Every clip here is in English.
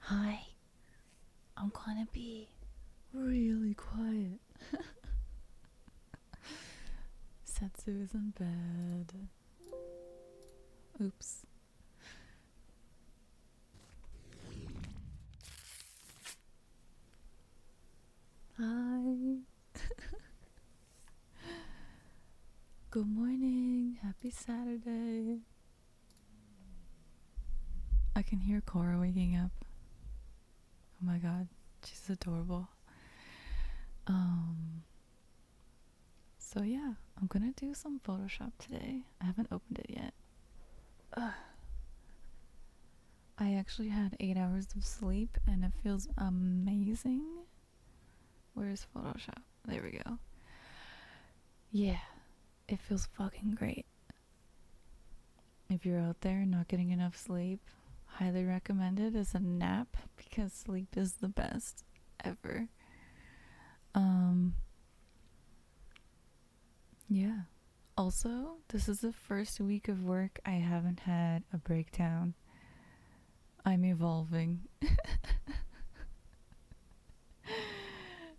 Hi, I'm gonna be really quiet. Setsu is in bed. Oops. Hi. Good morning. Happy Saturday. I can hear Cora waking up. Oh my god, she's adorable. Um, so yeah, I'm gonna do some Photoshop today. I haven't opened it yet. Ugh. I actually had 8 hours of sleep and it feels amazing. Where's Photoshop? There we go. Yeah, it feels fucking great. If you're out there not getting enough sleep, highly recommend it as a nap because sleep is the best ever. Um, yeah. Also, this is the first week of work I haven't had a breakdown. I'm evolving.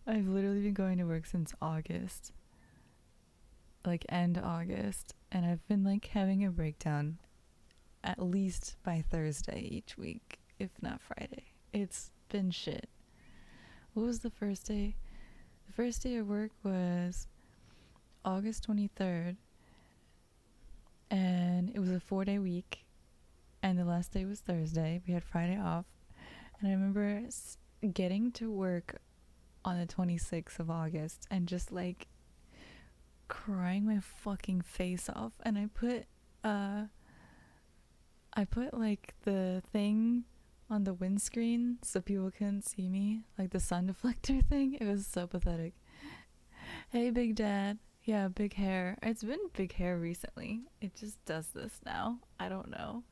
I've literally been going to work since August. Like end August, and I've been like having a breakdown at least by Thursday each week, if not Friday. It's been shit. What was the first day? The first day of work was August 23rd, and it was a 4-day week, and the last day was Thursday. We had Friday off, and I remember getting to work on the 26th of August and just like crying my fucking face off. And I put like the thing on the windscreen so people couldn't see me, like the sun deflector thing. It was so pathetic. Hey, Big Dad. Yeah, big hair. It's been big hair recently. It just does this now. I don't know.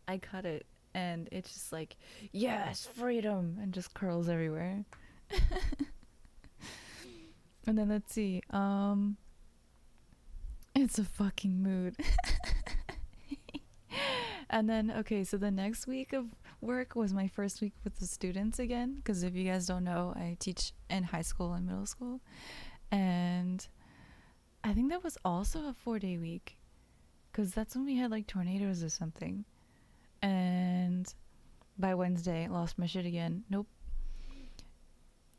I cut it and it's just like, yes, freedom, and just curls everywhere. And then let's see. It's a fucking mood. And then, okay, so the next week of work was my first week with the students again. Because if you guys don't know, I teach in high school and middle school. And I think that was also a 4-day week. Because that's when we had like tornadoes or something. And by Wednesday, lost my shit again. Nope.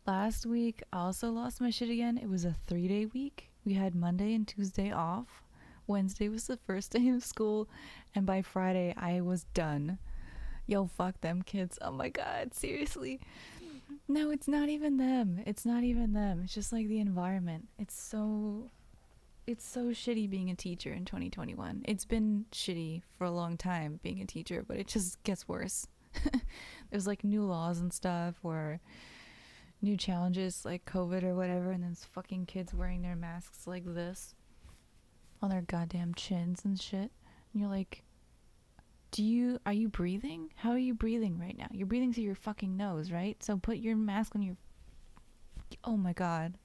Last week, I also lost my shit again. It was a 3-day week. We had Monday and Tuesday off. Wednesday was the first day of school, and by Friday, I was done. Yo, fuck them kids. Oh my god, seriously. No, it's not even them. It's not even them. It's just like the environment. It's so shitty being a teacher in 2021. It's been shitty for a long time being a teacher, but it just gets worse. There's like new laws and stuff, or new challenges like COVID or whatever, and then fucking kids wearing their masks like this on their goddamn chins and shit. And you're like, are you breathing? How are you breathing right now? You're breathing through your fucking nose, right? So put your mask on your. Oh my god.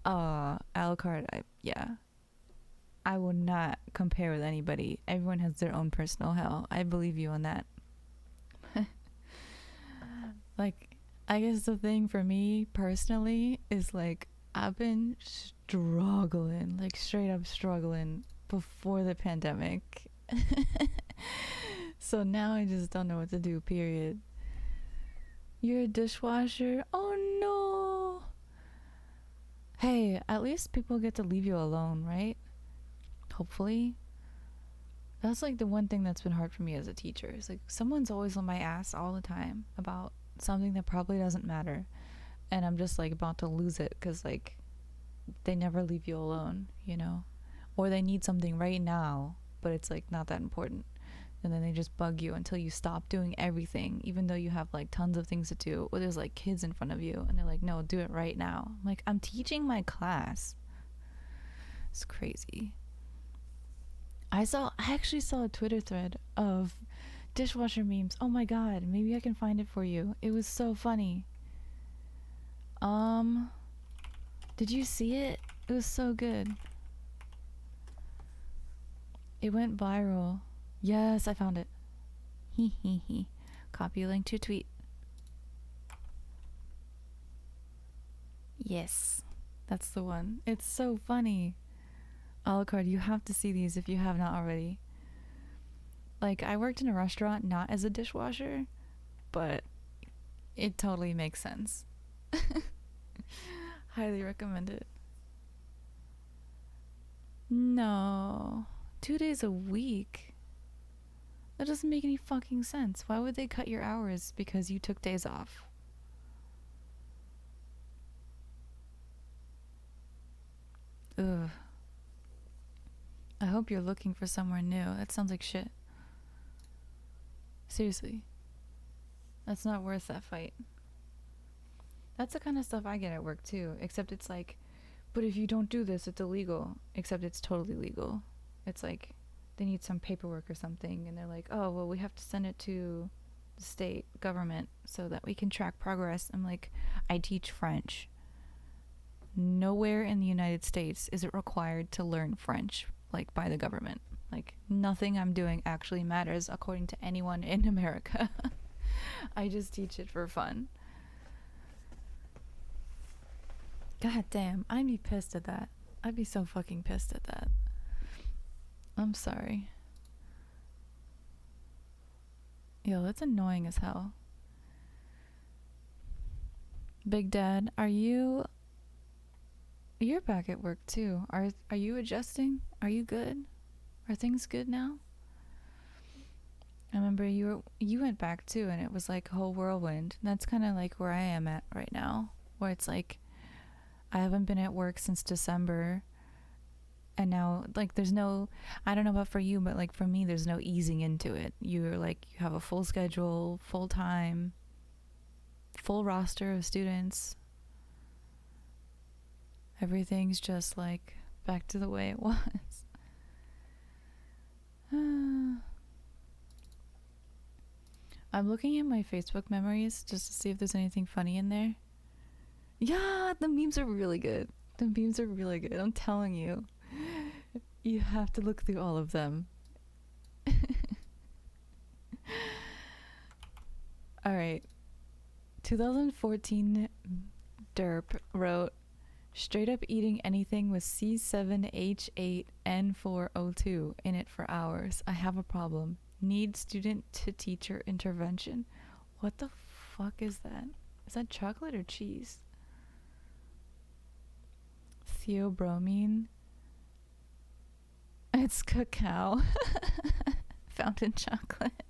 Alucard, yeah. I will not compare with anybody. Everyone has their own personal hell. I believe you on that. Like, I guess the thing for me personally is like, I've been struggling, like straight up struggling before the pandemic. So now I just don't know what to do, period. You're a dishwasher? Oh no. Hey, at least people get to leave you alone, right? Hopefully. That's like the one thing that's been hard for me as a teacher. It's like someone's always on my ass all the time about something that probably doesn't matter. And I'm just like about to lose it because like they never leave you alone, you know? Or they need something right now, but it's like not that important. And then they just bug you until you stop doing everything, even though you have like tons of things to do. Or there's like kids in front of you and they're like, no, do it right now. I'm like, I'm teaching my class. It's crazy. I actually saw a Twitter thread of dishwasher memes. Oh my god, maybe I can find it for you. It was so funny. Um, did you see it? It was so good. It went viral. Yes, I found it. He. Copy link to tweet. Yes, that's the one. It's so funny. Alucard, you have to see these if you have not already. Like, I worked in a restaurant not as a dishwasher, but it totally makes sense. Highly recommend it. No. 2 days a week? That doesn't make any fucking sense. Why would they cut your hours because you took days off? Ugh. I hope you're looking for somewhere new. That sounds like shit. Seriously. That's not worth that fight. That's the kind of stuff I get at work too, except it's like, but if you don't do this, it's illegal. Except it's totally legal. It's like they need some paperwork or something, and they're like, oh, well, we have to send it to the state government so that we can track progress. I'm like, I teach French. Nowhere in the United States is it required to learn French, like, by the government. Like, nothing I'm doing actually matters according to anyone in America. I just teach it for fun. God damn, I'd be pissed at that. I'd be so fucking pissed at that. I'm sorry. Yo, that's annoying as hell. Big Dad, you're back at work too. Are you adjusting? Are you good? Are things good now? I remember you went back too, and it was like a whole whirlwind. That's kind of like where I am at right now, where it's like I haven't been at work since December, and now like there's no, I don't know about for you, but like for me there's no easing into it. You're like, you have a full schedule, full time, full roster of students. Everything's just like back to the way it was. I'm looking at my Facebook memories just to see if there's anything funny in there. Yeah, the memes are really good. The memes are really good. I'm telling you. You have to look through all of them. Alright. 2014 Derp wrote, straight up eating anything with C7H8N4O2 in it for hours. I have a problem. Need student to teacher intervention. What the fuck is that? Is that chocolate or cheese? Theobromine. It's cacao. Fountain chocolate.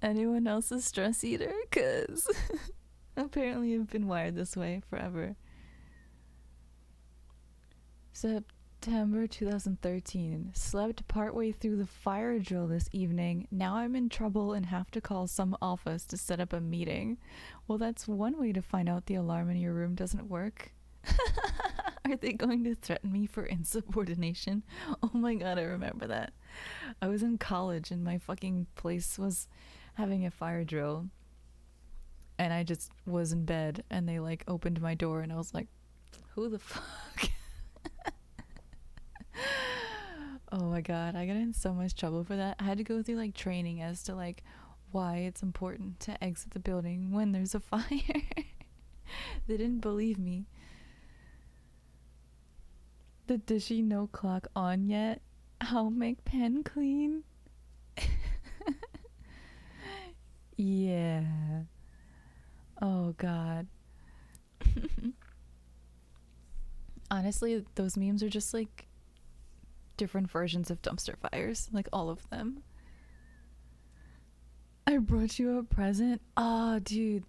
Anyone else a stress eater? Cause apparently I've been wired this way forever. September 2013. Slept partway through the fire drill this evening. Now I'm in trouble and have to call some office to set up a meeting. Well, that's one way to find out the alarm in your room doesn't work. Are they going to threaten me for insubordination? Oh my god, I remember that. I was in college and my fucking place was having a fire drill. And I just was in bed and they like opened my door and I was like, who the fuck? Oh my god, I got in so much trouble for that. I had to go through like training as to like why it's important to exit the building when there's a fire. They didn't believe me. The dishy no clock on yet? I'll make pen clean. Yeah. Oh god. Honestly, those memes are just like different versions of dumpster fires, like all of them. I brought you a present. Oh, dude.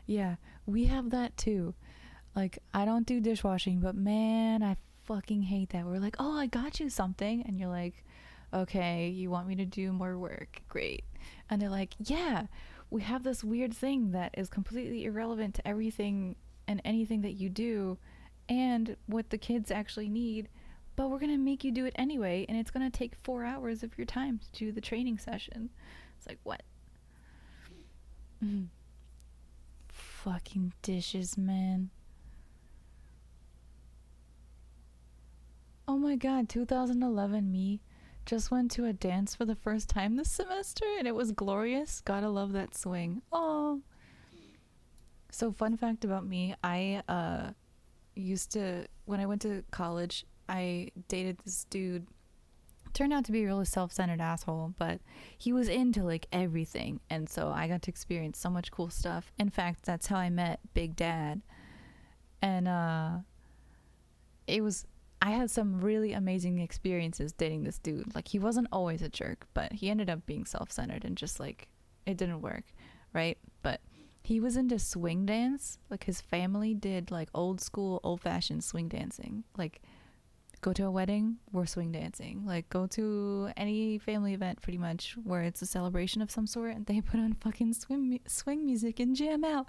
Yeah, we have that too. Like, I don't do dishwashing, but man, I fucking hate that. We're like, oh, I got you something. And you're like, okay, you want me to do more work? Great. And they're like, yeah, we have this weird thing that is completely irrelevant to everything and anything that you do and what the kids actually need, but we're gonna make you do it anyway, and it's gonna take 4 hours of your time to do the training session. It's like, what? Fucking dishes, man. Oh my god, 2011 me Just went to a dance for the first time this semester and it was glorious. Gotta love that swing. Oh. So fun fact about me, I used to, when I went to college, I dated this dude. Turned out to be a really self-centered asshole, but he was into like everything, and so I got to experience so much cool stuff. In fact, that's how I met Big Dad. And it was, I had some really amazing experiences dating this dude. Like, he wasn't always a jerk, but he ended up being self-centered and just like it didn't work, right? But he was into swing dance. Like, his family did like old school, old-fashioned swing dancing. Like, go to a wedding, we're swing dancing. Like, go to any family event pretty much where it's a celebration of some sort and they put on fucking swing music and jam out.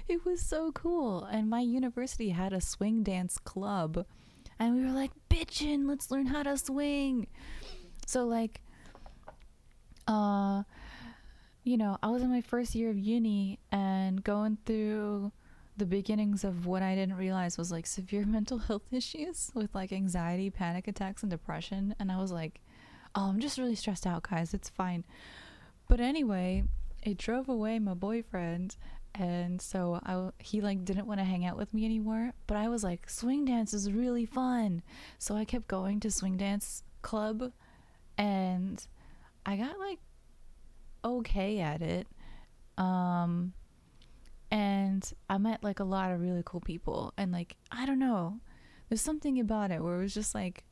It was so cool. And my university had a swing dance club and we were like, bitchin', let's learn how to swing. So like, you know, I was in my first year of uni and going through the beginnings of what I didn't realize was like severe mental health issues with like anxiety, panic attacks, and depression. And I was like, oh, I'm just really stressed out, guys. It's fine. But anyway, it drove away my boyfriend. And so he like didn't want to hang out with me anymore. But I was like, swing dance is really fun. So I kept going to swing dance club and I got like okay at it. And I met like a lot of really cool people, and like, I don't know, there's something about it where it was just like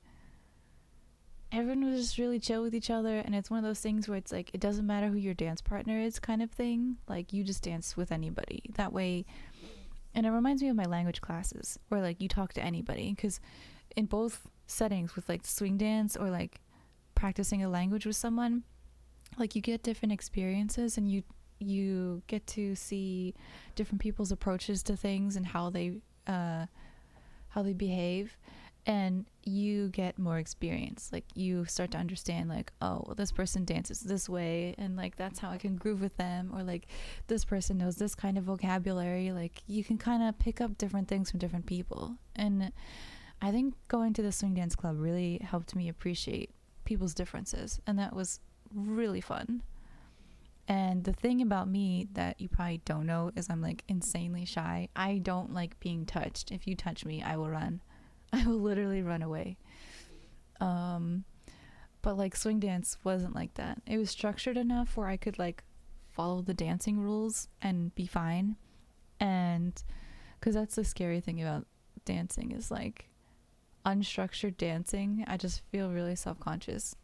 everyone was just really chill with each other, and it's one of those things where it's like it doesn't matter who your dance partner is kind of thing. Like, you just dance with anybody that way. And it reminds me of my language classes where like you talk to anybody, because in both settings with like swing dance or like practicing a language with someone, like you get different experiences and you get to see different people's approaches to things and how they behave, and you get more experience. Like, you start to understand like, oh, well, this person dances this way and like that's how I can groove with them, or like this person knows this kind of vocabulary. Like, you can kind of pick up different things from different people. And I think going to the swing dance club really helped me appreciate people's differences, and that was really fun. And the thing about me that you probably don't know is I'm like insanely shy. I don't like being touched. If you touch me, I will run. I will literally run away. But like swing dance wasn't like that. It was structured enough where I could like follow the dancing rules and be fine. And because that's the scary thing about dancing is like unstructured dancing. I just feel really self-conscious.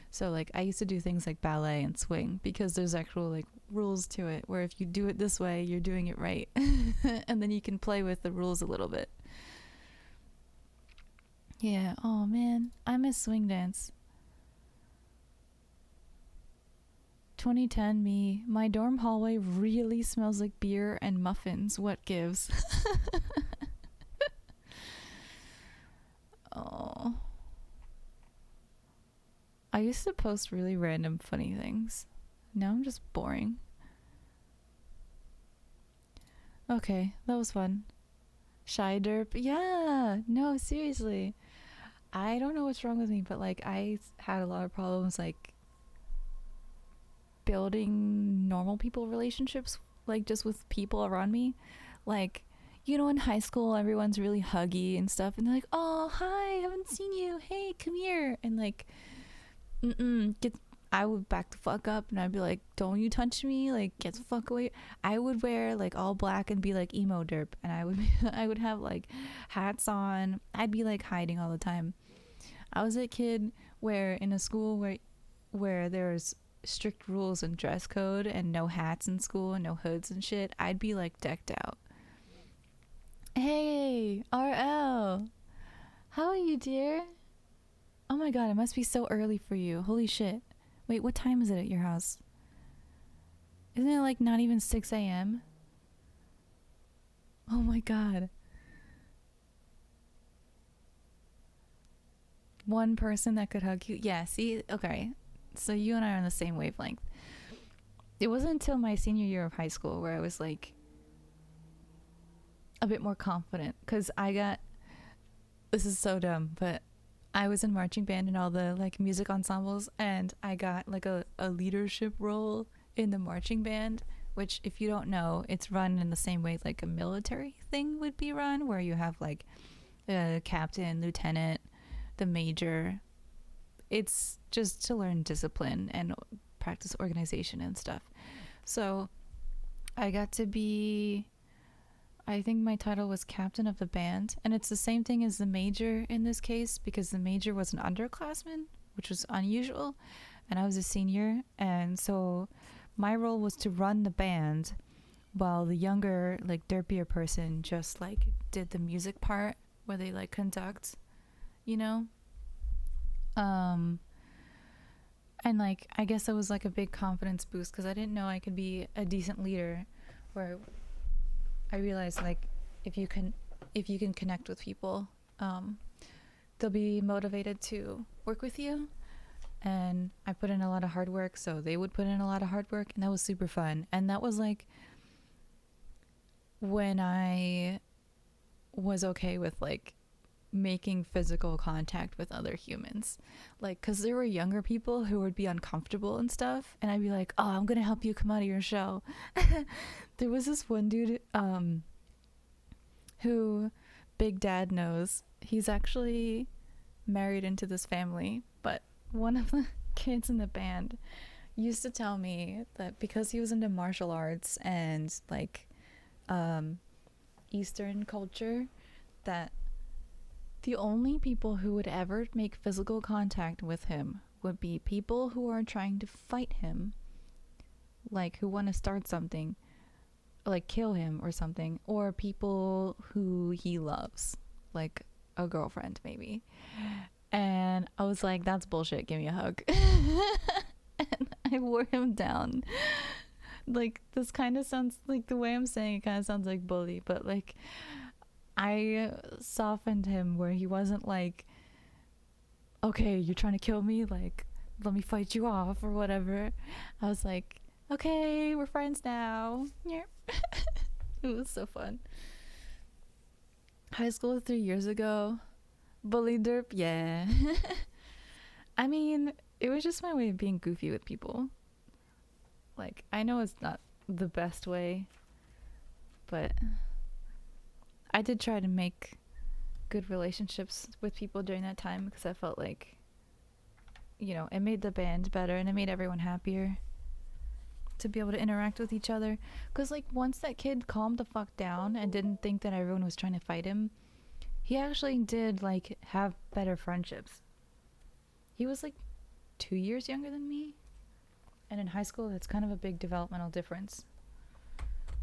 So like I used to do things like ballet and swing because there's actual like rules to it where if you do it this way, you're doing it right. And then you can play with the rules a little bit. Yeah, oh man, I miss swing dance. 2010 me, my dorm hallway really smells like beer and muffins. What gives? Oh. I used to post really random funny things. Now I'm just boring. Okay, that was fun. Shy derp. Yeah, no, seriously. I don't know what's wrong with me, but like I had a lot of problems like building normal people relationships, like just with people around me. Like, you know, in high school, everyone's really huggy and stuff, and they're like, oh, hi, haven't seen you. Hey, come here. And like, I would back the fuck up and I'd be like, don't you touch me, like get the fuck away. I would wear like all black and be like emo derp, and I would have like hats on. I'd be like hiding all the time. I was a kid where in a school where there's strict rules and dress code and no hats in school and no hoods and shit. I'd be like decked out. Hey, RL, how are you, dear? Oh my god, it must be so early for you. Holy shit. Wait, what time is it at your house? Isn't it like not even 6 a.m.? Oh my god. One person that could hug you? Yeah, see? Okay. So you and I are on the same wavelength. It wasn't until my senior year of high school where I was like a bit more confident. Because this is so dumb, but I was in marching band and all the like music ensembles, and I got like a leadership role in the marching band, which if you don't know, it's run in the same way like a military thing would be run, where you have like a captain, lieutenant, the major. It's just to learn discipline and practice organization and stuff. So I got to be, I think my title was captain of the band, and it's the same thing as the major in this case because the major was an underclassman, which was unusual, and I was a senior, and so my role was to run the band while the younger, like derpier person just like did the music part where they like conduct, you know? Um and like I guess it was like a big confidence boost because I didn't know I could be a decent leader, where I realized like if you can connect with people, they'll be motivated to work with you. And I put in a lot of hard work, so they would put in a lot of hard work, and that was super fun. And that was like when I was okay with like making physical contact with other humans, like because there were younger people who would be uncomfortable and stuff, and I'd be like, oh, I'm gonna help you come out of your shell. There was this one dude who Big Dad knows. He's actually married into this family, but one of the kids in the band used to tell me that because he was into martial arts and like Eastern culture, that the only people who would ever make physical contact with him would be people who are trying to fight him, like who want to start something, like kill him or something, or people who he loves, like a girlfriend maybe. And I was like, that's bullshit, give me a hug. And I wore him down. Like, this kind of sounds like, the way I'm saying it kind of sounds like bully, but like I softened him where he wasn't like, okay, you're trying to kill me, like let me fight you off or whatever. I was like, okay, we're friends now. Yeah. It was so fun. High school 3 years ago. Bully derp, yeah. I mean, it was just my way of being goofy with people. Like, I know it's not the best way, but I did try to make good relationships with people during that time because I felt like, you know, it made the band better and it made everyone happier to be able to interact with each other. Because like once that kid calmed the fuck down and didn't think that everyone was trying to fight him, he actually did like have better friendships. He was like 2 years younger than me, and in high school that's kind of a big developmental difference.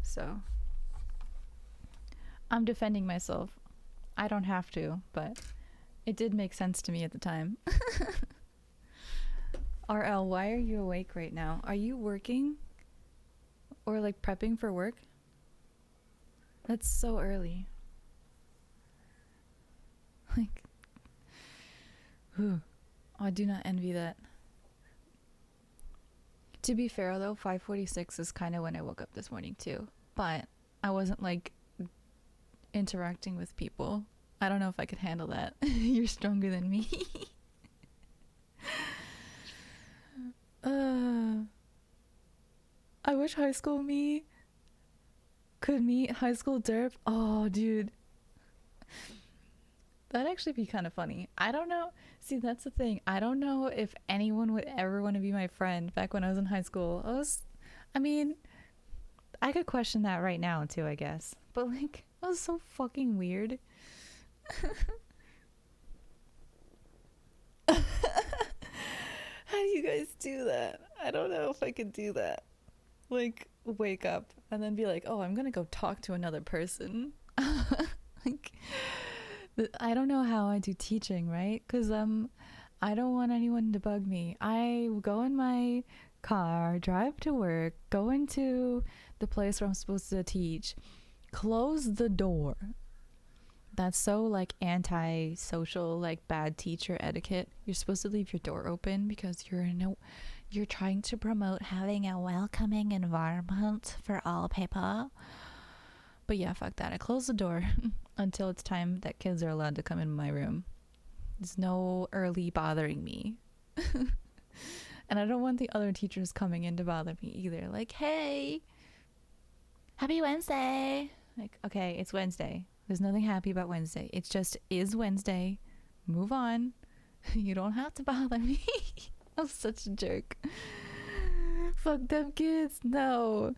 So I'm defending myself. I don't have to, but it did make sense to me at the time. RL, why are you awake right now? Are you working? Or like prepping for work? That's so early. Like, whew, I do not envy that. To be fair though, 5:46 is kind of when I woke up this morning too. But I wasn't like interacting with people. I don't know if I could handle that. You're stronger than me. I wish high school me could meet high school derp. Oh, dude. That'd actually be kind of funny. I don't know. See, that's the thing. I don't know if anyone would ever want to be my friend back when I was in high school. I mean, I could question that right now too, I guess. But like, that was so fucking weird. How do you guys do that? I don't know if I could do that. Like, wake up and then be like, oh, I'm gonna go talk to another person. Like, I don't know how I do teaching, right? Because I don't want anyone to bug me. I go in my car, drive to work, go into the place where I'm supposed to teach, close the door. That's so like anti-social, like bad teacher etiquette. You're supposed to leave your door open because you're trying to promote having a welcoming environment for all people. But yeah, fuck that. I close the door until it's time that kids are allowed to come in my room. There's no early bothering me. And I don't want the other teachers coming in to bother me either. Like, hey, happy Wednesday. Like, okay, it's Wednesday. There's nothing happy about Wednesday. It's just is Wednesday. Move on. You don't have to bother me. I'm such a jerk. Fuck them kids. No.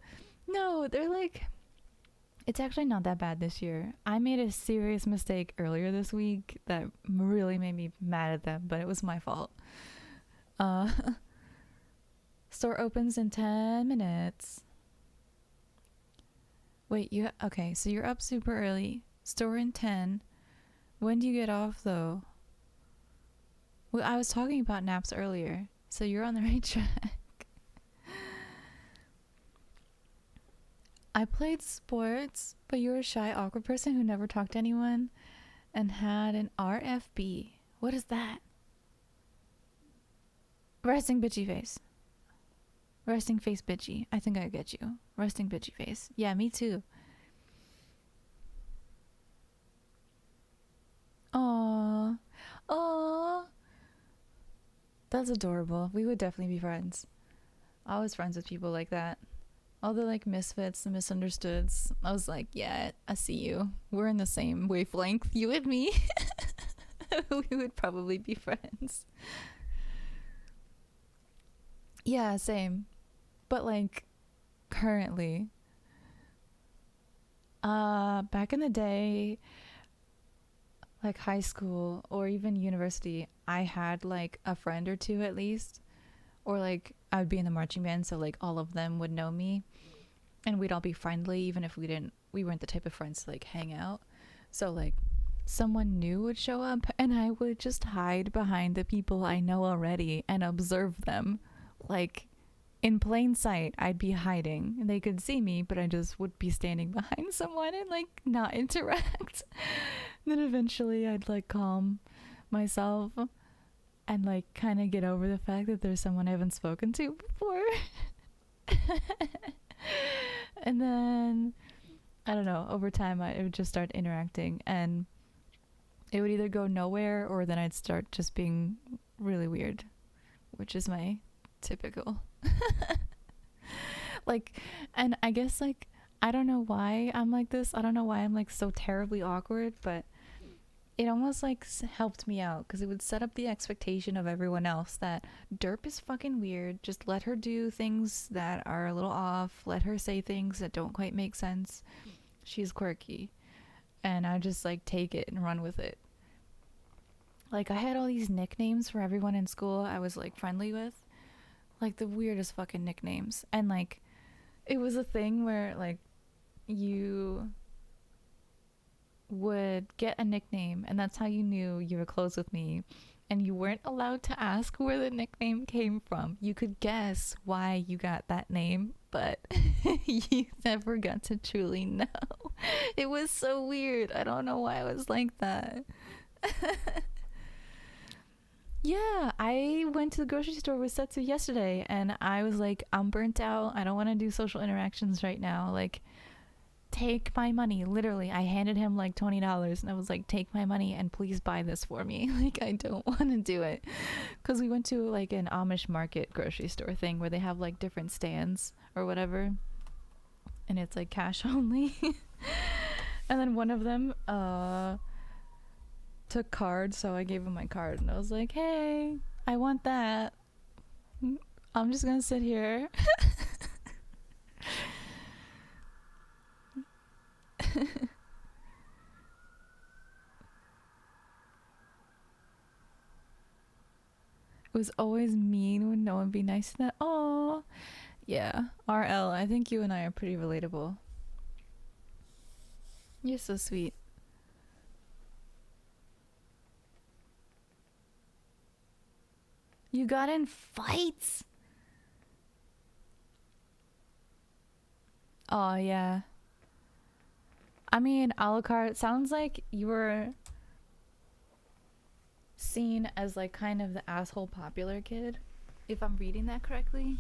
No, they're like, it's actually not that bad this year. I made a serious mistake earlier this week that really made me mad at them, but it was my fault. Store opens in 10 minutes. Wait, okay, so you're up super early. Store in 10. When do you get off though? Well, I was talking about naps earlier, so you're on the right track. I played sports, but you're a shy, awkward person who never talked to anyone and had an RFB. What is that? Resting bitchy face. Resting face bitchy. I think I get you. Resting bitchy face. Yeah, me too. Aww. Aww. That's adorable. We would definitely be friends. I was friends with people like that. All the like misfits, the misunderstoods. I was like, yeah, I see you. We're in the same wavelength, you and me. We would probably be friends. Yeah, same. But like currently, back in the day, like high school or even university, I had like a friend or two at least, or like I would be in the marching band, so like all of them would know me and we'd all be friendly even if we weren't the type of friends to like hang out. So like someone new would show up and I would just hide behind the people I know already and observe them. Like in plain sight, I'd be hiding and they could see me, but I just would be standing behind someone and like not interact. Then eventually I'd like calm myself and like kind of get over the fact that there's someone I haven't spoken to before. And then I don't know, over time I would just start interacting and it would either go nowhere or then I'd start just being really weird, which is my typical. Like, and I guess like I don't know why I'm like this. I don't know why I'm like so terribly awkward, but it almost like helped me out because it would set up the expectation of everyone else that Derp is fucking weird. Just let her do things that are a little off. Let her say things that don't quite make sense. She's quirky. And I just like take it and run with it. Like I had all these nicknames for everyone in school I was like friendly with. Like the weirdest fucking nicknames. And like it was a thing where like you would get a nickname and that's how you knew you were close with me, and you weren't allowed to ask where the nickname came from. You could guess why you got that name, but you never got to truly know. It was so weird. I don't know why I was like that. Yeah, I went to the grocery store with Setsu yesterday and I was like, I'm burnt out. I don't want to do social interactions right now. Like, take my money. Literally, I handed him like $20 and I was like, take my money and please buy this for me. Like, I don't want to do it. Because we went to like an Amish market grocery store thing where they have like different stands or whatever. And it's like cash only. And then one of them took cards, so I gave him my card and I was like, hey, I want that. I'm just gonna sit here. It was always mean when no one be nice to that. Oh, yeah. RL, I think you and I are pretty relatable. You're so sweet. You got in fights? Oh, yeah. I mean, Alucard, sounds like you were seen as like kind of the asshole popular kid, if I'm reading that correctly.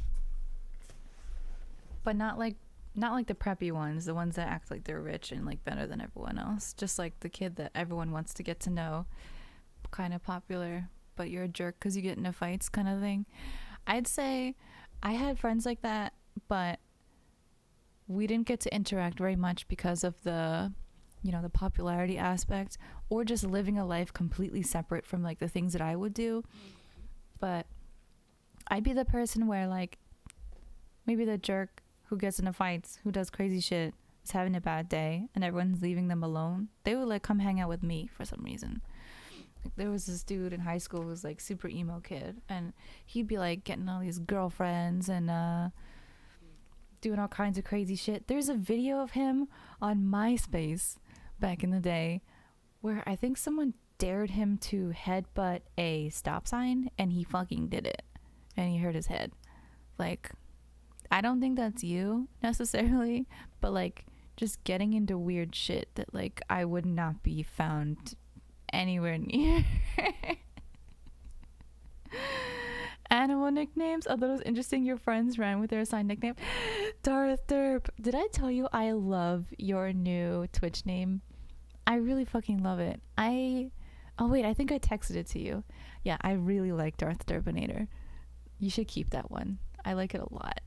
But not like the preppy ones, the ones that act like they're rich and like better than everyone else. Just like the kid that everyone wants to get to know. kind of popular, but you're a jerk because you get into fights kind of thing. I'd say I had friends like that, but we didn't get to interact very much because of the, you know, the popularity aspect, or just living a life completely separate from like the things that I would do. But I'd be the person where like maybe the jerk who gets into fights, who does crazy shit, is having a bad day and everyone's leaving them alone. They would like come hang out with me for some reason. Like, there was this dude in high school who was like super emo kid, and he'd be like getting all these girlfriends and doing all kinds of crazy shit. There's a video of him on MySpace back in the day where I think someone dared him to headbutt a stop sign, and he fucking did it, and he hurt his head. Like, I don't think that's you necessarily, but like just getting into weird shit that like I would not be found anywhere near. Animal nicknames. I thought it was interesting your friends ran with their assigned nickname. Darth Derp. Did I tell you I love your new Twitch name? I really fucking love it. Oh wait, I think I texted it to you. Yeah, I really like Darth Derpinator. You should keep that one. I like it a lot.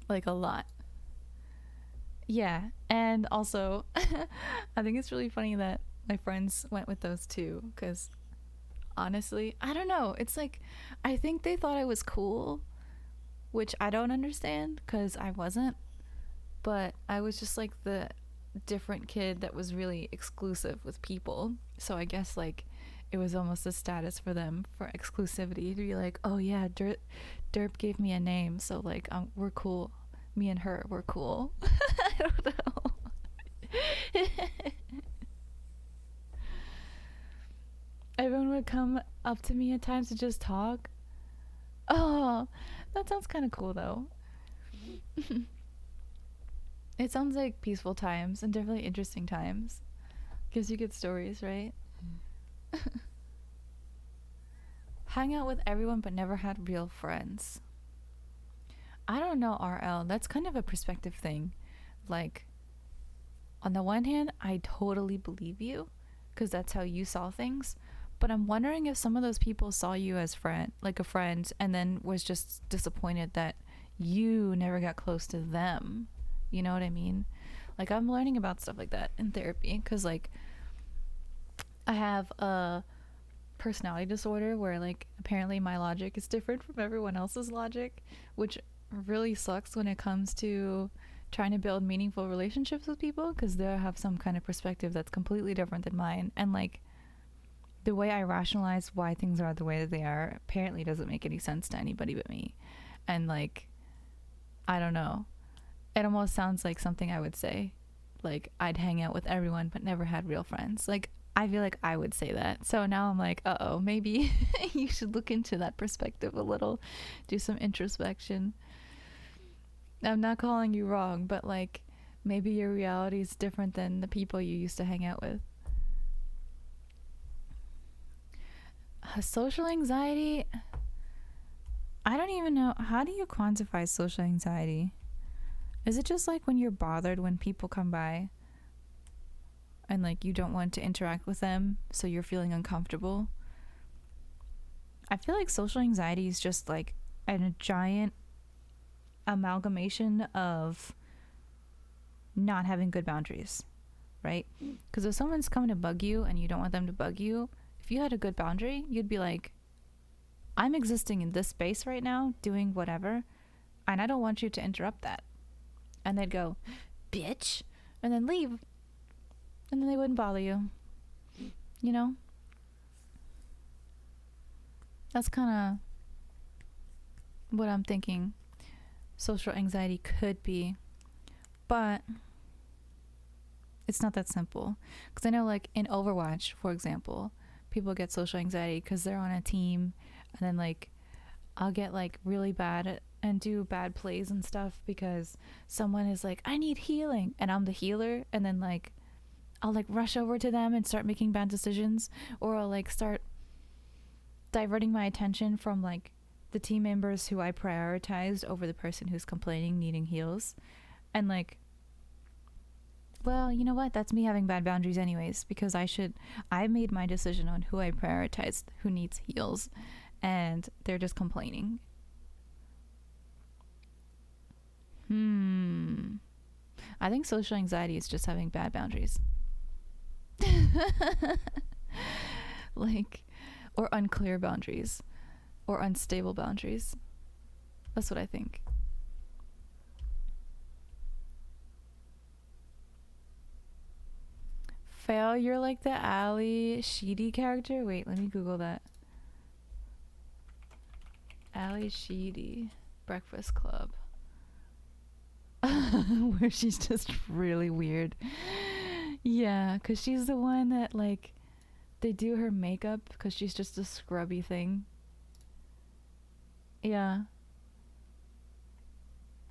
Like a lot. Yeah, and also I think it's really funny that my friends went with those two, because honestly, I don't know, it's like I think they thought I was cool, which I don't understand because I wasn't, but I was just like the different kid that was really exclusive with people. So I guess like it was almost a status for them for exclusivity to be like, oh yeah, Derp gave me a name, so like we're cool. Me and her, we're cool. I don't know. Everyone would come up to me at times to just talk. Oh, that sounds kind of cool though. It sounds like peaceful times and definitely interesting times. Gives you good stories, right? Hang out with everyone but never had real friends. I don't know, RL. That's kind of a perspective thing. Like, on the one hand, I totally believe you because that's how you saw things. But I'm wondering if some of those people saw you as a friend, and then was just disappointed that you never got close to them. You know what I mean? Like, I'm learning about stuff like that in therapy because, like, I have a personality disorder where, like, apparently my logic is different from everyone else's logic, which really sucks when it comes to trying to build meaningful relationships with people, because they have some kind of perspective that's completely different than mine, and like the way I rationalize why things are the way that they are apparently doesn't make any sense to anybody but me. And like, I don't know, it almost sounds like something I would say, like I'd hang out with everyone but never had real friends. Like, I feel like I would say that. So now I'm like, uh-oh, maybe you should look into that perspective a little, do some introspection. I'm not calling you wrong, but like maybe your reality is different than the people you used to hang out with. Social anxiety, I don't even know. How do you quantify social anxiety? Is it just like when you're bothered when people come by and like you don't want to interact with them, so you're feeling uncomfortable? I feel like social anxiety is just like a giant amalgamation of not having good boundaries, right? Because if someone's coming to bug you and you don't want them to bug you, if you had a good boundary, you'd be like, I'm existing in this space right now doing whatever, and I don't want you to interrupt that. And they'd go, bitch, and then leave, and then they wouldn't bother you, you know? That's kind of what I'm thinking social anxiety could be, but it's not that simple. Because I know, like in Overwatch, for example, people get social anxiety because they're on a team, and then like I'll get like really bad at and do bad plays and stuff because someone is like, I need healing, and I'm the healer, and then like I'll like rush over to them and start making bad decisions, or I'll like start diverting my attention from like the team members who I prioritized over the person who's complaining needing heals. And like Well, you know what? That's me having bad boundaries, anyways, because I made my decision on who I prioritized, who needs heals, and they're just complaining. I think social anxiety is just having bad boundaries. Like, or unclear boundaries, or unstable boundaries. That's what I think. Fail, you're like the Ali Sheedy character? Wait, let me Google that. Ali Sheedy, Breakfast Club. Where she's just really weird. Yeah, because she's the one that, like, they do her makeup because she's just a scrubby thing. Yeah.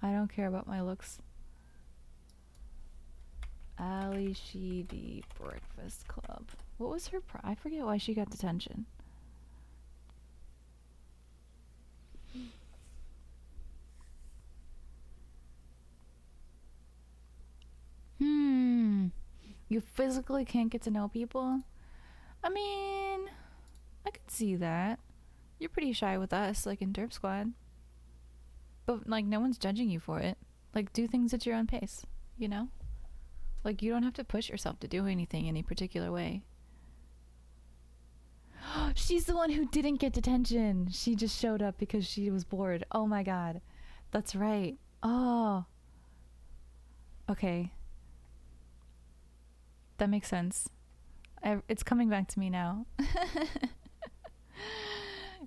I don't care about my looks. Ali Sheedy, Breakfast Club. What was her I forget why she got detention. You physically can't get to know people? I mean, I could see that. You're pretty shy with us, like in Derp Squad. But, like, no one's judging you for it. Like, do things at your own pace, you know? Like, you don't have to push yourself to do anything any particular way. She's the one who didn't get detention. She just showed up because she was bored. Oh my god. That's right. Oh. Okay. That makes sense. It's coming back to me now.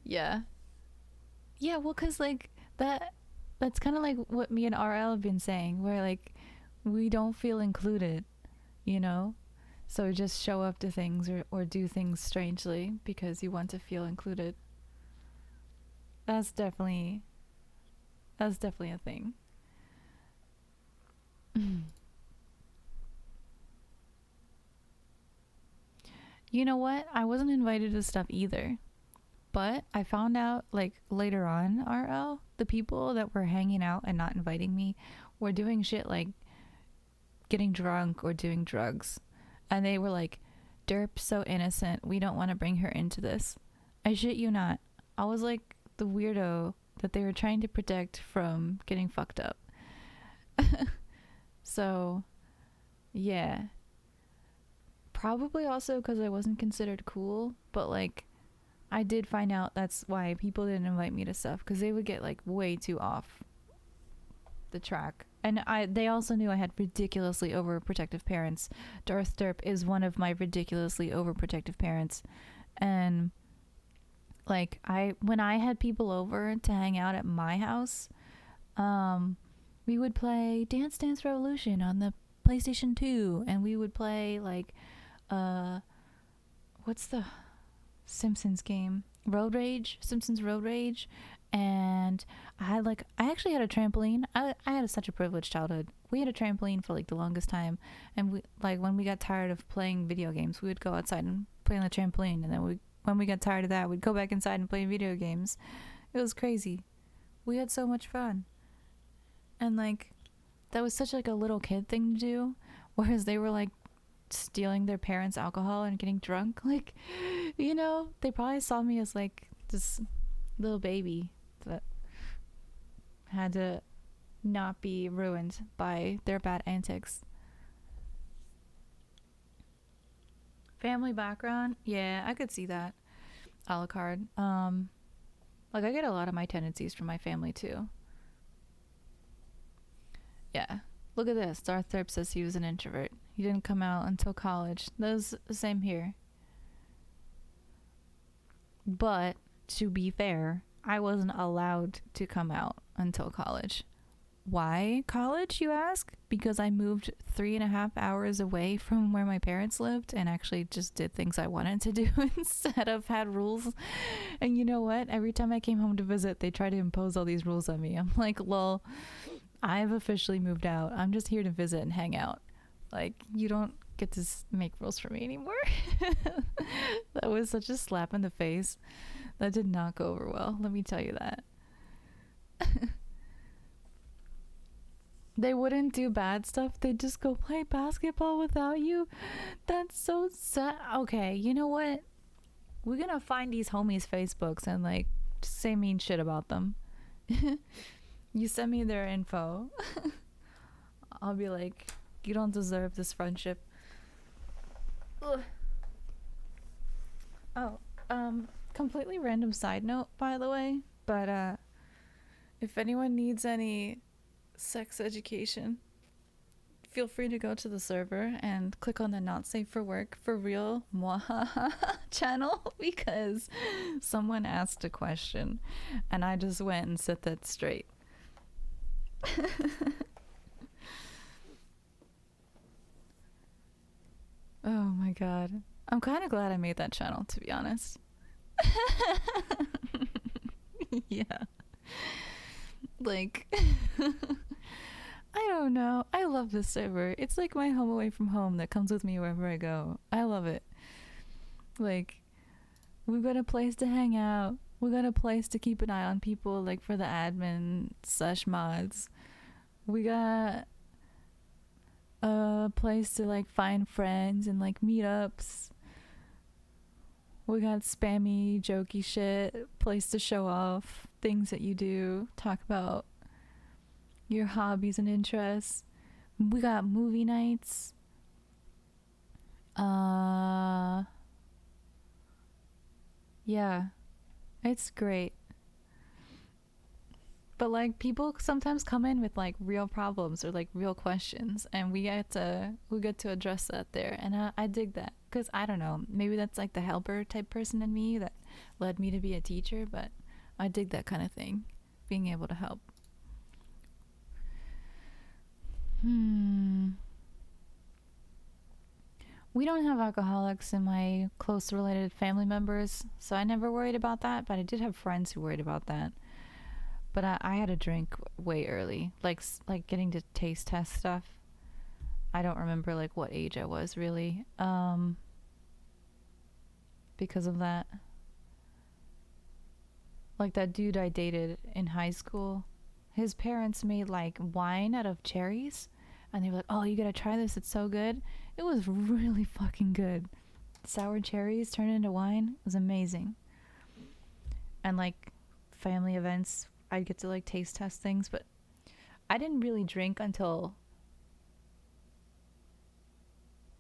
Yeah. Yeah, well, cause like that's kind of like what me and RL have been saying, where like we don't feel included, you know? So just show up to things or do things strangely because you want to feel included. That's definitely a thing. You know what? I wasn't invited to stuff either. But I found out, like, later on, RL, the people that were hanging out and not inviting me were doing shit like getting drunk or doing drugs. And they were like, Derp's so innocent. We don't want to bring her into this. I shit you not. I was like the weirdo that they were trying to protect from getting fucked up. So, yeah. Probably also because I wasn't considered cool, but like I did find out that's why people didn't invite me to stuff because they would get like way too off the track. And they also knew I had ridiculously overprotective parents. Darth Derp is one of my ridiculously overprotective parents. And like when I had people over to hang out at my house, we would play Dance Dance Revolution on the PlayStation 2 and we would play like what's the Simpsons game? Simpsons Road Rage. And I actually had a trampoline. I had such a privileged childhood. We had a trampoline for like the longest time, and we like when we got tired of playing video games, we would go outside and play on the trampoline, and then when we got tired of that, we'd go back inside and play video games. It was crazy. We had so much fun. And like that was such like a little kid thing to do, whereas they were like stealing their parents' alcohol and getting drunk. Like, you know, they probably saw me as like this little baby that had to not be ruined by their bad antics. Family background, yeah, I could see that. A la carte. Like I get a lot of my tendencies from my family too. Yeah. Look at this. Darth Thorpe says he was an introvert. He didn't come out until college. That was the same here. But to be fair, I wasn't allowed to come out until college. Why college, you ask? Because I moved 3.5 hours away from where my parents lived and actually just did things I wanted to do instead of had rules. And you know what? Every time I came home to visit, they tried to impose all these rules on me. I'm like, lol, I've officially moved out. I'm just here to visit and hang out. Like, you don't get to make rules for me anymore. That was such a slap in the face. That did not go over well, let me tell you that. They wouldn't do bad stuff. They'd just go play basketball without you. That's so sad. Okay, you know what? We're gonna find these homies' Facebooks and like just say mean shit about them. You send me their info. I'll be like, you don't deserve this friendship. Ugh. Oh, completely random side note, by the way. But if anyone needs any sex education, feel free to go to the server and click on the not safe for work for real mwahaha channel, because someone asked a question and I just went and set that straight. Oh my god. I'm kind of glad I made that channel, to be honest. Yeah. Like, I don't know. I love this server. It's like my home away from home that comes with me wherever I go. I love it. Like, we've got a place to hang out. We got a place to keep an eye on people, like for the admin / mods. We got a place to like find friends and like meetups. We got spammy, jokey shit, place to show off things that you do, talk about your hobbies and interests. We got movie nights. Yeah, it's great. But like people sometimes come in with like real problems or like real questions, and we get to address that there, and I dig that, because I don't know, maybe that's like the helper type person in me that led me to be a teacher, but I dig that kind of thing, being able to help. We don't have alcoholics in my close related family members, so I never worried about that, but I did have friends who worried about that. But I had a drink way early, like getting to taste test stuff. I don't remember like what age I was really, because of that. Like that dude I dated in high school, his parents made like wine out of cherries, and they were like, "Oh, you gotta try this. It's so good." It was really fucking good. Sour cherries turned into wine. It was amazing. And like family events, I'd get to like taste test things, but I didn't really drink until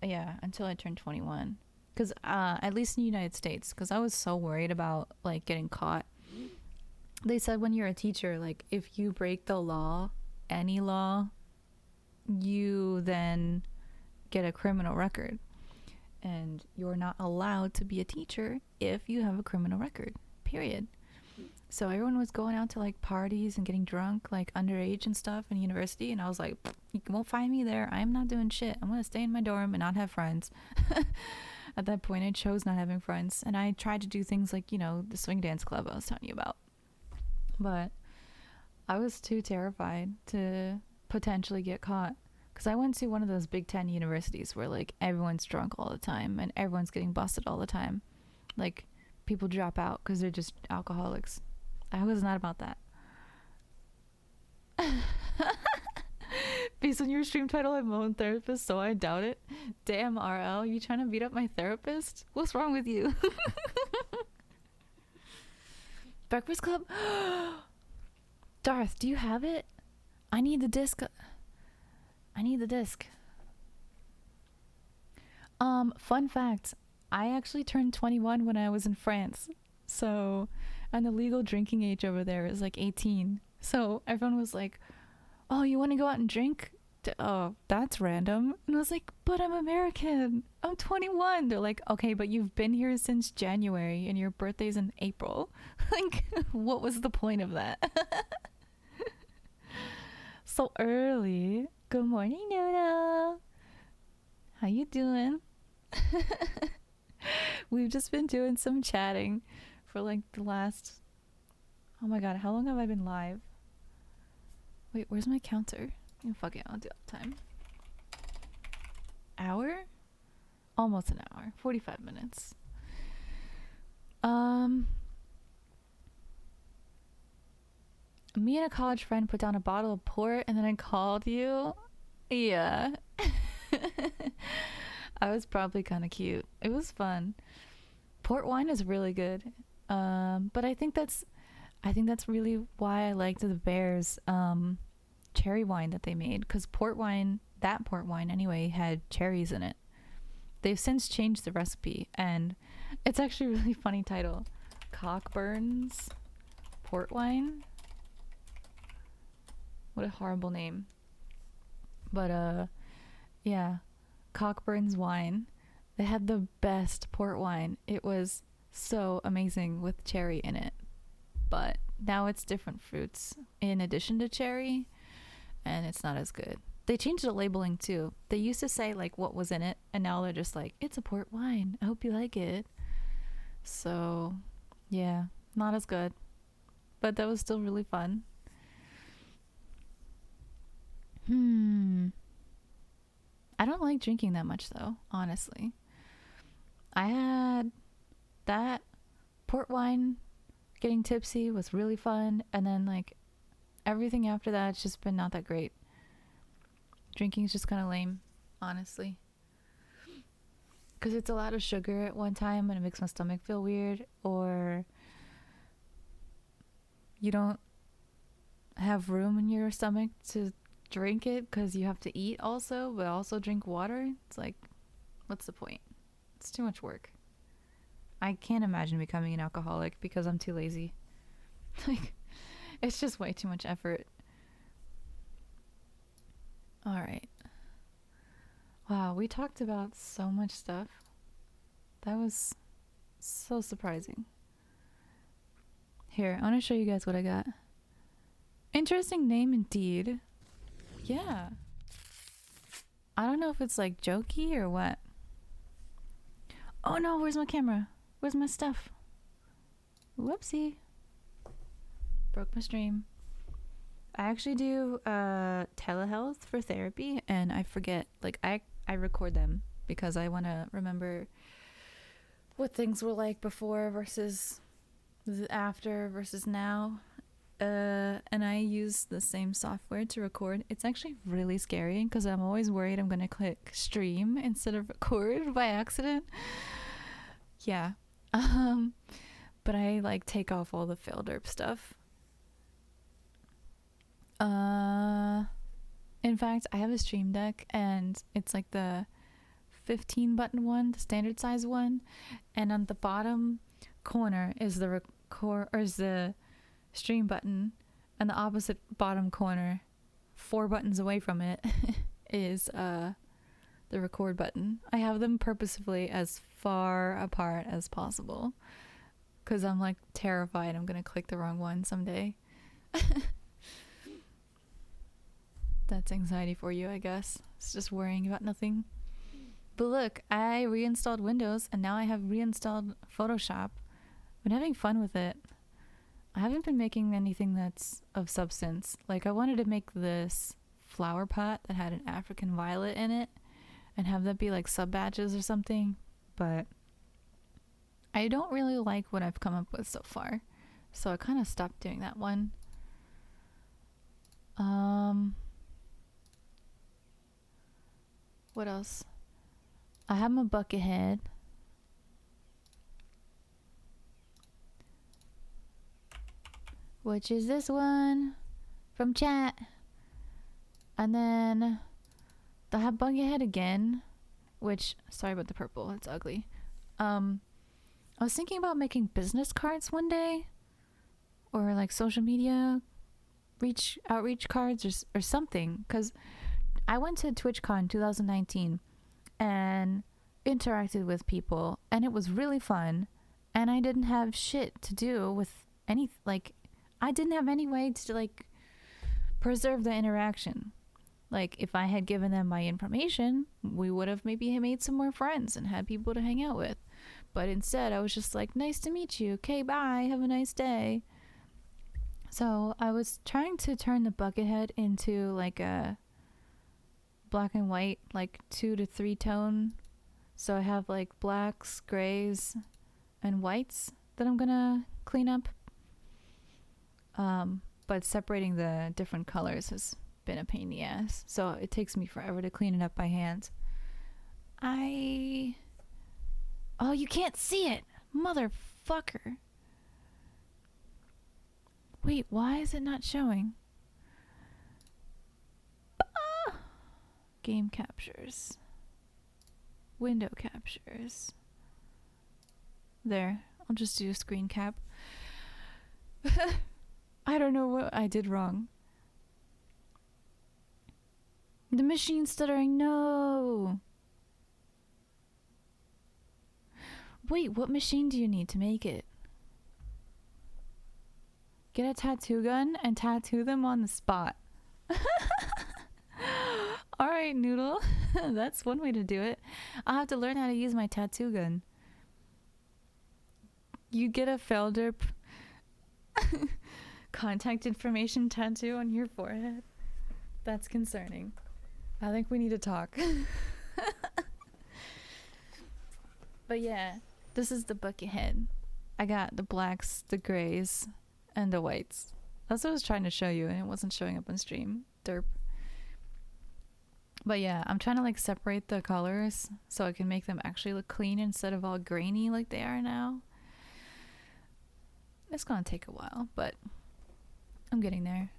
until I turned 21. Cuz at least in the United States, cuz I was so worried about like getting caught. They said when you're a teacher, like if you break the law, any law, you then get a criminal record, and you're not allowed to be a teacher if you have a criminal record. Period. So everyone was going out to like parties and getting drunk, like underage and stuff in university, and I was like, you won't find me there. I'm not doing shit. I'm gonna stay in my dorm and not have friends. At that point, I chose not having friends, and I tried to do things like, the swing dance club I was telling you about. But I was too terrified to potentially get caught, because I went to one of those Big Ten universities where like everyone's drunk all the time and everyone's getting busted all the time. Like people drop out because they're just alcoholics. I was not about that. Based on your stream title, I'm my own therapist, so I doubt it. Damn, RL, you trying to beat up my therapist? What's wrong with you? Breakfast Club? Darth, do you have it? I need the disc. I need the disc. Fun fact, I actually turned 21 when I was in France. So, and the legal drinking age over there is like 18. So everyone was like, "Oh, you want to go out and drink?" Oh, that's random. And I was like, "But I'm American. I'm 21." They're like, "Okay, but you've been here since January and your birthday's in April." Like, what was the point of that? So early. Good morning, Noodle. How you doing? We've just been doing some chatting for like the last... Oh my god, how long have I been live? Wait, where's my counter? Oh, fuck it, I'll do uptime. Hour? Almost an hour. 45 minutes. Me and a college friend put down a bottle of port and then I called you. Yeah. I was probably kind of cute. It was fun. Port wine is really good. But I think that's really why I liked the Bears cherry wine that they made, cuz port wine anyway had cherries in it. They've since changed the recipe and it's actually a really funny title. Cockburn's port wine. What a horrible name. But yeah, Cockburn's wine. They had the best port wine. It was so amazing with cherry in it. But now it's different fruits in addition to cherry, and it's not as good. They changed the labeling too. They used to say like what was in it, and now they're just like, it's a port wine. I hope you like it. So, yeah, not as good. But that was still really fun. Hmm. I don't like drinking that much though, honestly. I had that port wine, getting tipsy was really fun, and then like everything after that it's just been not that great. Drinking is just kind of lame, honestly. Because it's a lot of sugar at one time and it makes my stomach feel weird, or you don't have room in your stomach to drink it because you have to eat also, but also drink water. It's like, what's the point? It's too much work. I can't imagine becoming an alcoholic because I'm too lazy. Like, it's just way too much effort. All right. Wow, we talked about so much stuff. That was so surprising. Here, I want to show you guys what I got. Interesting name indeed. Yeah. I don't know if it's like jokey or what. Oh no, where's my camera? Where's my stuff? Whoopsie. Broke my stream. I actually do telehealth for therapy, and I forget. Like, I record them because I want to remember what things were like before versus after versus now. And I use the same software to record. It's actually really scary because I'm always worried I'm gonna click stream instead of record by accident. Yeah. But I like take off all the fail derp stuff. In fact, I have a stream deck and it's like the 15 button one, the standard size one, and on the bottom corner is the record or is the stream button, and the opposite bottom corner, 4 buttons away from it, is the record button. I have them purposefully as far apart as possible because I'm like terrified I'm gonna click the wrong one someday. That's anxiety for you, I guess. It's just worrying about nothing. But look, I reinstalled Windows and now I have reinstalled Photoshop. I've been having fun with it. I haven't been making anything that's of substance. Like, I wanted to make this flower pot that had an African violet in it and have that be like sub batches or something, but I don't really like what I've come up with so far, so I kind of stopped doing that one. What else? I have my bucket head. Which is this one from chat. And then I have bucket head again, which, sorry about the purple, it's ugly. I was thinking about making business cards one day, or like social media outreach cards or something, because I went to TwitchCon 2019 and interacted with people, and it was really fun, and I didn't have shit to do with I didn't have any way to like preserve the interaction. Like, if I had given them my information, we would have maybe made some more friends and had people to hang out with. But instead, I was just like, nice to meet you. Okay, bye. Have a nice day. So I was trying to turn the Buckethead into like a black and white, like 2 to 3 tone. So I have like blacks, grays, and whites that I'm gonna clean up. but separating the different colors has been a pain in the ass. So it takes me forever to clean it up by hand. Oh, you can't see it! Motherfucker. Wait, why is it not showing? Game captures. Window captures. There. I'll just do a screen cap. I don't know what I did wrong. The machine's stuttering. No! Wait, what machine do you need to make it? Get a tattoo gun and tattoo them on the spot. Alright, Noodle. That's one way to do it. I'll have to learn how to use my tattoo gun. You get a Felder contact information tattoo on your forehead. That's concerning. I think we need to talk. But yeah, this is the bucket head. I got the blacks, the grays, and the whites. That's what I was trying to show you, and it wasn't showing up on stream. Derp. But yeah, I'm trying to like separate the colors so I can make them actually look clean instead of all grainy like they are now. It's gonna take a while, but I'm getting there.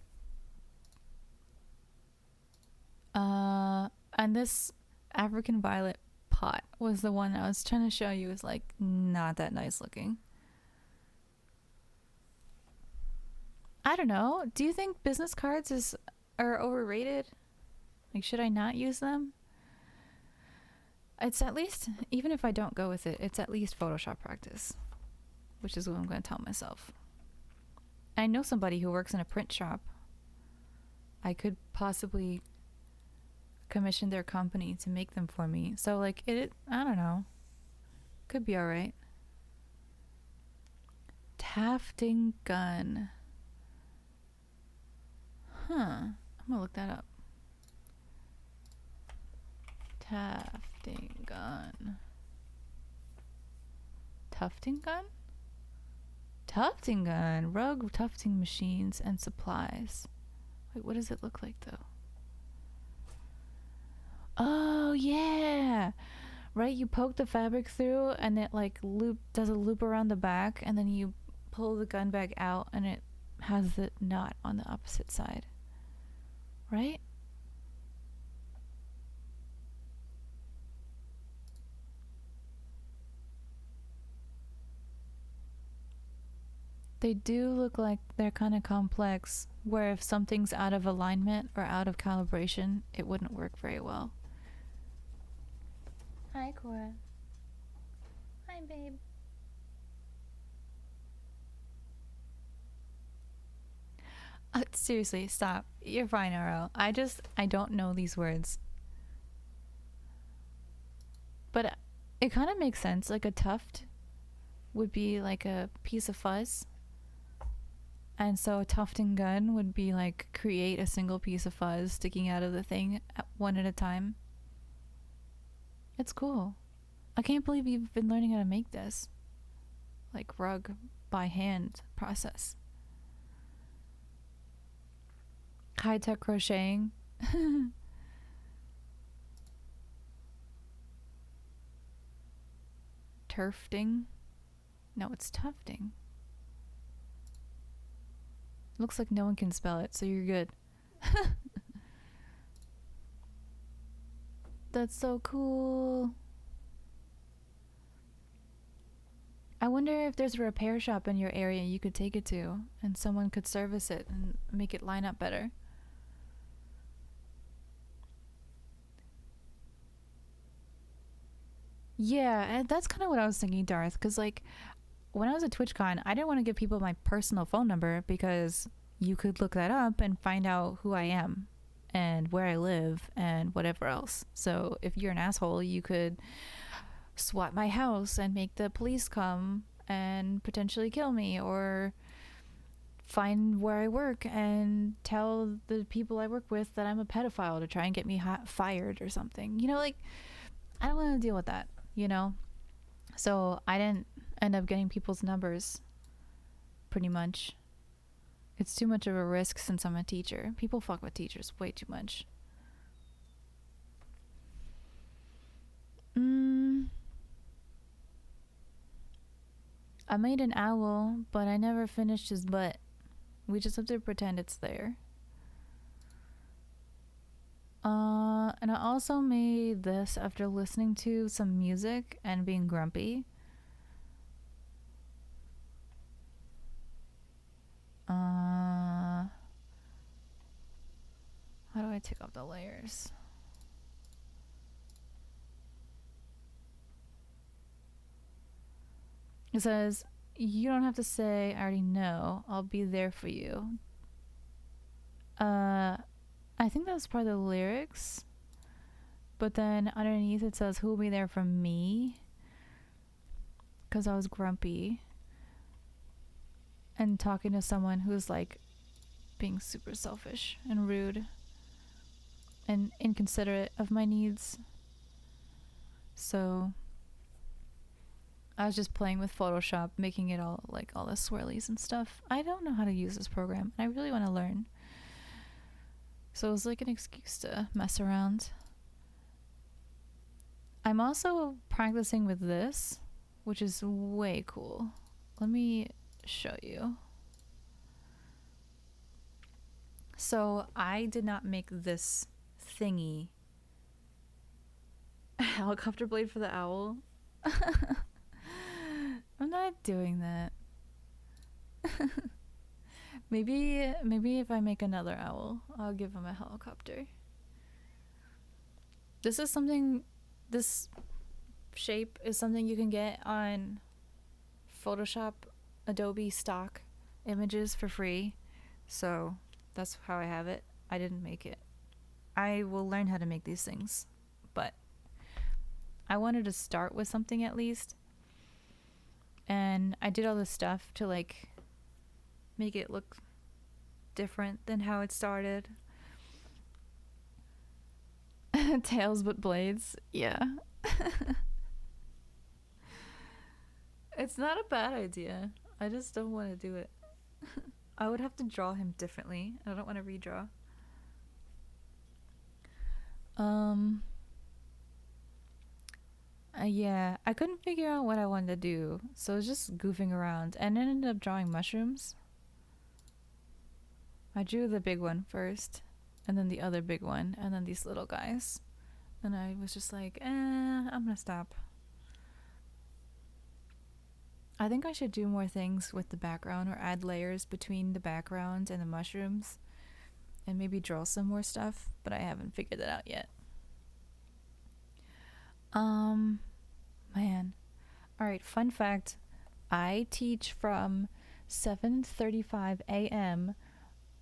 And this African violet pot was the one I was trying to show you. Is like not that nice looking. I don't know. Do you think business cards are overrated? Like, should I not use them? It's at least, even if I don't go with it, it's at least Photoshop practice, which is what I'm going to tell myself. I know somebody who works in a print shop. I could possibly commission their company to make them for me. So, like, I don't know. Could be alright. Tafting gun. Huh. I'm going to look that up. Tafting gun. Tufting gun? Tufting gun. Rug tufting machines and supplies. Wait, what does it look like though? Oh yeah! Right, you poke the fabric through and it like does a loop around the back, and then you pull the gun bag out and it has the knot on the opposite side. Right? They do look like they're kind of complex, where if something's out of alignment or out of calibration, it wouldn't work very well. Hi, Cora. Hi, babe. Seriously, stop. You're fine, RL. I don't know these words. But it kind of makes sense. Like a tuft would be like a piece of fuzz. And so a tufting gun would be like create a single piece of fuzz sticking out of the thing one at a time. It's cool. I can't believe you've been learning how to make this. Like rug by hand process. High-tech crocheting. Turfting. No, it's tufting. Looks like no one can spell it, so you're good. That's so cool. I wonder if there's a repair shop in your area you could take it to, and someone could service it and make it line up better. Yeah, and that's kind of what I was thinking, Darth, because like when I was at TwitchCon, I didn't want to give people my personal phone number because you could look that up and find out who I am and where I live and whatever else. So if you're an asshole, you could swat my house and make the police come and potentially kill me, or find where I work and tell the people I work with that I'm a pedophile to try and get me fired or something. You know, like, I don't want to deal with that, you know? So I didn't end up getting people's numbers, pretty much, It's too much of a risk since I'm a teacher. People fuck with teachers way too much. I made an owl, but I never finished his butt. We just have to pretend it's there. And I also made this after listening to some music and being grumpy. How do I take off the layers? It says, you don't have to say, I already know. I'll be there for you. I think that's part of the lyrics. But then underneath it says, who'll be there for me? Because I was grumpy. And talking to someone who's like being super selfish and rude and inconsiderate of my needs. So I was just playing with Photoshop, making it all like all the swirlies and stuff. I don't know how to use this program, and I really want to learn. So it was like an excuse to mess around. I'm also practicing with this, which is way cool. Let me show you. So I did not make this thingy helicopter blade for the owl. I'm not doing that. maybe if I make another owl, I'll give him a helicopter. This shape is something you can get on Photoshop, Adobe stock images for free. So that's how I have it. I didn't make it. I will learn how to make these things, but I wanted to start with something at least. And I did all this stuff to like make it look different than how it started. Tails but blades. Yeah. It's not a bad idea. I just don't want to do it. I would have to draw him differently. I don't want to redraw. Yeah, I couldn't figure out what I wanted to do, so I was just goofing around and ended up drawing mushrooms. I drew the big one first, and then the other big one, and then these little guys. And I was just like, I'm gonna stop. I think I should do more things with the background or add layers between the background and the mushrooms and maybe draw some more stuff, but I haven't figured that out yet. Man. Alright, fun fact. I teach from 7:35 a.m.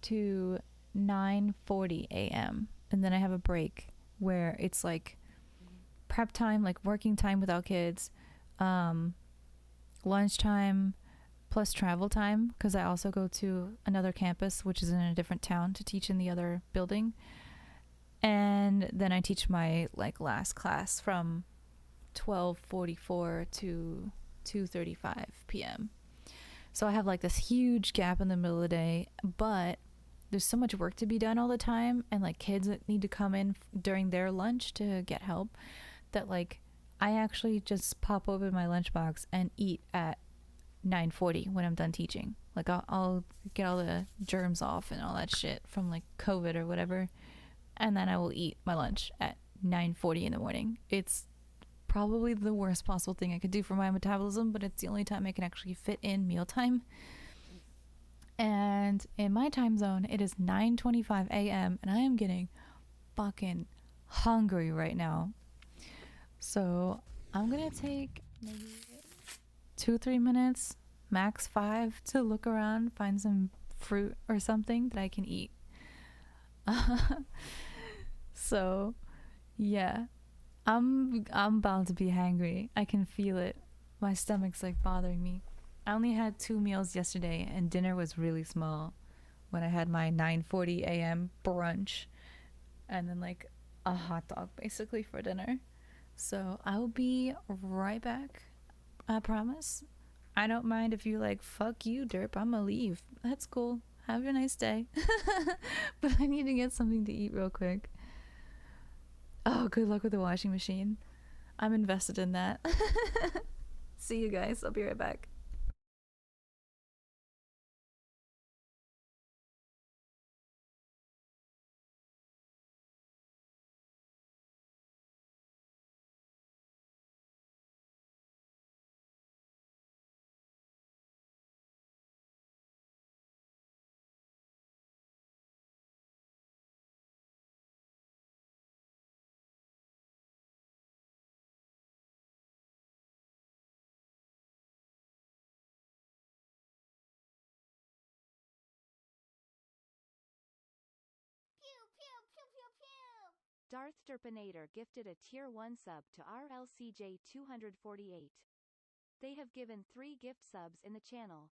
to 9:40 a.m. and then I have a break where it's like prep time, like working time without kids, lunchtime plus travel time, because I also go to another campus which is in a different town to teach in the other building, and then I teach my like last class from 12:44 to 2:35 p.m. So I have like this huge gap in the middle of the day, but there's so much work to be done all the time, and like kids that need to come in during their lunch to get help, that like I actually just pop open my lunchbox and eat at 9:40 when I'm done teaching. Like I'll get all the germs off and all that shit from like COVID or whatever, and then I will eat my lunch at 9:40 in the morning. It's probably the worst possible thing I could do for my metabolism, but it's the only time I can actually fit in mealtime. And in my time zone, it is 9:25 a.m. and I am getting fucking hungry right now. So I'm gonna take maybe 2-3 minutes, max 5, to look around, find some fruit or something that I can eat. So yeah, I'm bound to be hangry. I can feel it. My stomach's like bothering me. I only had 2 meals yesterday, and dinner was really small when I had my 9:40 a.m. brunch, and then like a hot dog basically for dinner. So I'll be right back. I promise. I don't mind if you like, fuck you, derp, I'ma leave. That's cool. Have a nice day. But I need to get something to eat real quick. Oh, good luck with the washing machine. I'm invested in that. See you guys. I'll be right back. Darth Derpinator gifted a Tier 1 sub to RLCJ248. They have given 3 gift subs in the channel.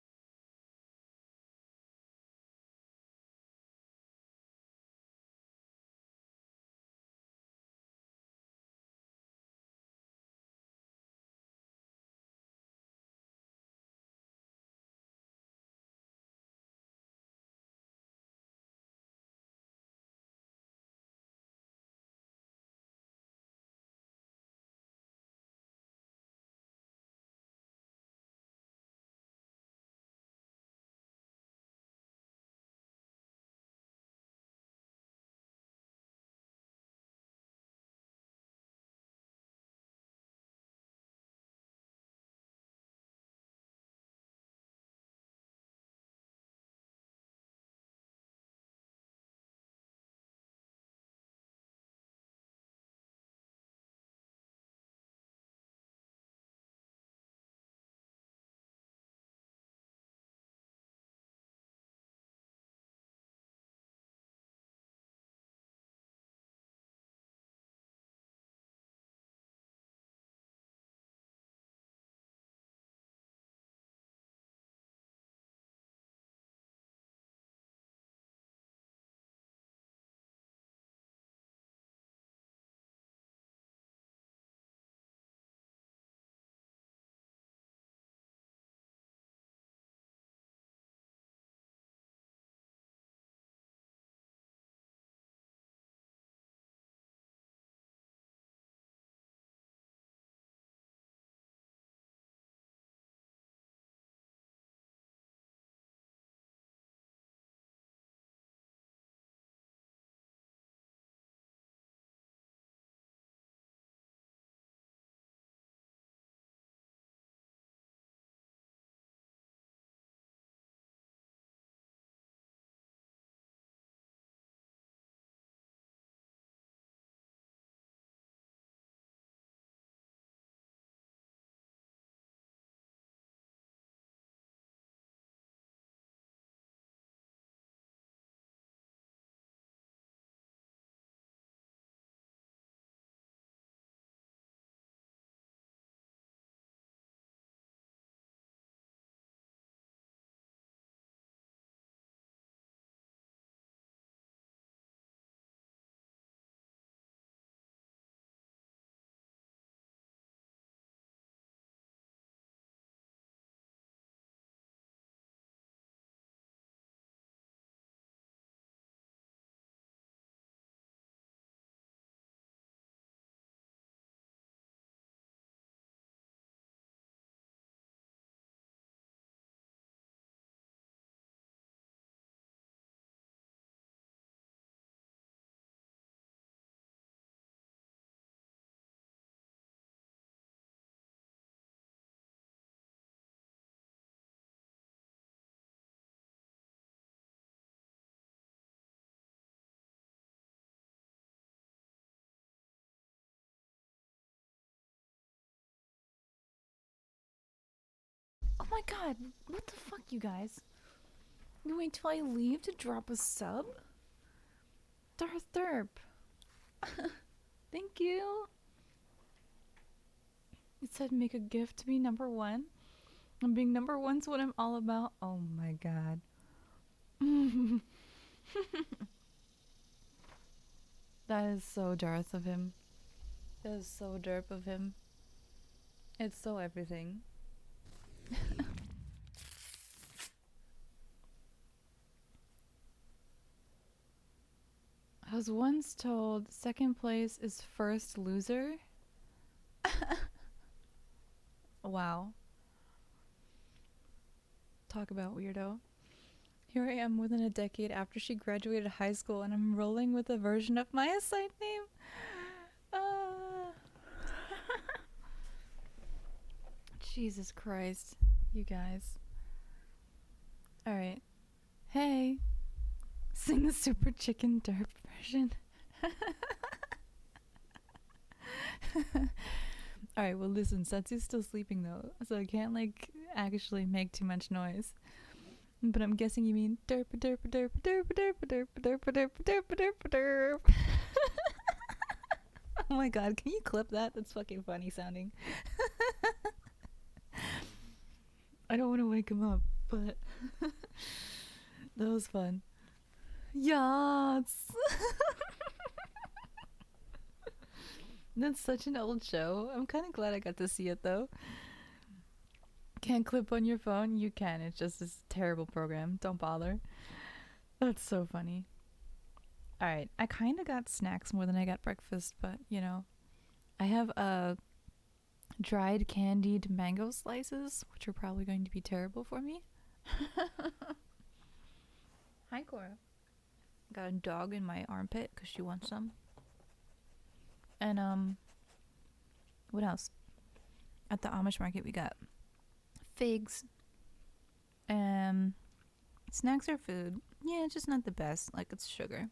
Oh my god, what the fuck, you guys? You wait till I leave to drop a sub? Darth Derp. Thank you. It said make a gift to be number one. And being number one's what I'm all about. Oh my god. That is so Darth of him. That is so derp of him. It's so everything. was once told second place is first loser. Wow. Talk about weirdo. Here I am more than a decade after she graduated high school and I'm rolling with a version of my assigned name. Jesus Christ, you guys. Alright. Hey. Sing the Super Chicken Derp version. Alright, well listen, Setsu's still sleeping though, so I can't like actually make too much noise. But I'm guessing you mean derp derp derp derp derp derp derp derp derp derp derp. Oh my god, can you clip that? That's fucking funny sounding. I don't want to wake him up, but that was fun. Yes. That's such an old show. I'm kind of glad I got to see it though. Can't clip on your phone? You can. It's just this terrible program. Don't bother. That's so funny. Alright, I kind of got snacks more than I got breakfast, but you know. I have dried candied mango slices, which are probably going to be terrible for me. Hi, Cora. Got a dog in my armpit because she wants some. And what else? At the Amish market we got figs. Snacks are food. Yeah, it's just not the best. Like, it's sugar.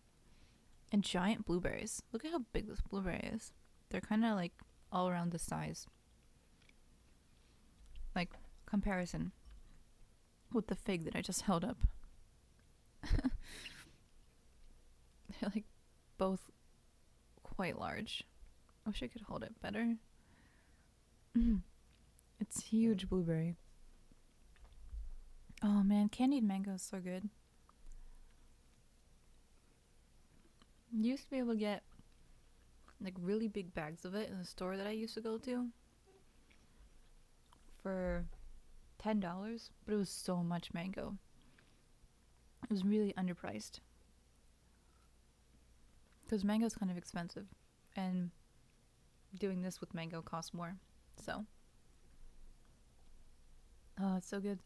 And giant blueberries. Look at how big this blueberry is. They're kind of like all around the size. Like, comparison with the fig that I just held up. They're like both quite large. I wish I could hold it better. It's huge blueberry. Oh man, candied mango is so good. You used to be able to get like really big bags of it in the store that I used to go to for $10, but it was so much mango. It was really underpriced because mango is kind of expensive, and doing this with mango costs more. So, oh, it's so good.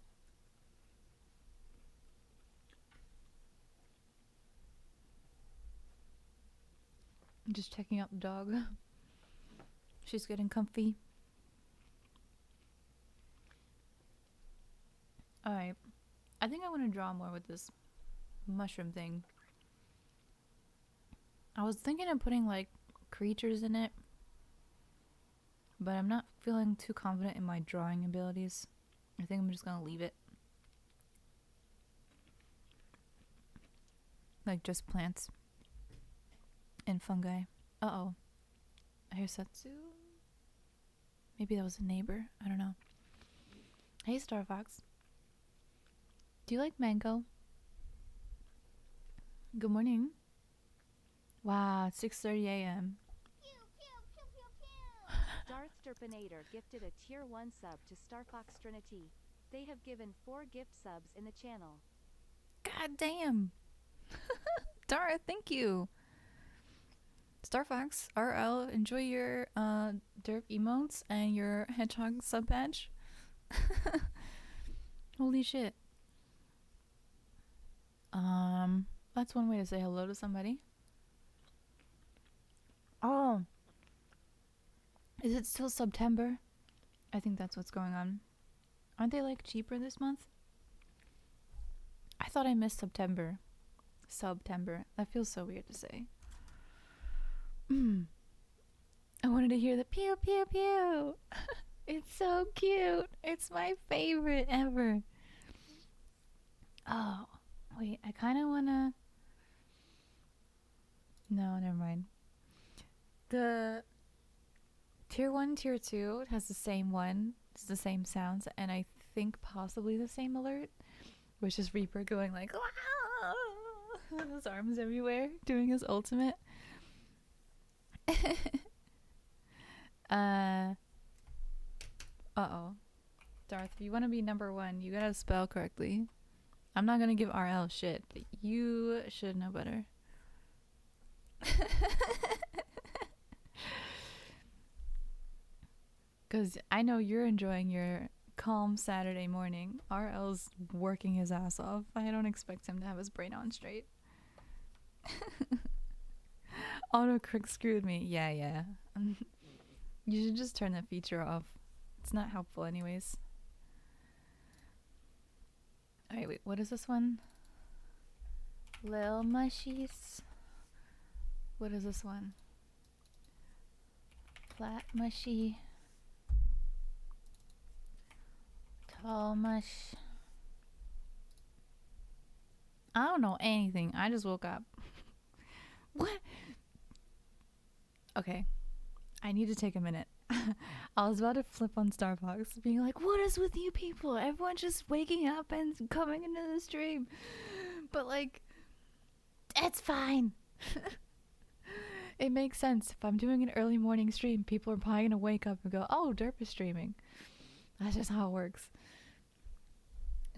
I'm just checking out the dog. She's getting comfy. Alright. I think I want to draw more with this mushroom thing. I was thinking of putting like creatures in it, but I'm not feeling too confident in my drawing abilities. I think I'm just gonna leave it. Like just plants and fungi. Uh-oh. I hear Setsu. Maybe that was a neighbor. I don't know. Hey, Star Fox. Do you like mango? Good morning. Wow, it's 6:30 a.m. Darth Derpinator gifted a tier 1 sub to Starfox Trinity. They have given 4 gift subs in the channel. God damn. Darth, thank you. Starfox, RL, enjoy your derp emotes and your hedgehog sub badge. Holy shit. That's one way to say hello to somebody. Oh. Is it still September? I think that's what's going on. Aren't they like cheaper this month? I thought I missed September. September. That feels so weird to say. I wanted to hear the pew pew pew. It's so cute. It's my favorite ever. Oh, wait. I kind of want to... No, never mind. The tier 1, tier 2 has the same one. It's the same sounds, and I think possibly the same alert, which is Reaper going like, with his arms everywhere, doing his ultimate. Uh-oh. Darth, if you want to be number 1, you gotta spell correctly. I'm not gonna give RL shit, but you should know better. Because I know you're enjoying your calm Saturday morning. RL's working his ass off. I don't expect him to have his brain on straight. Autocorrect screwed me. Yeah, yeah. You should just turn that feature off. It's not helpful anyways. Alright, wait, what is this one? Lil Mushies. What is this one? Flat Mushy. Tall Mush. I don't know anything. I just woke up. What? Okay. I need to take a minute. I was about to flip on Starbucks, being like, what is with you people? Everyone's just waking up and coming into the stream. But, like, it's fine. It makes sense. If I'm doing an early morning stream, people are probably going to wake up and go, oh, Derp is streaming. That's just how it works.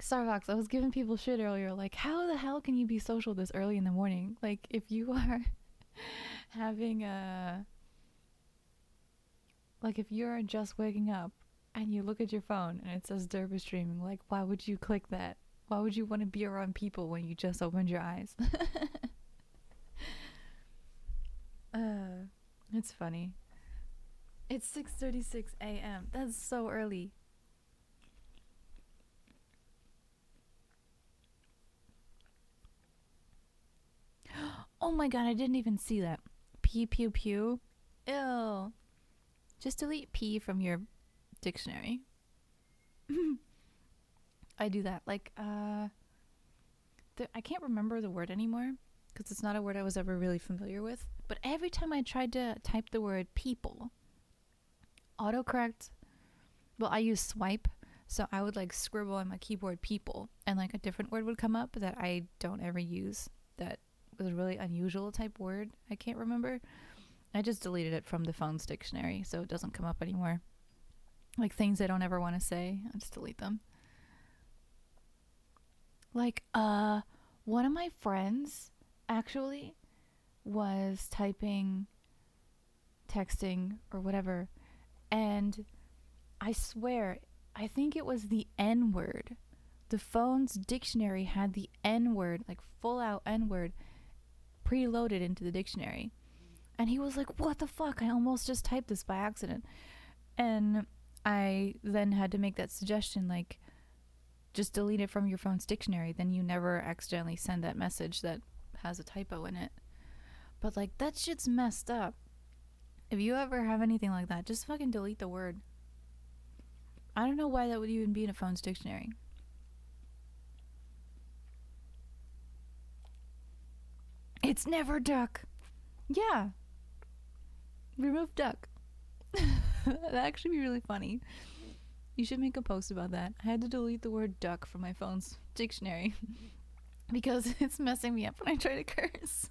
Starbucks, I was giving people shit earlier, like, how the hell can you be social this early in the morning? Like, if you are having a... Like, if you're just waking up and you look at your phone and it says Derp is streaming, like, why would you click that? Why would you want to be around people when you just opened your eyes? It's funny. It's 6:36 a.m. That's so early. Oh my god, I didn't even see that. Pee pew pew. Ew. Just delete P from your dictionary. I do that. Like, I can't remember the word anymore because it's not a word I was ever really familiar with. But every time I tried to type the word people, autocorrect, well, I use swipe. So I would like scribble on my keyboard people and like a different word would come up that I don't ever use. That was a really unusual type word. I can't remember. I just deleted it from the phone's dictionary so it doesn't come up anymore. Like things I don't ever want to say, I just delete them. Like, one of my friends actually was texting or whatever, and I swear, I think it was the N word. The phone's dictionary had the N word, like full out N word, preloaded into the dictionary. And he was like, what the fuck? I almost just typed this by accident. And I then had to make that suggestion, like, just delete it from your phone's dictionary. Then you never accidentally send that message that has a typo in it. But, like, that shit's messed up. If you ever have anything like that, just fucking delete the word. I don't know why that would even be in a phone's dictionary. It's never duck. Yeah. Remove duck. That'd actually be really funny. You should make a post about that. I had to delete the word duck from my phone's dictionary because it's messing me up when I try to curse.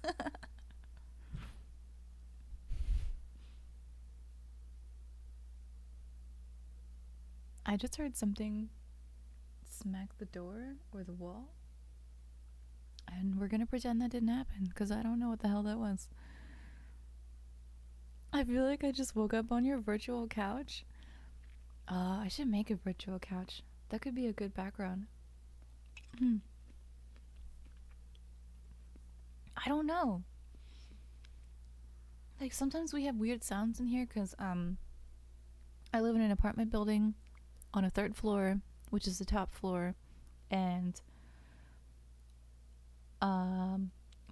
I just heard something smack the door or the wall. And we're gonna pretend that didn't happen because I don't know what the hell that was. I feel like I just woke up on your virtual couch. I should make a virtual couch. That could be a good background. I don't know. Like sometimes we have weird sounds in here because I live in an apartment building on a 3rd floor, which is the top floor, and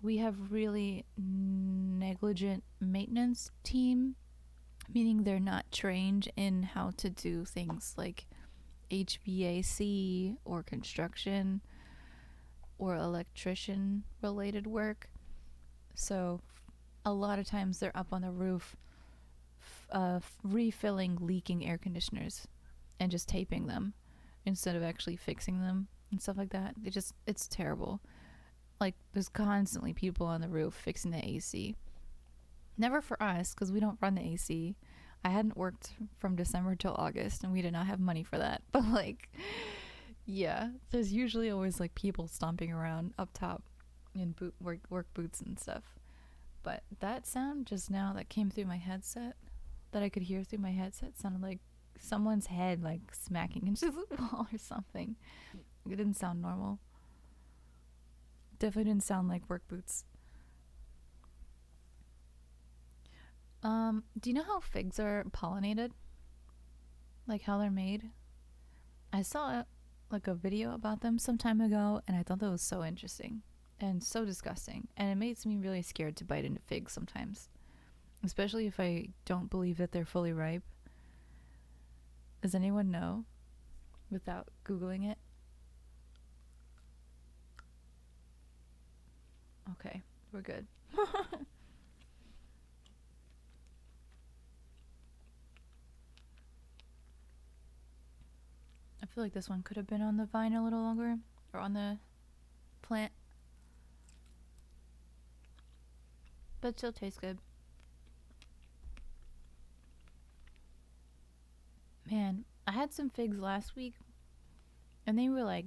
we have really negligent maintenance team, meaning they're not trained in how to do things like HVAC or construction or electrician related work. So a lot of times they're up on the roof refilling leaking air conditioners and just taping them instead of actually fixing them and stuff like that. It's terrible. Like, there's constantly people on the roof fixing the AC. Never for us, because we don't run the AC. I hadn't worked from December till August, and we did not have money for that. But, like, yeah, there's usually always, like, people stomping around up top in work boots and stuff. But that sound just now that came through my headset, that I could hear through my headset, sounded like someone's head like smacking into the wall or something. It didn't sound normal. Definitely didn't sound like work boots. Do you know how figs are pollinated? Like how they're made? I saw like a video about them some time ago, and I thought that was so interesting and so disgusting. And it makes me really scared to bite into figs sometimes, especially if I don't believe that they're fully ripe. Does anyone know without Googling it? Okay, we're good. I feel like this one could have been on the vine a little longer, or on the plant, but still tastes good. Man, I had some figs last week, and they were like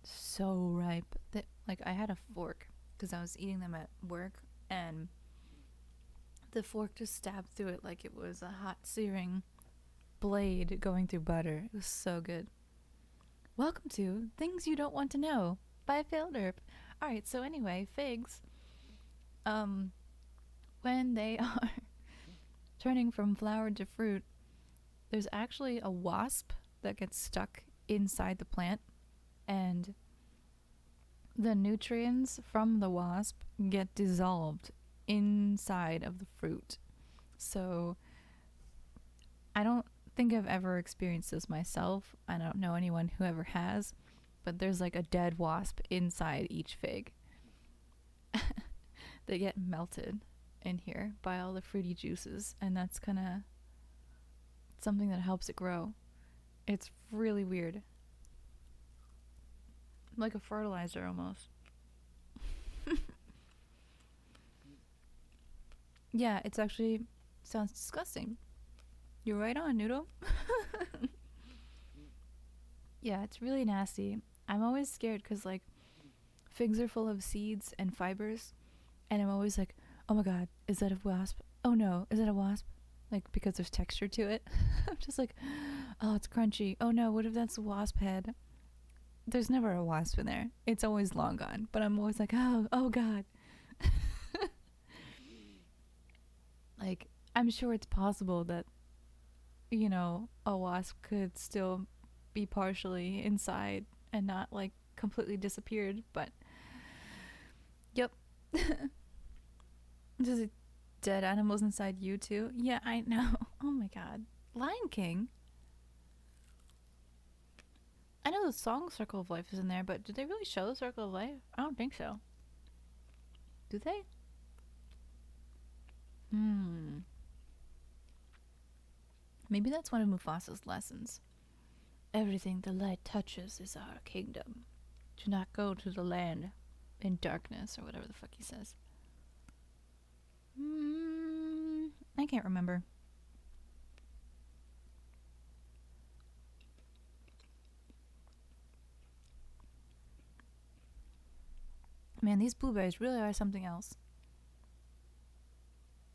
so ripe that like I had a fork because I was eating them at work, and the fork just stabbed through it like it was a hot searing blade going through butter. It was so good. Welcome to Things You Don't Want to Know by Failed Herb. Alright, so anyway, figs, when they are turning from flower to fruit, there's actually a wasp that gets stuck inside the plant, and the nutrients from the wasp get dissolved inside of the fruit. So I don't think I've ever experienced this myself. I don't know anyone who ever has, but there's like a dead wasp inside each fig. They get melted in here by all the fruity juices, and that's kind of something that helps it grow. It's really weird. Like a fertilizer almost. Yeah, it's actually sounds disgusting. You're right on, Noodle. Yeah, it's really nasty. I'm always scared because, like, figs are full of seeds and fibers, and I'm always like, oh my god, is that a wasp? Oh no, is that a wasp? Like, because there's texture to it. I'm just like, oh, it's crunchy. Oh no, what if that's a wasp head? There's never a wasp in there. It's always long gone. But I'm always like, oh god. Like, I'm sure it's possible that, you know, a wasp could still be partially inside and not like completely disappeared, but yep. Just dead animals inside you too. Yeah, I know. Oh my god. Lion King. I know the song Circle of Life is in there, but did they really show the Circle of Life? I don't think so. Do they? Maybe that's one of Mufasa's lessons. Everything the light touches is our kingdom. Do not go to the land in darkness, or whatever the fuck he says. I can't remember. Man, these blueberries really are something else.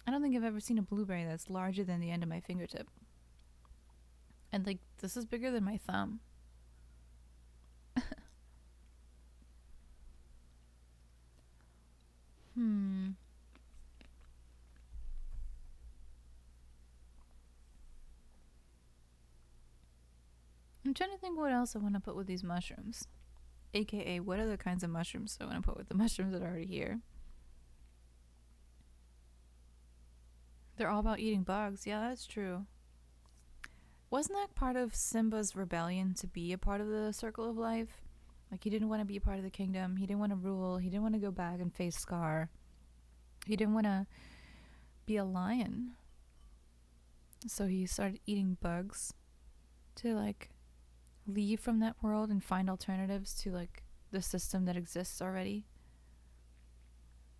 I don't think I've ever seen a blueberry that's larger than the end of my fingertip. And like, this is bigger than my thumb. I'm trying to think what else I want to put with these mushrooms. AKA, what other kinds of mushrooms I want to put with the mushrooms that are already here. They're all about eating bugs. Yeah, that's true. Wasn't that part of Simba's rebellion to be a part of the Circle of Life? Like, he didn't want to be a part of the kingdom. He didn't want to rule. He didn't want to go back and face Scar. He didn't want to be a lion. So he started eating bugs to, like, leave from that world and find alternatives to, like, the system that exists already.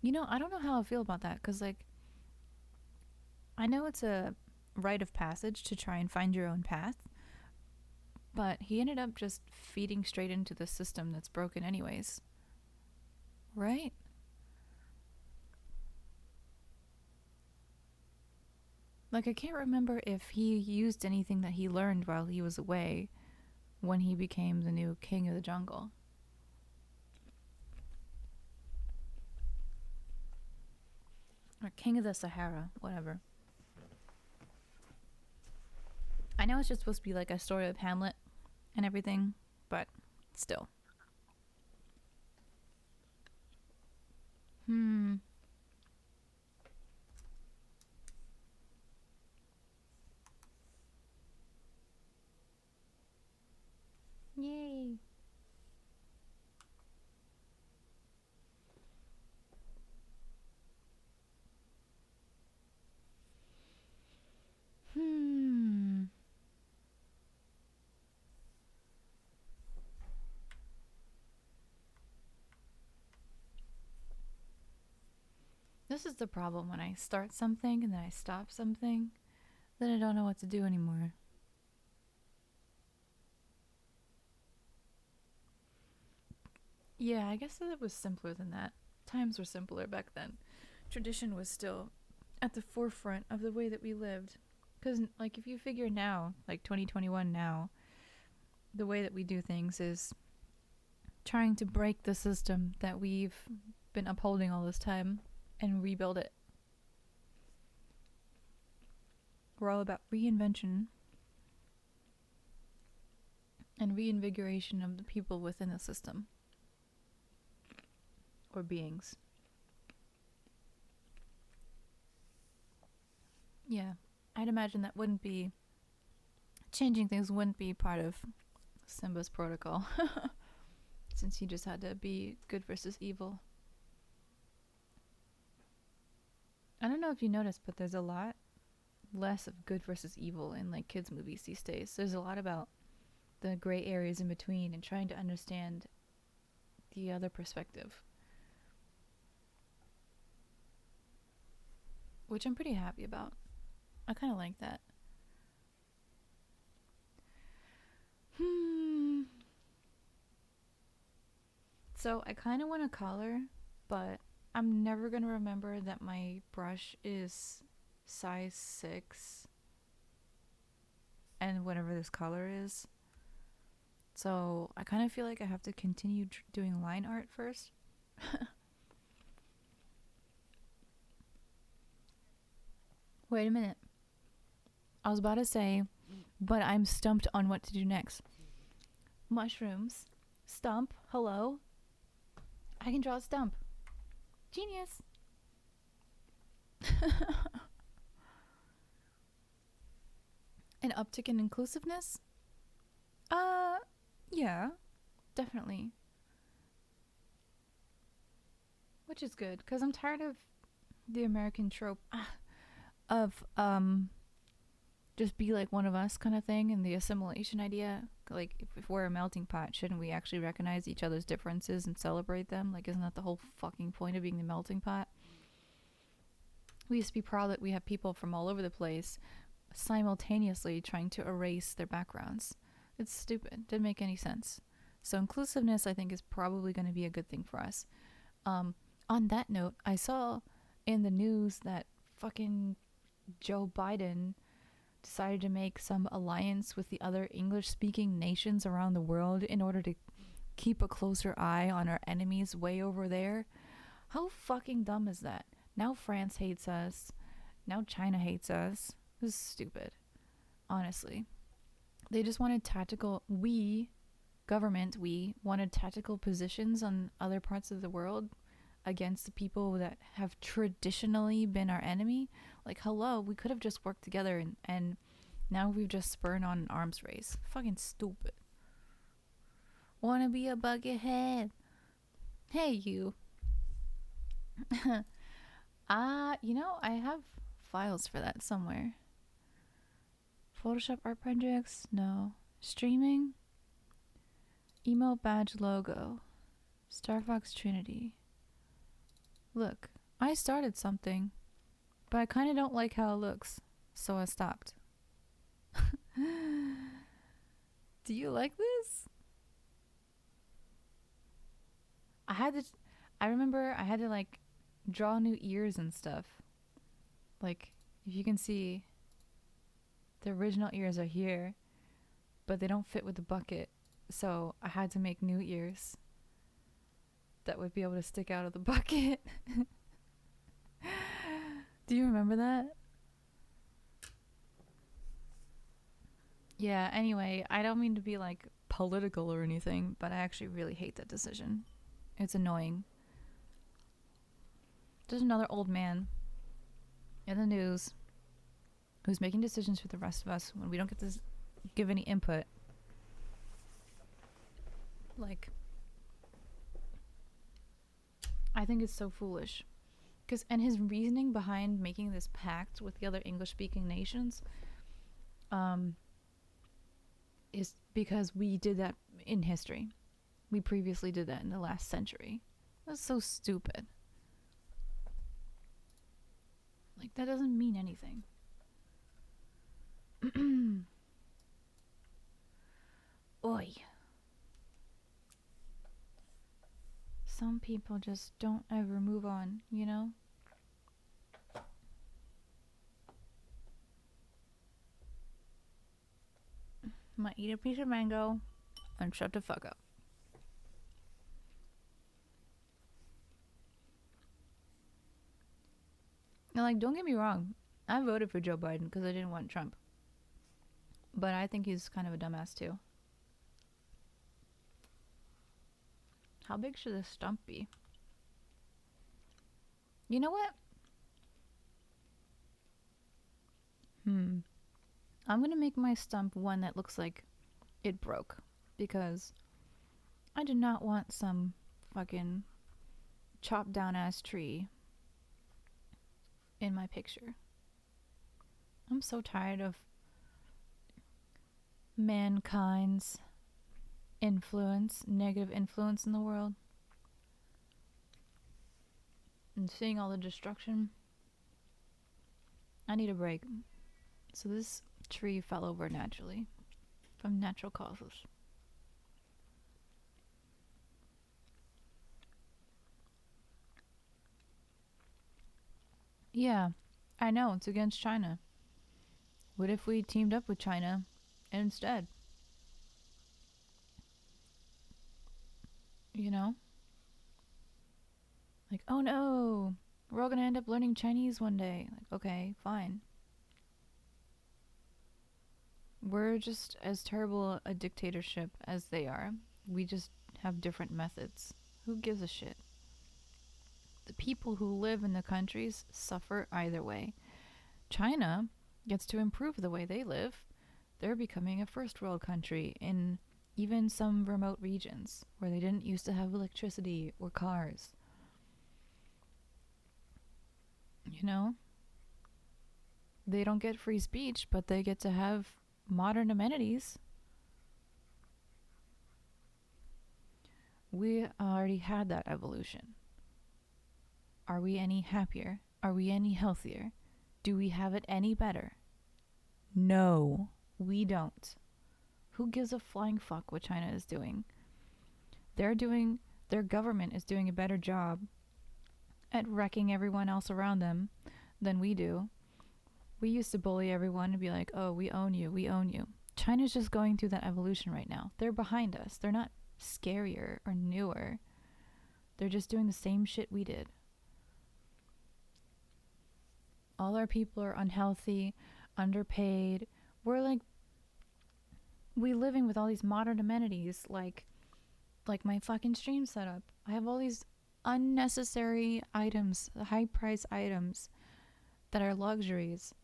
You know, I don't know how I feel about that, because, like, I know it's a rite of passage to try and find your own path, but he ended up just feeding straight into the system that's broken anyways. Right? Like, I can't remember if he used anything that he learned while he was away when he became the new king of the jungle. Or king of the Sahara, whatever. I know it's just supposed to be like a story of Hamlet and everything, but still. Hmm. Yay. Hmm. This is the problem when I start something and then I stop something, then I don't know what to do anymore. Yeah, I guess it was simpler than that. Times were simpler back then. Tradition was still at the forefront of the way that we lived. Because, like, if you figure now, like 2021 now, the way that we do things is trying to break the system that we've been upholding all this time and rebuild it. We're all about reinvention and reinvigoration of the people within the system or beings. Yeah, I'd imagine that wouldn't be changing things wouldn't be part of Simba's protocol since he just had to be good versus evil. I don't know if you noticed, but there's a lot less of good versus evil in like kids movies these days. There's a lot about the gray areas in between and trying to understand the other perspective, which I'm pretty happy about. I kind of like that. Hmm. So I kind of want to color, but I'm never going to remember that my brush is size 6 and whatever this color is. So I kind of feel like I have to continue doing line art first. Wait a minute. I was about to say, but I'm stumped on what to do next. Mushrooms. Stump. Hello. I can draw a stump. Genius. An uptick in inclusiveness? Uh, yeah, definitely. Which is good, because I'm tired of the American trope of just be like one of us kind of thing, and the assimilation idea. Like, if we're a melting pot, shouldn't we actually recognize each other's differences and celebrate them? Like, isn't that the whole fucking point of being the melting pot? We used to be proud that we have people from all over the place simultaneously trying to erase their backgrounds. It's stupid. Didn't make any sense. So inclusiveness, I think, is probably going to be a good thing for us. On that note, I saw in the news that fucking Joe Biden decided to make some alliance with the other English-speaking nations around the world in order to keep a closer eye on our enemies way over there. How fucking dumb is that? Now France hates us. Now China hates us. This is stupid. Honestly. They just wanted we wanted tactical positions on other parts of the world against the people that have traditionally been our enemy. Like, hello, we could have just worked together and now we've just spurred on an arms race. Fucking stupid. Wanna be a buckethead? Hey, you. I have files for that somewhere. Photoshop art projects? No. Streaming? Emo badge logo. Star Fox Trinity. Look, I started something, but I kind of don't like how it looks, so I stopped. Do you like this? I remember I had to like draw new ears and stuff. Like, if you can see, The original ears are here, but they don't fit with the bucket. So I had to make new ears that would be able to stick out of the bucket. Do you remember that? Yeah, anyway, I don't mean to be like political or anything, but I actually really hate that decision. It's annoying. There's another old man in the news who's making decisions for the rest of us when we don't get to give any input. Like, I think it's so foolish. And his reasoning behind making this pact with the other English-speaking nations is because we did that in history. We previously did that in the last century. That's so stupid. Like, that doesn't mean anything. Oi. Some people just don't ever move on, you know? I'm gonna eat a piece of mango and shut the fuck up. And like, don't get me wrong, I voted for Joe Biden because I didn't want Trump. But I think he's kind of a dumbass too. How big should this stump be? You know what? I'm gonna make my stump one that looks like it broke. Because I do not want some fucking chopped down ass tree in my picture. I'm so tired of mankind's influence, negative influence in the world. And seeing all the destruction. I need a break. So this tree fell over naturally. From natural causes. Yeah, I know, it's against China. What if we teamed up with China instead? You know? Like, oh no, we're all gonna end up learning Chinese one day. Like, okay, fine. We're just as terrible a dictatorship as they are. We just have different methods. Who gives a shit? The people who live in the countries suffer either way. China gets to improve the way they live. They're becoming a first world country in even some remote regions where they didn't used to have electricity or cars. You know? They don't get free speech, but they get to have modern amenities. We already had that evolution. Are we any happier? Are we any healthier? Do we have it any better? No, we don't. Who gives a flying fuck what China is doing? Their government is doing a better job at wrecking everyone else around them than we do. We used to bully everyone and be like, oh, we own you, we own you. China's just going through that evolution right now. They're behind us. They're not scarier or newer. They're just doing the same shit we did. All our people are unhealthy, underpaid. We're living with all these modern amenities, like my fucking stream setup. I have all these unnecessary items, high price items that are luxuries.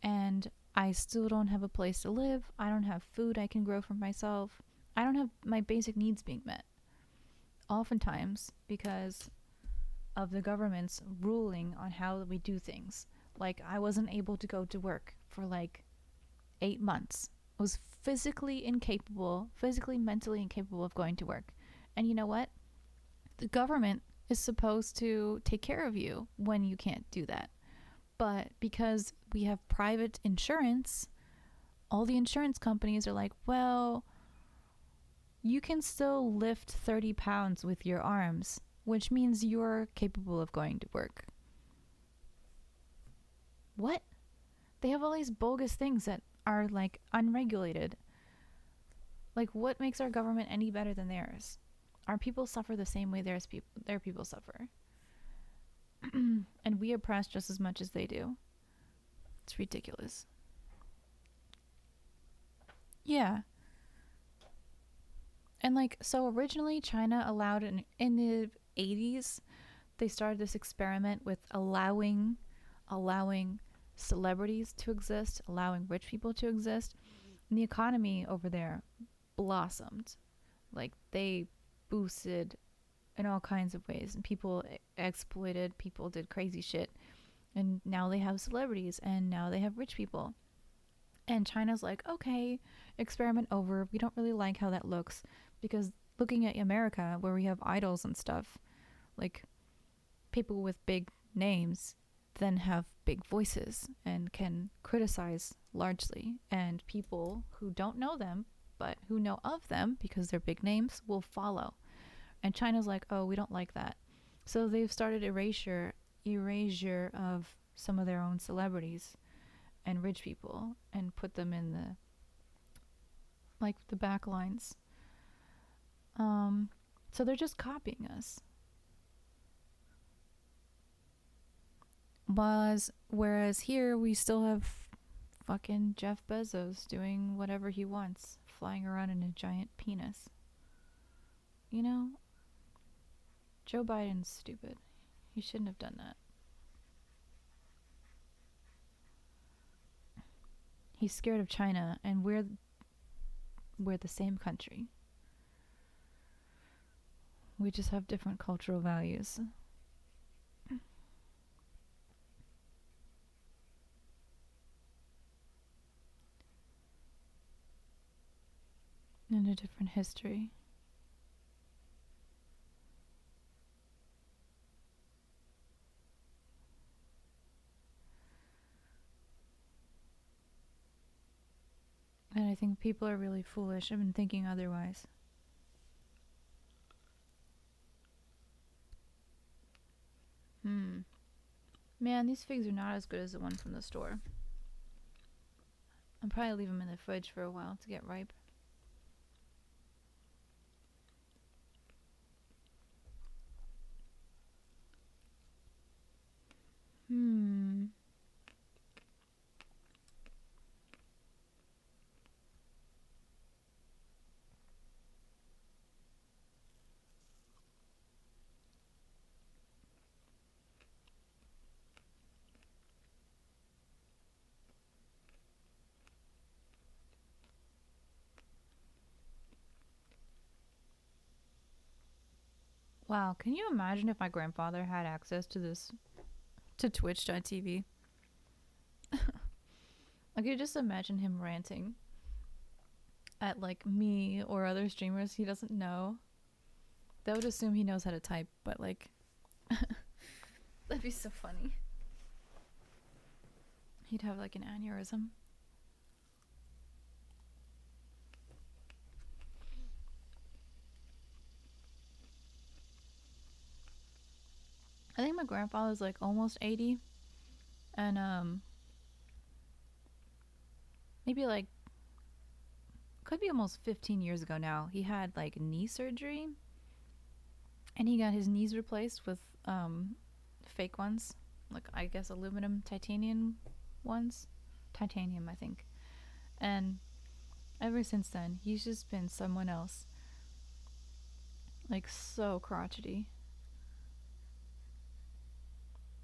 And I still don't have a place to live. I don't have food I can grow for myself. I don't have my basic needs being met. Oftentimes because of the government's ruling on how we do things. Like, I wasn't able to go to work for 8 months. I was physically, mentally incapable of going to work. And you know what? The government is supposed to take care of you when you can't do that. But because we have private insurance, all the insurance companies are like, well, you can still lift 30 pounds with your arms, which means you're capable of going to work. What? They have all these bogus things that are like unregulated. Like, what makes our government any better than theirs? Our people suffer the same way their people suffer. And we oppress just as much as they do. It's ridiculous. Yeah. And like, so originally China allowed in the 80s, they started this experiment with allowing celebrities to exist, allowing rich people to exist. And the economy over there blossomed. Like, they boosted in all kinds of ways, and people exploited, people did crazy shit. And now they have celebrities, and now they have rich people. And China's like, okay, experiment over. We don't really like how that looks. Because looking at America, where we have idols and stuff, like, people with big names then have big voices and can criticize largely. And people who don't know them, but who know of them because they're big names, will follow. And China's like, oh, we don't like that. So they've started erasure of some of their own celebrities and rich people and put them in the back lines. So they're just copying us. Whereas here we still have fucking Jeff Bezos doing whatever he wants, flying around in a giant penis. You know? Joe Biden's stupid. He shouldn't have done that. He's scared of China, and we're the same country. We just have different cultural values. And a different history. And I think people are really foolish. I've been thinking otherwise. Man, these figs are not as good as the one from the store. I'll probably leave them in the fridge for a while to get ripe. Wow, can you imagine if my grandfather had access to this, to Twitch.tv? I could just imagine him ranting at like me or other streamers he doesn't know. They would assume he knows how to type, but like, that'd be so funny. He'd have like an aneurysm. I think my grandfather's like almost 80, and maybe like, could be almost 15 years ago now, he had like knee surgery, and he got his knees replaced with fake ones, like, I guess aluminum titanium ones. Titanium, I think. And ever since then, he's just been someone else. Like, so crotchety.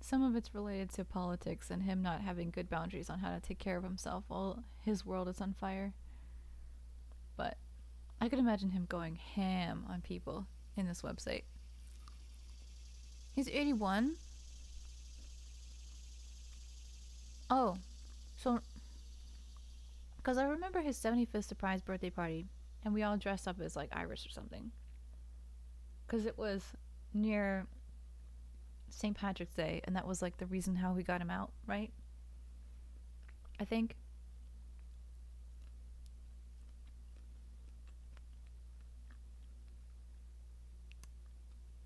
Some of it's related to politics and him not having good boundaries on how to take care of himself while his world is on fire. But I could imagine him going ham on people in this website. He's 81. Oh, so, because I remember his 75th surprise birthday party, and we all dressed up as like Irish or something. Because it was near St. Patrick's Day, and that was like the reason how we got him out, right? I think.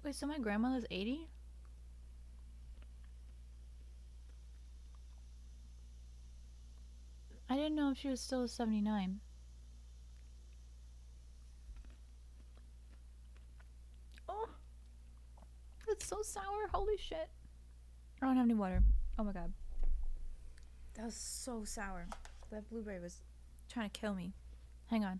Wait, so my grandmother's 80? didn't know if she was still 79. Oh, it's so sour. Holy shit. I don't have any water. Oh my god. That was so sour. That blueberry was trying to kill me. Hang on.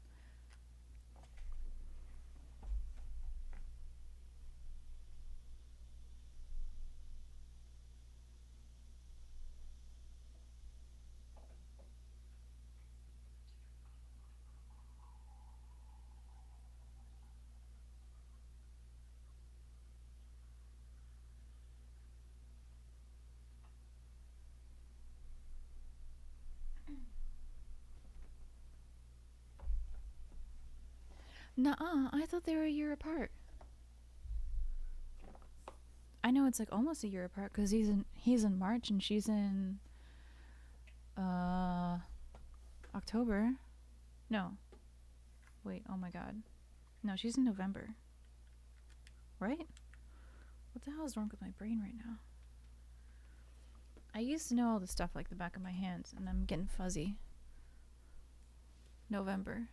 Nuh-uh, I thought they were a year apart. I know it's like almost a year apart because he's in March and she's in October. No. Wait, oh my god. No, she's in November. Right? What the hell is wrong with my brain right now? I used to know all the stuff like the back of my hands and I'm getting fuzzy. November.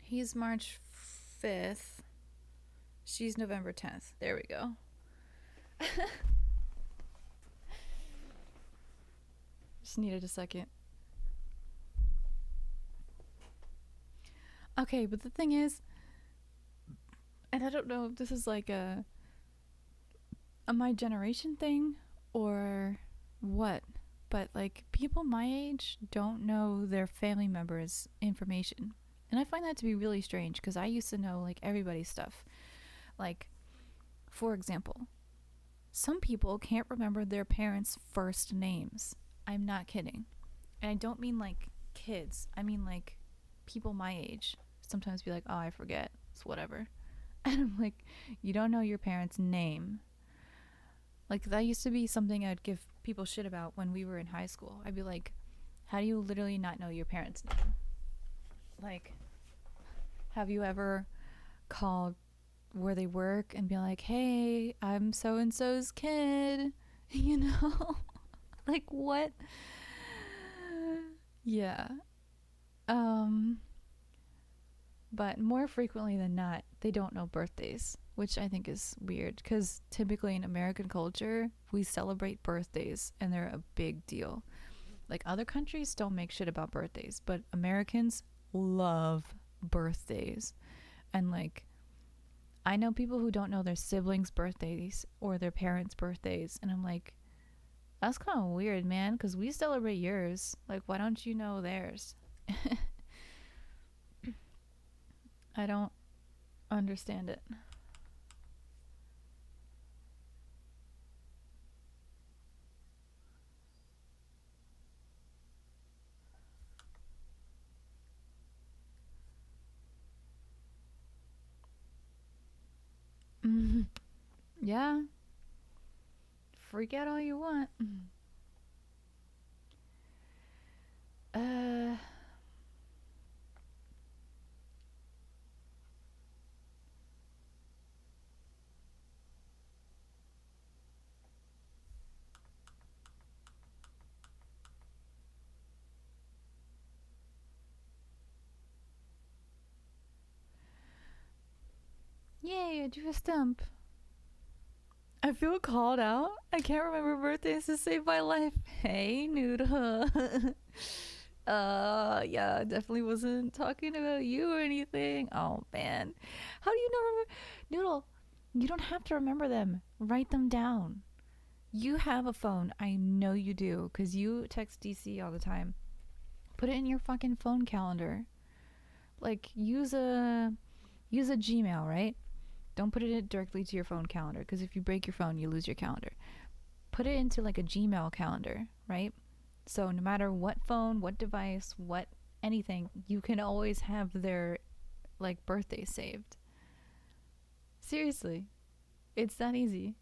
He's March 5th. She's November 10th. There we go. Just needed a second. Okay, but the thing is, and I don't know if this is like a my generation thing or what, but like people my age don't know their family members' information. And I find that to be really strange because I used to know like everybody's stuff. Like, for example, some people can't remember their parents' first names. I'm not kidding. And I don't mean like kids. I mean like people my age. Sometimes be like, oh, I forget. It's whatever. And I'm like, you don't know your parents' name. Like, that used to be something I'd give people shit about when we were in high school. I'd be like, how do you literally not know your parents' name? Like, have you ever called where they work and be like, hey, I'm so and so's kid? You know? Like, what? Yeah. But more frequently than not, they don't know birthdays, which I think is weird because typically in American culture, we celebrate birthdays and they're a big deal. Like, other countries don't make shit about birthdays, but Americans love birthdays. And like, I know people who don't know their siblings' birthdays or their parents' birthdays, and I'm like, that's kind of weird, man, because we celebrate yours. Like, why don't you know theirs? I don't understand it. Yeah. Freak out all you want. Uh, yay, I drew a stump. I feel called out. I can't remember birthdays to save my life. Hey, Noodle. Yeah, definitely wasn't talking about you or anything. Oh, man. How do you know? Noodle, you don't have to remember them. Write them down. You have a phone. I know you do, because you text DC all the time. Put it in your fucking phone calendar. Like, use a Gmail, right? Don't put it directly to your phone calendar, because if you break your phone, you lose your calendar. Put it into like a Gmail calendar, right? So no matter what phone, what device, what anything, you can always have their like birthday saved. Seriously, it's that easy.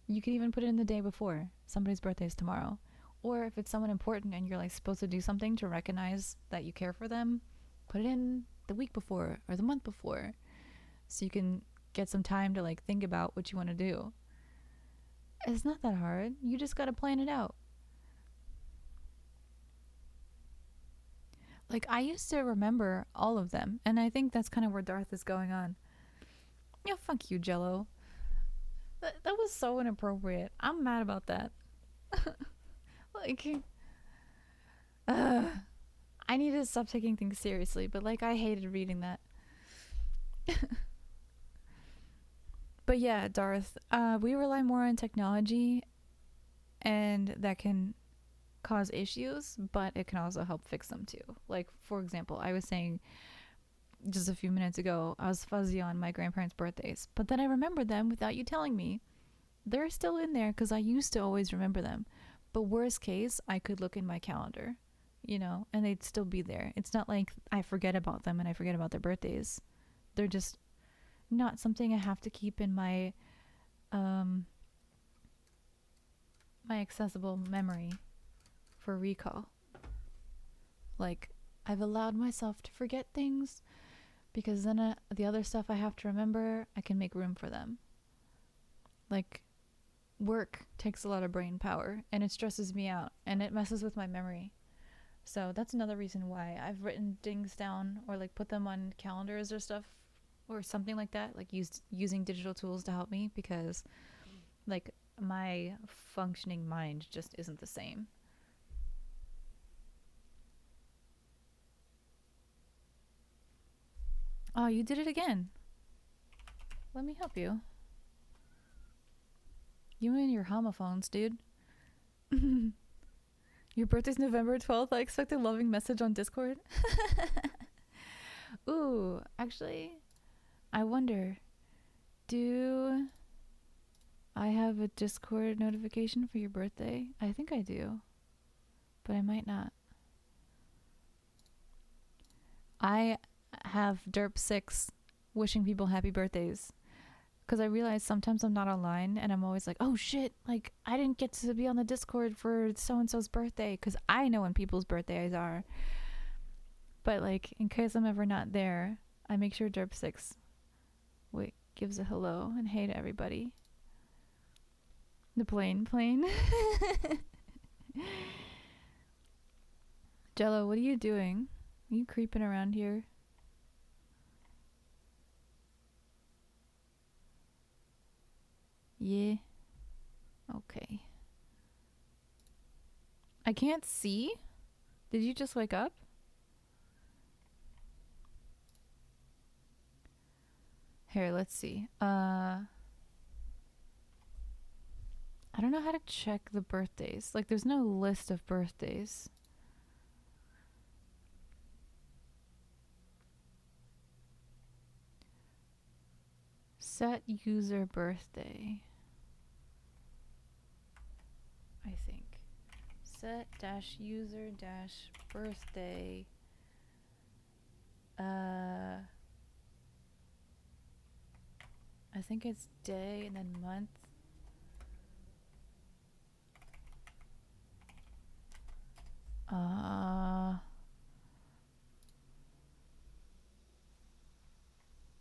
You can even put it in the day before. Somebody's birthday is tomorrow. Or if it's someone important and you're like supposed to do something to recognize that you care for them, put it in the week before or the month before, so you can get some time to like think about what you want to do. It's not that hard. You just got to plan it out. Like, I used to remember all of them, and I think that's kind of where Darth is going on. Yeah, fuck you, Jello. That was so inappropriate. I'm mad about that. Like, uh, I need to stop taking things seriously, but like, I hated reading that. But yeah, Darth, we rely more on technology, and that can cause issues, but it can also help fix them too. Like, for example, I was saying just a few minutes ago, I was fuzzy on my grandparents' birthdays, but then I remembered them without you telling me. They're still in there because I used to always remember them. But worst case, I could look in my calendar, and they'd still be there. It's not like I forget about them and I forget about their birthdays. They're just not something I have to keep in um my accessible memory for recall. Like, I've allowed myself to forget things because then the other stuff I have to remember, I can make room for them. Like, work takes a lot of brain power and it stresses me out and it messes with my memory. So that's another reason why I've written things down or like put them on calendars or stuff or something like that, like using digital tools to help me, because like my functioning mind just isn't the same. Oh, you did it again. Let me help you. You and your homophones, dude. Your birthday's November 12th. I expect a loving message on Discord. Ooh, actually, I wonder, do I have a Discord notification for your birthday? I think I do, but I might not. I have Derp6 wishing people happy birthdays because I realize sometimes I'm not online and I'm always like, oh shit, like I didn't get to be on the Discord for so and so's birthday, because I know when people's birthdays are. But like, in case I'm ever not there, I make sure Derp6 gives a hello and hey to everybody. The plane. Jello, what are you doing? Are you creeping around here? Yeah. Okay. I can't see. Did you just wake up? Here, let's see. I don't know how to check the birthdays. Like, there's no list of birthdays. Set user birthday. I think. Set dash user dash birthday. I think it's day and then month.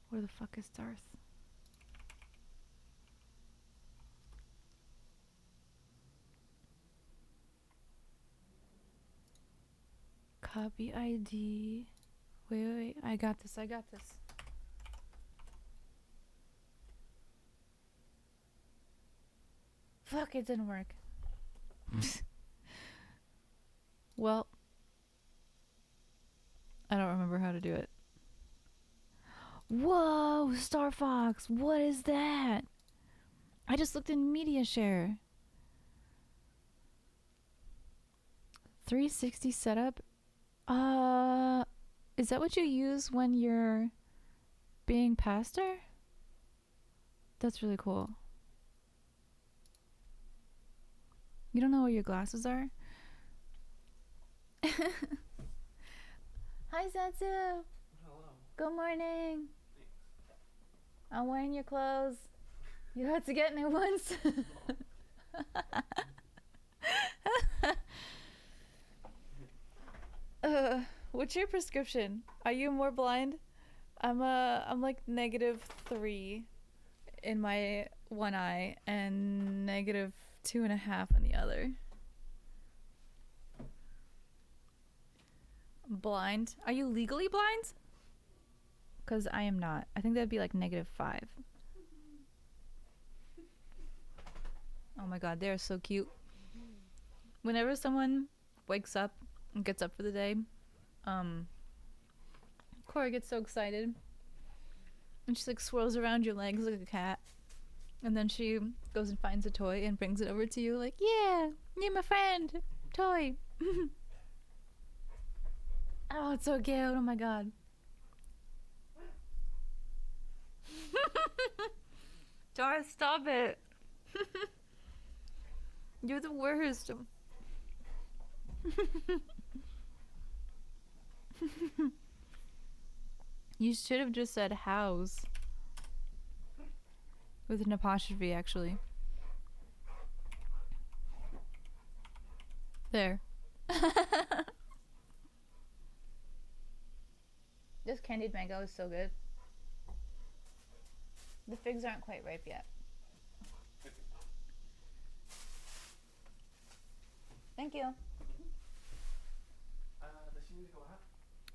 Where the fuck is Darth? Copy ID. Wait. I got this. Fuck, it didn't work. Well, I don't remember how to do it. Whoa, Star Fox, what is that? I just looked in media share. 360 setup. Is that what you use when you're being pastor? That's really cool. You don't know where your glasses are? Hi, Satsu. Hello. Good morning. Thanks. I'm wearing your clothes. You had to get new ones. What's your prescription? Are you more blind? I'm like -3 in my one eye and -2.5 in the other. Blind. Are you legally blind? Because I am not. I think that'd be like -5. Oh my god, they're so cute. Whenever someone wakes up and gets up for the day, Cora gets so excited. And she like swirls around your legs like a cat. And then she goes and finds a toy and brings it over to you like, yeah, you're my friend. Toy. Oh, it's so cute. Oh my god. Darth, stop it. You're the worst. You should have just said house. With an apostrophe, actually. There. This candied mango is so good. The figs aren't quite ripe yet. Thank you. Does she need to go out?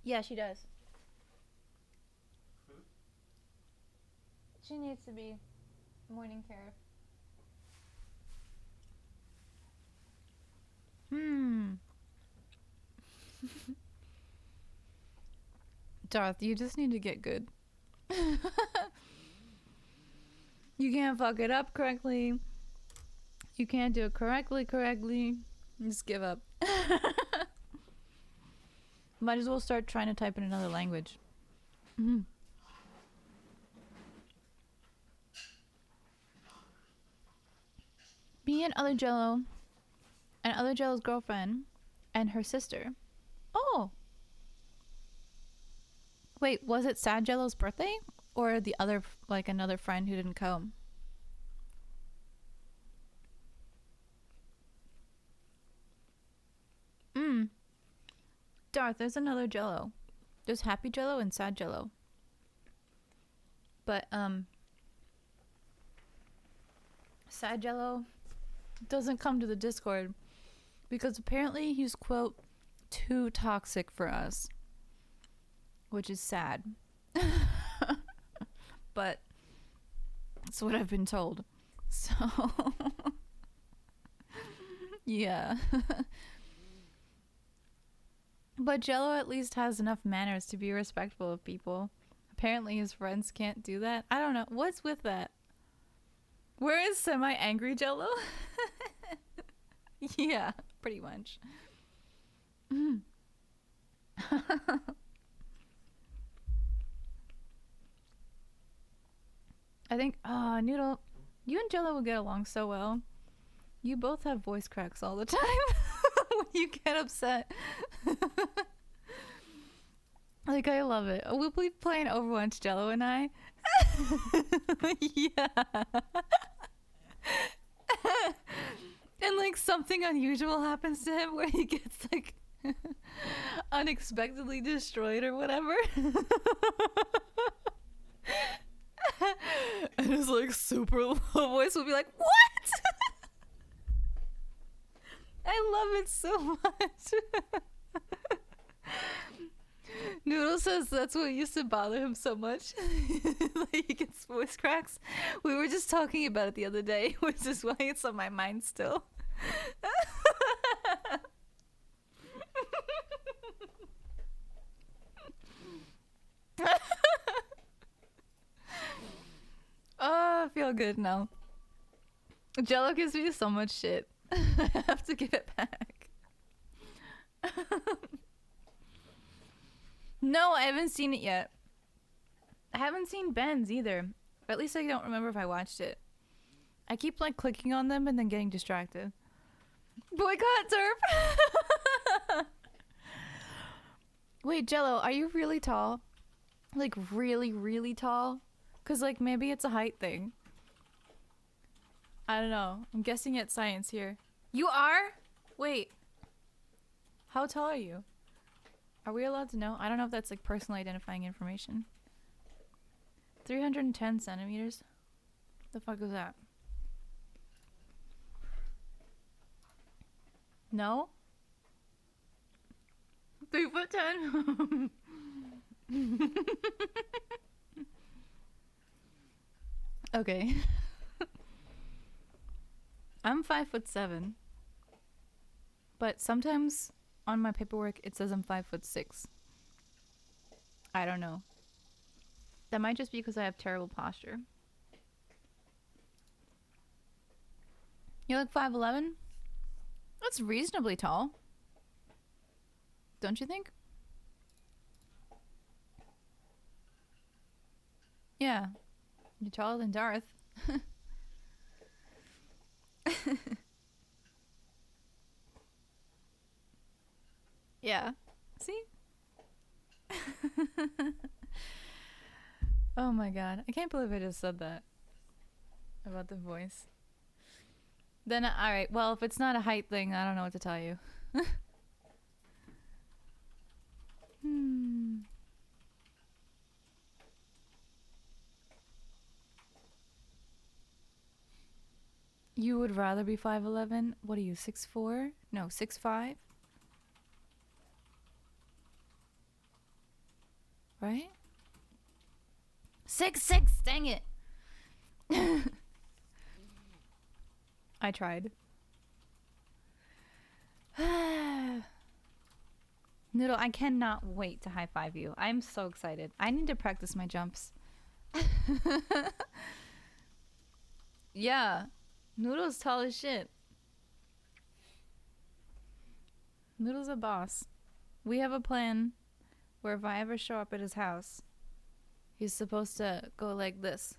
Yeah, she does. Food? She needs to be morning care. Darth, you just need to get good. You can't fuck it up correctly. You can't do it correctly. Just give up. Might as well start trying to type in another language. Me and Other Jello, and Other Jello's girlfriend, and her sister. Oh! Wait, was it Sad Jello's birthday? Or the other, like another friend who didn't come? Darth, there's another Jello. There's Happy Jello and Sad Jello. But, Sad Jello doesn't come to the Discord because apparently he's, quote, too toxic for us. Which is sad. But that's what I've been told. So, yeah. But Jello at least has enough manners to be respectful of people. Apparently his friends can't do that. I don't know. What's with that? Where is semi-angry Jello? Yeah, pretty much. I think, Noodle, you and Jello will get along so well. You both have voice cracks all the time when you get upset. Like, I love it. We'll be playing Overwatch, Jello and I. Yeah. And, like, something unusual happens to him where he gets, like, unexpectedly destroyed or whatever. And his like super low voice will be like, what? I love it so much. Noodle says that's what used to bother him so much. Like he gets voice cracks. We were just talking about it the other day, which is why it's on my mind still. Oh, I feel good now. Jello gives me so much shit. I have to give it back. No, I haven't seen it yet. I haven't seen Ben's either. Or at least I don't remember if I watched it. I keep like clicking on them and then getting distracted. Boycott Derp! Wait, Jello, are you really tall? Like really, really tall? Cause like maybe it's a height thing. I don't know. I'm guessing at science here. You are? Wait. How tall are you? Are we allowed to know? I don't know if that's like personal identifying information. 310 centimeters? The fuck is that? No? 3'10". Okay. I'm 5'7", but sometimes on my paperwork it says I'm 5'6". I don't know. That might just be because I have terrible posture. You look 5'11"? That's reasonably tall. Don't you think? Yeah. You're taller than Darth. Yeah. See? Oh my god. I can't believe I just said that about the voice. Then, alright. Well, if it's not a height thing, I don't know what to tell you. You would rather be 5'11"? What are you, 6'4"? No, 6'5"? Right? 6'6", dang it! I tried. Noodle, I cannot wait to high five you. I'm so excited. I need to practice my jumps. Yeah. Noodle's tall as shit. Noodle's a boss. We have a plan where if I ever show up at his house, he's supposed to go like this.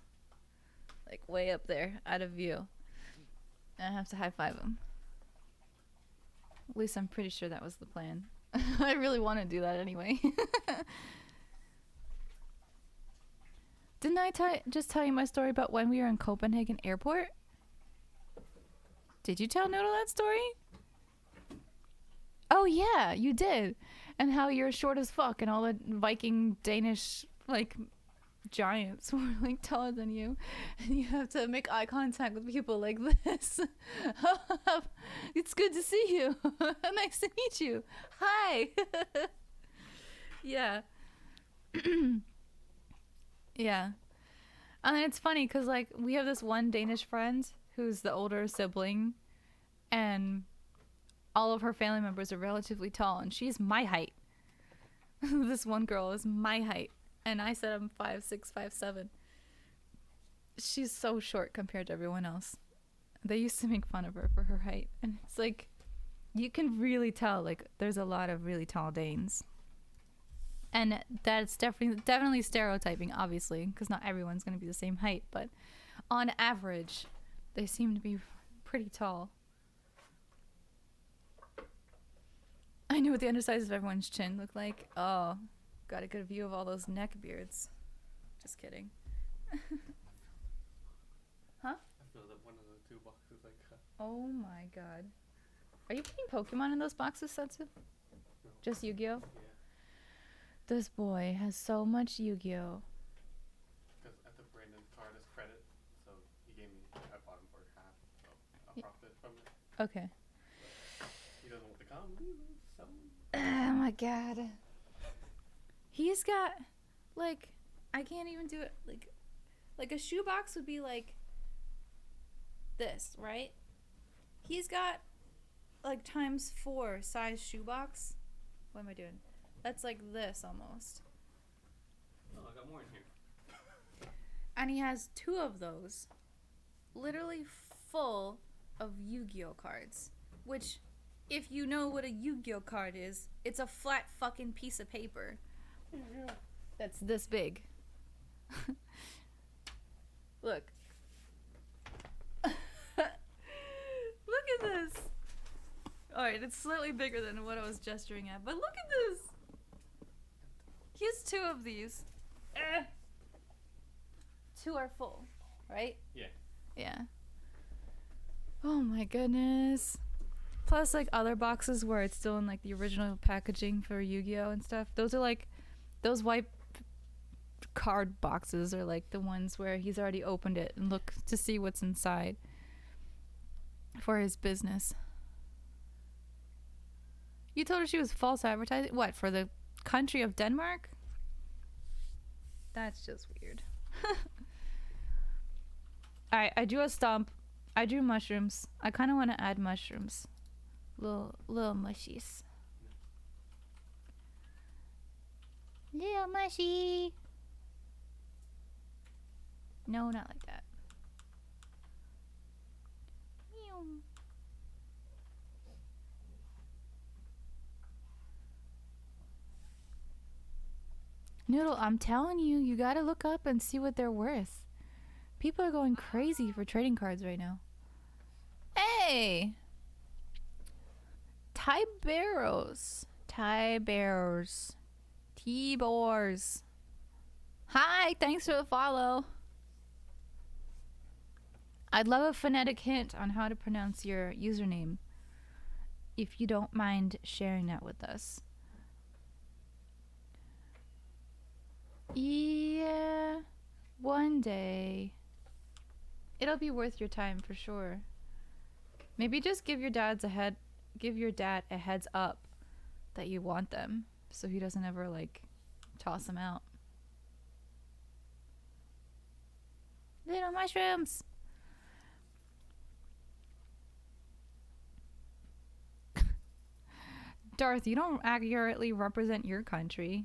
Like way up there, out of view. And I have to high five him. At least I'm pretty sure that was the plan. I really want to do that anyway. Didn't I just tell you my story about when we were in Copenhagen airport? Did you tell Noodle that story? Oh yeah, you did. And how you're short as fuck and all the Viking Danish like giants were like taller than you, and you have to make eye contact with people like this. It's good to see you. Nice to meet you. Hi. Yeah. Yeah. And it's funny because like we have this one Danish friend who's the older sibling, and all of her family members are relatively tall, and she's my height. This one girl is my height, and I said I'm 5'6", 5'7". She's so short compared to everyone else. They used to make fun of her for her height, and it's like you can really tell like there's a lot of really tall Danes. And that's definitely stereotyping, obviously, because not everyone's going to be the same height, but on average, they seem to be pretty tall. I knew what the undersides of everyone's chin looked like. Oh, got a good view of all those neck beards. Just kidding. Huh? I filled up one of the 2 boxes I got. Oh my god. Are you putting Pokemon in those boxes, Setsu? No. Just Yu-Gi-Oh? Yeah. This boy has so much Yu-Gi-Oh. Because I took Brandon's card as credit, so he gave me, I bought him for half, so I'll profit from it. Okay. But he doesn't want the combos, so. Oh my god. He's got, like, I can't even do it. Like a shoebox would be like this, right? He's got, like, ×4 size shoebox. What am I doing? That's like this almost. Oh, I got more in here. And he has 2 of those, literally full of Yu-Gi-Oh cards. Which, if you know what a Yu-Gi-Oh card is, it's a flat fucking piece of paper. That's this big. Look. Look at this. Alright, it's slightly bigger than what I was gesturing at, but look at this. He has 2 of these. 2 are full, right? Yeah. Yeah. Oh my goodness. Plus, like, other boxes where it's still in, like, the original packaging for Yu-Gi-Oh and stuff. Those are, like, those white card boxes are, like, the ones where he's already opened it and look to see what's inside for his business. You told her she was false advertising? What, for the country of Denmark? That's just weird. Alright, I drew a stump. I drew mushrooms. I kind of want to add mushrooms. Little mushies. Little mushy. No, not like that. Meow. Noodle, I'm telling you, you gotta look up and see what they're worth. People are going crazy for trading cards right now. Hey! Tiberos. T-Bors. Hi, thanks for the follow. I'd love a phonetic hint on how to pronounce your username, if you don't mind sharing that with us. Yeah, one day. It'll be worth your time for sure. Maybe just give your dad a heads up that you want them, so he doesn't ever like toss them out. Little mushrooms. Darth, you don't accurately represent your country.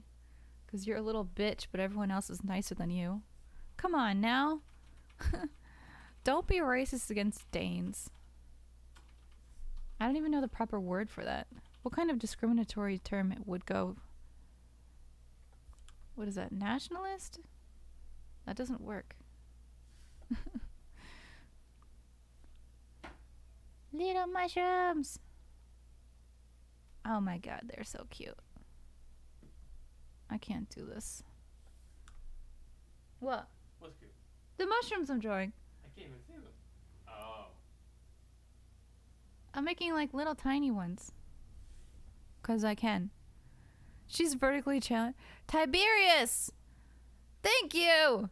Because you're a little bitch, but everyone else is nicer than you. Come on now. Don't be racist against Danes. I don't even know the proper word for that. What kind of discriminatory term it would go? What is that? Nationalist? That doesn't work. Little mushrooms. Oh my god, they're so cute. I can't do this. What? What's cute? The mushrooms I'm drawing. I can't even see them. Oh. I'm making like little tiny ones. Cause I can. She's vertically challenged. Tiberius! Thank you!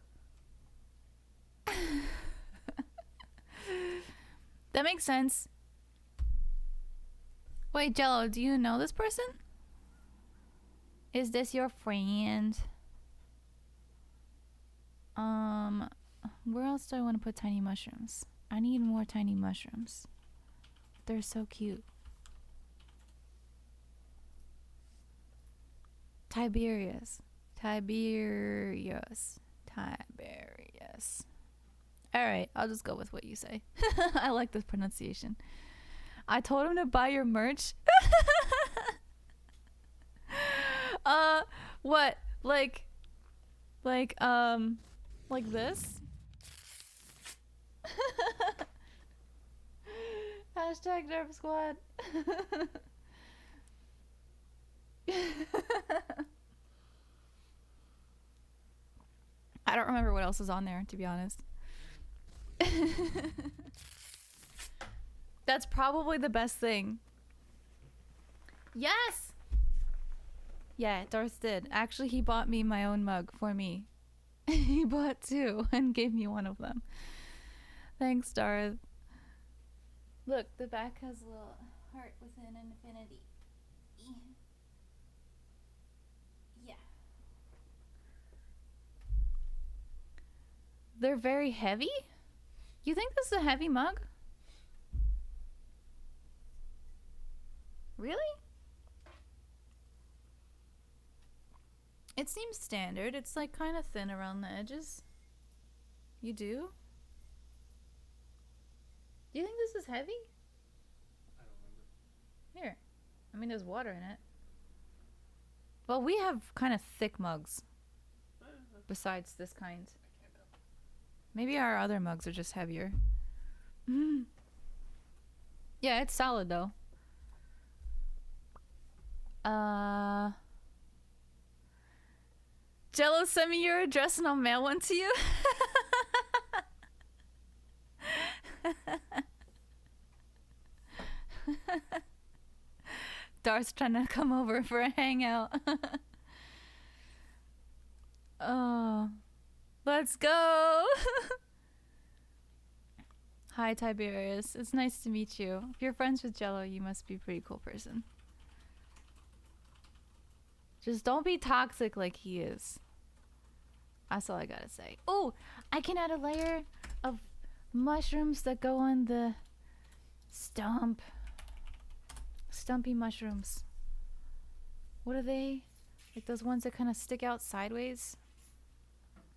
That makes sense. Wait, Jello, do you know this person? Is this your friend? Where else do I want to put tiny mushrooms? I need more tiny mushrooms. They're so cute. Tiberius. Alright, I'll just go with what you say. I like this pronunciation. I told him to buy your merch. What? Like this? Hashtag Derp Squad. I don't remember what else is on there, to be honest. That's probably the best thing. Yes! Yeah, Darth did. Actually, he bought me my own mug for me. He bought two and gave me one of them. Thanks, Darth. Look, the back has a little heart within an infinity. Yeah. They're very heavy? You think this is a heavy mug? Really? It seems standard. It's like kind of thin around the edges. You do? Do you think this is heavy? I don't remember. Here. I mean, there's water in it. Well, we have kind of thick mugs. Besides this kind. I can't tell. Maybe our other mugs are just heavier. Yeah, it's solid though. Jello, send me your address and I'll mail one to you. Darth's trying to come over for a hangout. Oh, let's go. Hi, Tiberius. It's nice to meet you. If you're friends with Jello, you must be a pretty cool person. Just don't be toxic like he is. That's all I gotta say. Oh, I can add a layer of mushrooms that go on the stump. Stumpy mushrooms. What are they? Like those ones that kind of stick out sideways.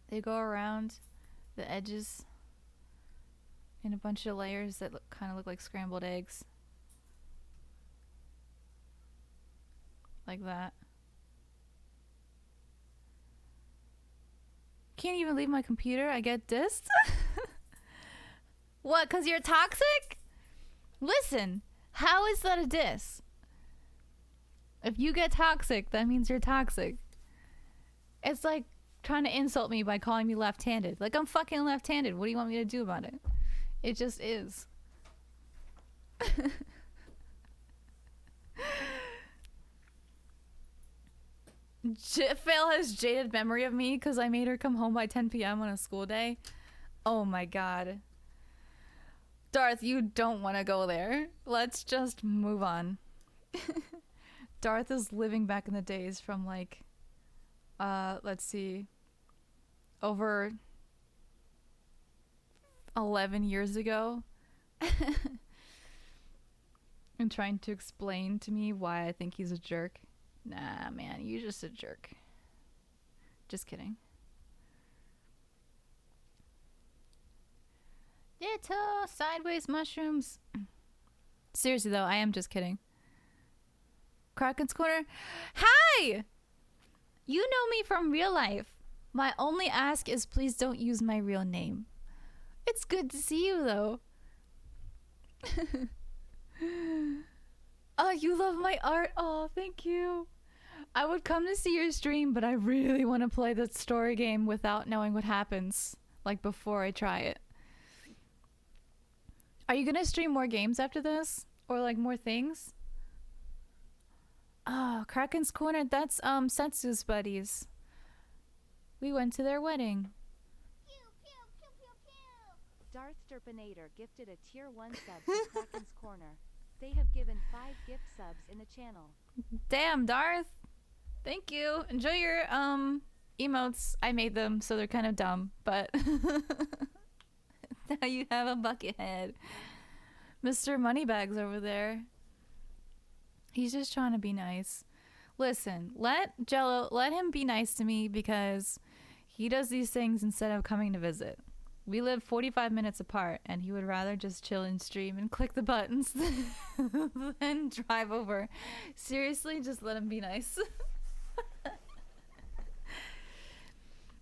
They go around the edges in a bunch of layers that kind of look like scrambled eggs. Like that. Can't even leave my computer. I get dissed. What? 'Cause you're toxic? Listen, how is that a diss? If you get toxic, that means you're toxic. It's like trying to insult me by calling me left-handed. Like, I'm fucking left-handed. What do you want me to do about it? It just is. Phil has jaded memory of me because I made her come home by 10 p.m. on a school day. Oh my god. Darth, you don't want to go there. Let's just move on. Darth is living back in the days from like, let's see, over 11 years ago. And trying to explain to me why I think he's a jerk. Nah, man, you're just a jerk. Just kidding. Little sideways mushrooms. Seriously though, I am just kidding. Kraken's Corner. Hi! You know me from real life. My only ask is please don't use my real name. It's good to see you though. Oh, you love my art. Oh, thank you. I would come to see your stream, but I really want to play the story game without knowing what happens, like before I try it. Are you gonna stream more games after this? Or like more things? Oh, Kraken's Corner, that's Setsu's buddies. We went to their wedding. Darth Derpinator gifted a tier 1 sub to Kraken's Corner. They have given 5 gift subs in the channel. Damn, Darth. Thank you. Enjoy your emotes. I made them, so they're kind of dumb, but now you have a bucket head. Mr. Moneybags over there. He's just trying to be nice. Listen, let him be nice to me because he does these things instead of coming to visit. We live 45 minutes apart, and he would rather just chill and stream and click the buttons than drive over. Seriously, just let him be nice.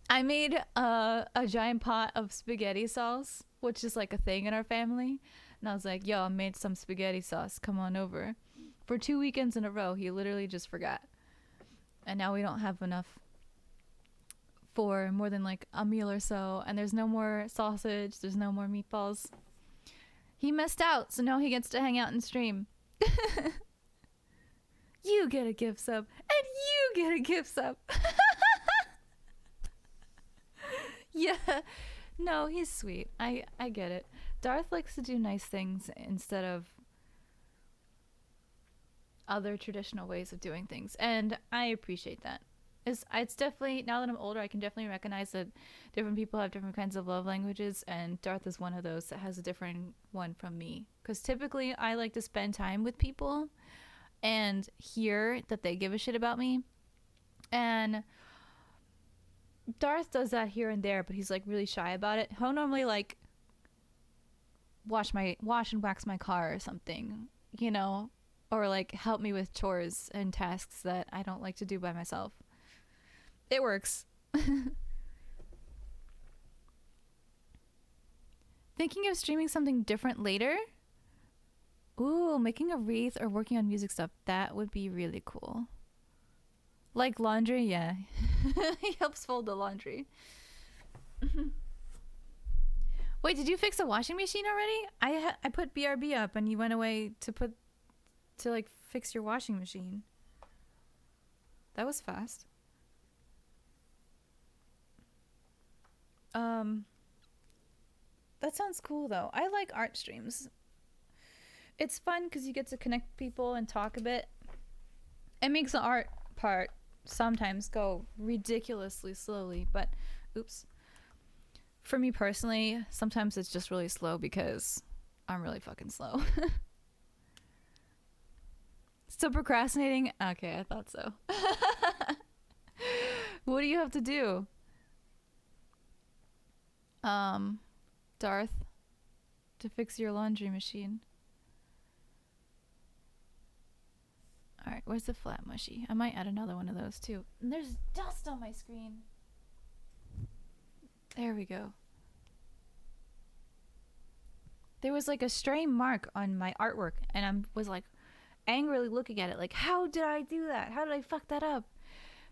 I made a giant pot of spaghetti sauce, which is like a thing in our family. And I was like, yo, I made some spaghetti sauce. Come on over. For 2 weekends in a row, he literally just forgot. And now we don't have enough for more than like a meal or so, and there's no more sausage, there's no more meatballs. He missed out, so now he gets to hang out and stream. You get a gift sub, and you get a gift sub. Yeah, no, he's sweet. I get it. Darth likes to do nice things instead of other traditional ways of doing things, and I appreciate that. It's definitely, now that I'm older, I can definitely recognize that different people have different kinds of love languages, and Darth is one of those that has a different one from me. Because typically, I like to spend time with people and hear that they give a shit about me. And Darth does that here and there, but he's like really shy about it. He'll normally like wash and wax my car or something, you know, or like help me with chores and tasks that I don't like to do by myself. It works. Thinking of streaming something different later? Ooh, making a wreath or working on music stuff. That would be really cool. Like laundry? Yeah. He helps fold the laundry. Wait, did you fix the washing machine already? I put BRB up and you went away to like fix your washing machine. That was fast. That sounds cool though. I like art streams. It's fun because you get to connect people and talk a bit. It makes the art part sometimes go ridiculously slowly, but oops. For me personally, sometimes it's just really slow because I'm really fucking slow. Still procrastinating? Okay, I thought so. What do you have to do? Darth, to fix your laundry machine. Alright, where's the flat mushy? I might add another one of those too. And there's dust on my screen. There we go. There was like a stray mark on my artwork, and I was like angrily looking at it like, how did I do that? How did I fuck that up?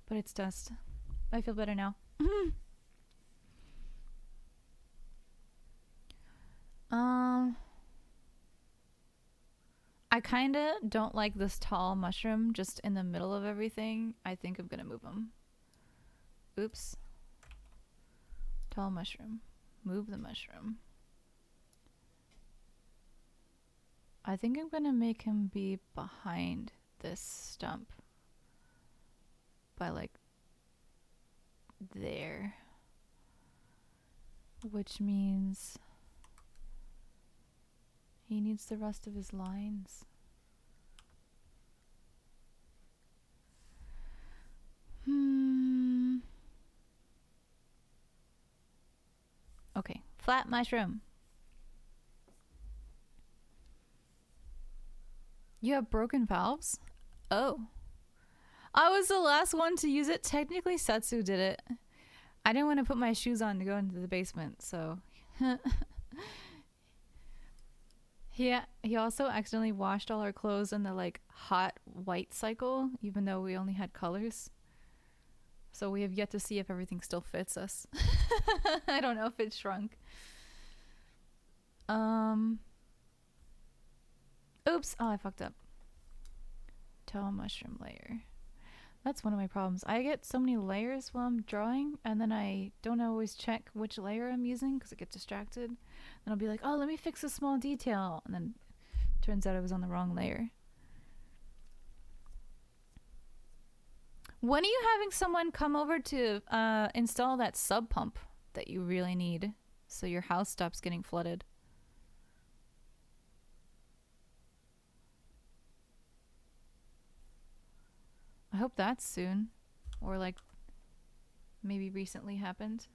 But it's dust. I feel better now. I kind of don't like this tall mushroom just in the middle of everything. I think I'm gonna move him. Oops. Tall mushroom. Move the mushroom. I think I'm gonna make him be behind this stump. By like there. Which means he needs the rest of his lines. Okay, flat mushroom. You have broken valves? Oh. I was the last one to use it. Technically, Setsu did it. I didn't want to put my shoes on to go into the basement, so... He also accidentally washed all our clothes in the, like, hot white cycle, even though we only had colors. So we have yet to see if everything still fits us. I don't know if it shrunk. Oops. Oh, I fucked up. Tall mushroom layer. That's one of my problems. I get so many layers while I'm drawing, and then I don't always check which layer I'm using because I get distracted. Then I'll be like, oh, let me fix a small detail. And then turns out I was on the wrong layer. When are you having someone come over to install that sub pump that you really need so your house stops getting flooded? I hope that's soon. Or like maybe recently happened.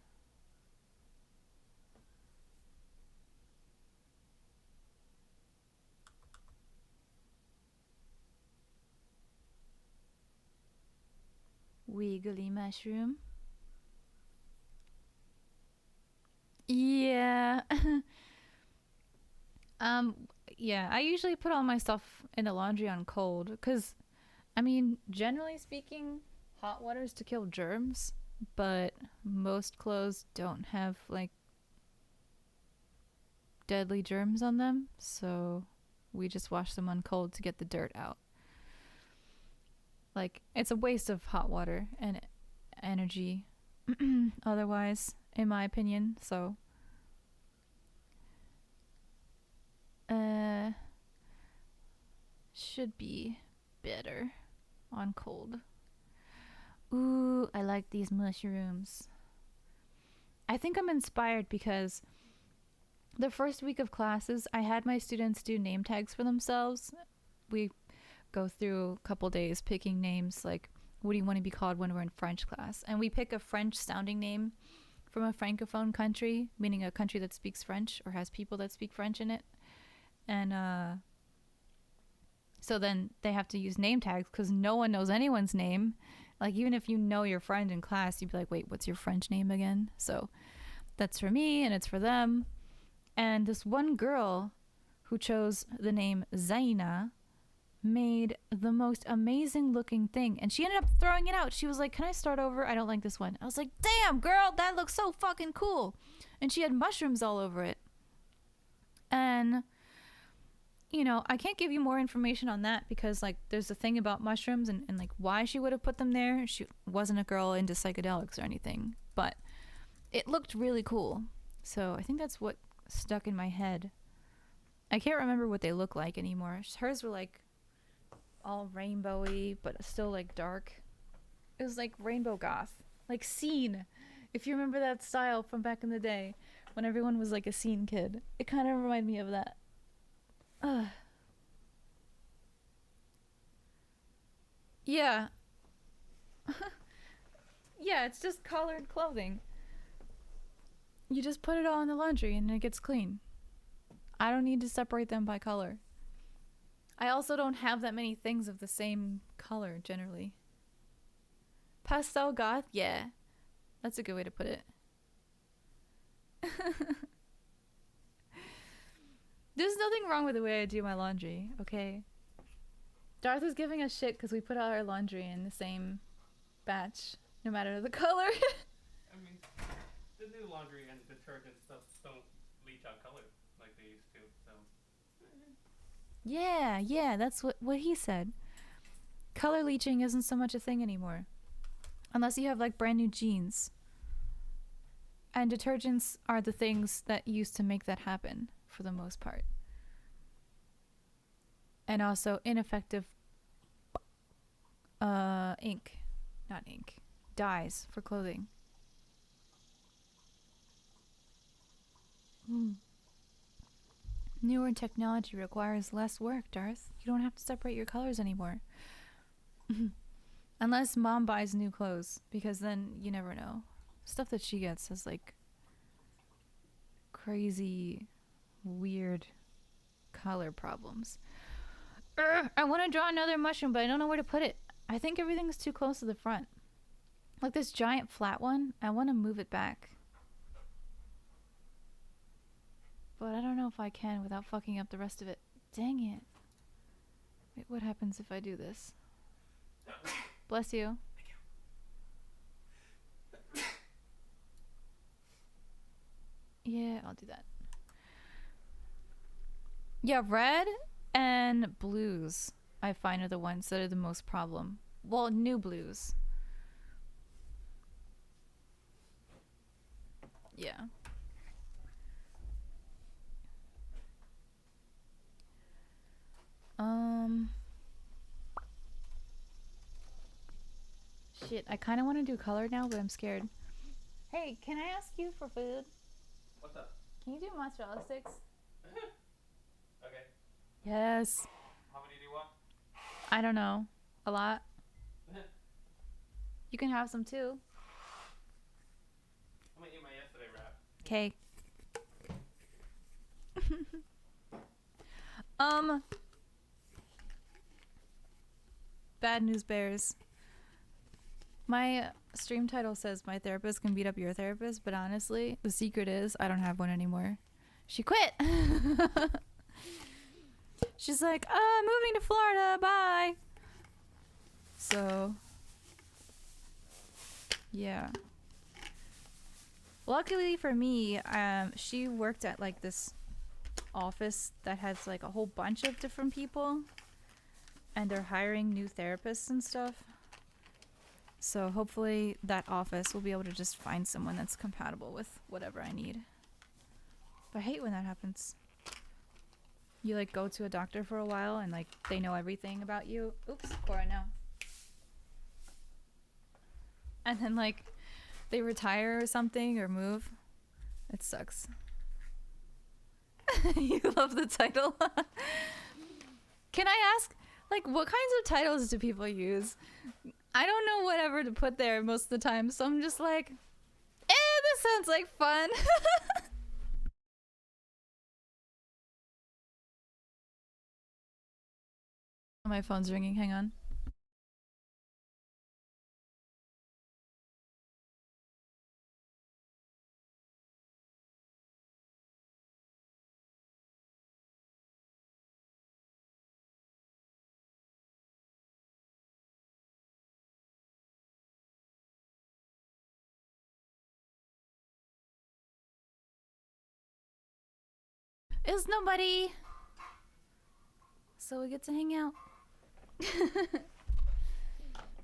Wiggly mushroom. Yeah. Yeah, I usually put all my stuff in the laundry on cold because I mean, generally speaking, hot water is to kill germs, but most clothes don't have like deadly germs on them, so we just wash them on cold to get the dirt out. Like, it's a waste of hot water and energy otherwise, in my opinion, so should be better on cold. Ooh, I like these mushrooms. I think I'm inspired because the first week of classes, I had my students do name tags for themselves. We go through a couple days picking names like, what do you want to be called when we're in French class? And we pick a French sounding name from a francophone country, meaning a country that speaks French or has people that speak French in it. And so then they have to use name tags because no one knows anyone's name. Like, even if you know your friend in class, you'd be like, wait, what's your French name again? So that's for me and it's for them. And this one girl who chose the name Zaina made the most amazing looking thing. And she ended up throwing it out. She was like, can I start over? I don't like this one. I was like, damn, girl, that looks so fucking cool. And she had mushrooms all over it. And... you know, I can't give you more information on that because, like, there's a thing about mushrooms and like, why she would have put them there. She wasn't a girl into psychedelics or anything, but it looked really cool. So I think that's what stuck in my head. I can't remember what they look like anymore. Hers were, like, all rainbowy, but still, like, dark. It was like rainbow goth. Like scene. If you remember that style from back in the day when everyone was like a scene kid. It kind of reminded me of that. Ugh. Yeah. Yeah, it's just colored clothing. You just put it all in the laundry and it gets clean. I don't need to separate them by color. I also don't have that many things of the same color generally. Pastel goth? Yeah. That's a good way to put it. There's nothing wrong with the way I do my laundry, okay? Darth was giving us shit because we put all our laundry in the same batch, no matter the color. I mean, the new laundry and detergent stuff don't leach out color like they used to, so. Yeah, that's what he said. Color leaching isn't so much a thing anymore. Unless you have like brand new jeans. And detergents are the things that used to make that happen for the most part. And also ineffective dyes for clothing. Newer technology requires less work, Darth. You don't have to separate your colors anymore. Unless mom buys new clothes, because then you never know. Stuff that she gets has like crazy, weird color problems. I want to draw another mushroom, but I don't know where to put it. I think everything's too close to the front. Like this giant flat one, I want to move it back. But I don't know if I can without fucking up the rest of it. Dang it. Wait, what happens if I do this? Bless you. Yeah, I'll do that. Yeah, red and blues I find are the ones that are the most problem. Well, new blues. Yeah. Shit, I kind of want to do color now, but I'm scared. Hey, can I ask you for food? What's up? Can you do mozzarella sticks? Okay. Yes. How many do you want? I don't know. A lot. You can have some too. I'm gonna eat my yesterday wrap. Okay. Bad news bears. My stream title says my therapist can beat up your therapist, but honestly, the secret is I don't have one anymore. She quit. She's like, I'm moving to Florida, bye. So, yeah. Luckily for me, she worked at like this office that has like a whole bunch of different people, and they're hiring new therapists and stuff. So hopefully that office will be able to just find someone that's compatible with whatever I need. But I hate when that happens. You like go to a doctor for a while and like they know everything about you. Oops, Cora, no. And then like they retire or something or move. It sucks. You love the title. Can I ask, like, what kinds of titles do people use? I don't know whatever to put there most of the time, so I'm just like, this sounds like fun. My phone's ringing, hang on. Is nobody. So we get to hang out.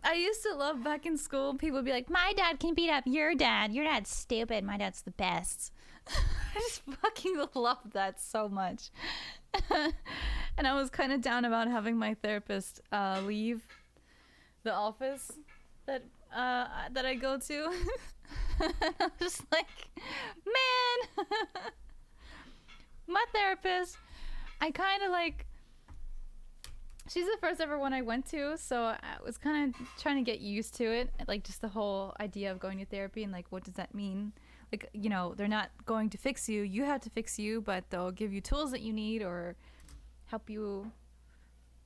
I used to love back in school, people would be like, my dad can beat up your dad. Your dad's stupid. My dad's the best. I just fucking loved that so much. And I was kind of down about having my therapist leave the office that that I go to. I'm just like, man, my therapist. I kind of like. She's the first ever one I went to, so I was kind of trying to get used to it, like just the whole idea of going to therapy and like what does that mean? Like, you know, they're not going to fix you. You have to fix you, but they'll give you tools that you need or help you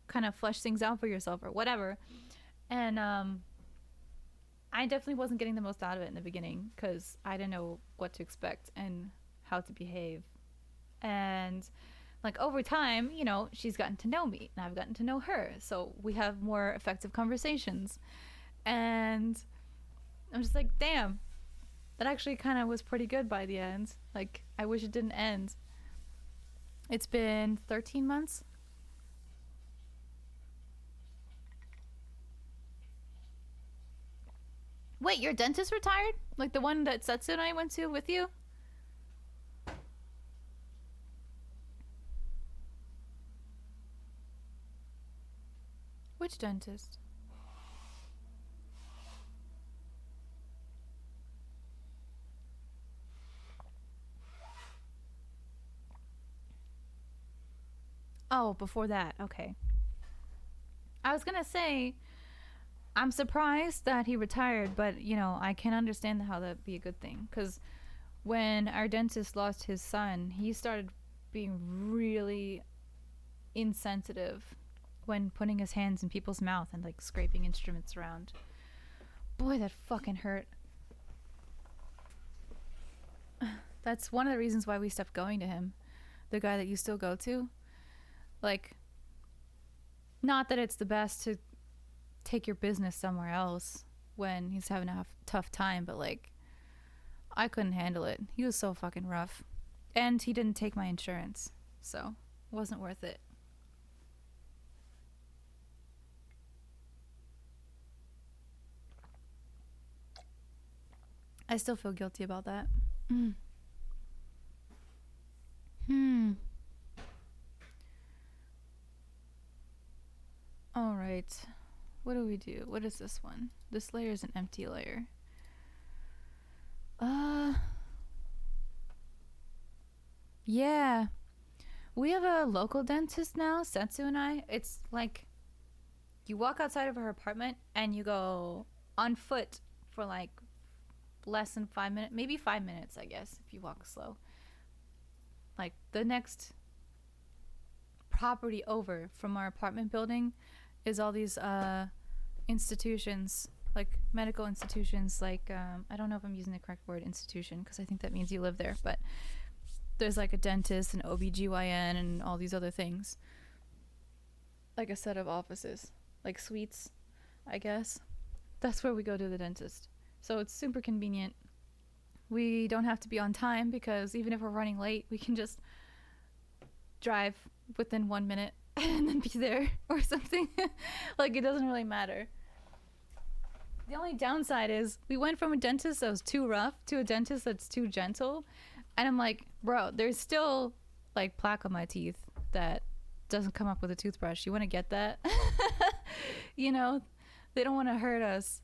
kind of flesh things out for yourself or whatever. And I definitely wasn't getting the most out of it in the beginning because I didn't know what to expect and how to behave. And like over time, you know, she's gotten to know me and I've gotten to know her. So we have more effective conversations. And I'm just like, damn, that actually kind of was pretty good by the end. Like, I wish it didn't end. It's been 13 months. Wait, your dentist retired? Like the one that Setsu and I went to with you? Which dentist? Oh, before that. Okay. I was gonna say, I'm surprised that he retired, but you know, I can understand how that'd be a good thing. Because when our dentist lost his son, he started being really insensitive when putting his hands in people's mouth and like scraping instruments around. Boy, that fucking hurt. That's one of the reasons why we stopped going to him. The guy that you still go to. Like, not that it's the best to take your business somewhere else when he's having a tough time, but like, I couldn't handle it. He was so fucking rough. And he didn't take my insurance, so it wasn't worth it. I still feel guilty about that. Mm. All right. What do we do? What is this one? This layer is an empty layer. Yeah. We have a local dentist now, Setsu and I. It's like you walk outside of her apartment and you go on foot for like less than 5 minutes, maybe 5 minutes, I guess, if you walk slow. Like the next property over from our apartment building is all these institutions, like medical institutions, like I don't know if I'm using the correct word, institution, because I think that means you live there, but there's like a dentist and OBGYN and all these other things, like a set of offices, like suites, I guess. That's where we go to the dentist, so it's super convenient. We don't have to be on time because even if we're running late, we can just drive within 1 minute and then be there or something. Like, it doesn't really matter. The only downside is we went from a dentist that was too rough to a dentist that's too gentle. And I'm like, bro, there's still like plaque on my teeth that doesn't come up with a toothbrush. You want to get that? You know, they don't want to hurt us,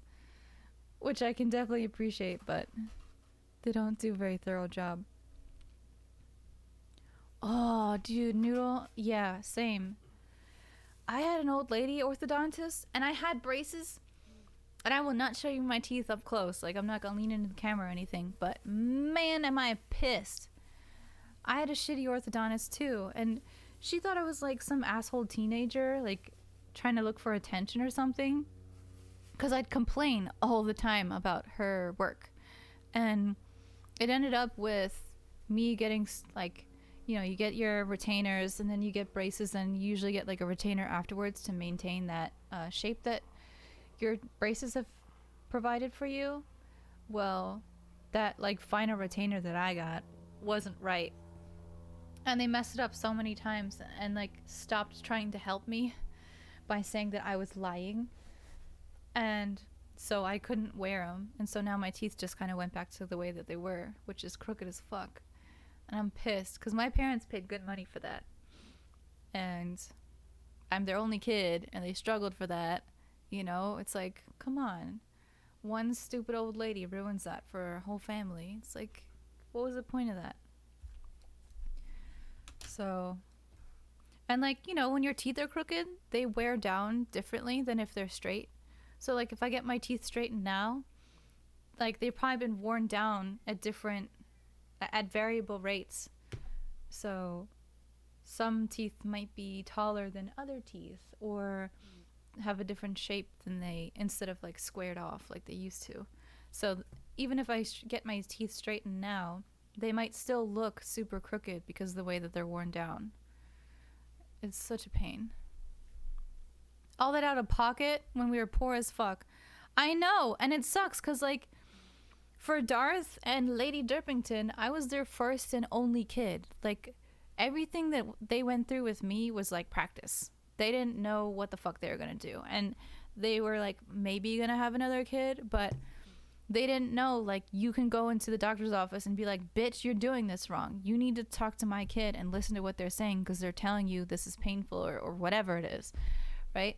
which I can definitely appreciate, but they don't do a very thorough job. Oh, dude, noodle. Yeah, same. I had an old lady orthodontist and I had braces. And I will not show you my teeth up close. Like, I'm not going to lean into the camera or anything. But man, am I pissed. I had a shitty orthodontist too. And she thought I was like some asshole teenager, like trying to look for attention or something. Because I'd complain all the time about her work. And it ended up with me getting like, you know, you get your retainers and then you get braces and you usually get like a retainer afterwards to maintain that shape that your braces have provided for you. Well, that like final retainer that I got wasn't right. And they messed it up so many times and like stopped trying to help me by saying that I was lying. And so I couldn't wear them. And so now my teeth just kind of went back to the way that they were, which is crooked as fuck. And I'm pissed because my parents paid good money for that. And I'm their only kid and they struggled for that. You know, it's like, come on. one stupid old lady ruins that for her whole family. It's like, what was the point of that? So, and like, you know, when your teeth are crooked, they wear down differently than if they're straight. So like if I get my teeth straightened now, like they've probably been worn down at variable rates. So some teeth might be taller than other teeth, or have a different shape than they, instead of like squared off like they used to. So even if I get my teeth straightened now, they might still look super crooked because of the way that they're worn down. It's such a pain. All that out of pocket when we were poor as fuck. I know, and it sucks because like for Darth and Lady Derpington, I was their first and only kid. Like everything that they went through with me was like practice. They didn't know what the fuck they were gonna do, and they were like maybe gonna have another kid, but they didn't know like you can go into the doctor's office and be like, bitch, you're doing this wrong. You need to talk to my kid and listen to what they're saying because they're telling you this is painful, or whatever it is, right?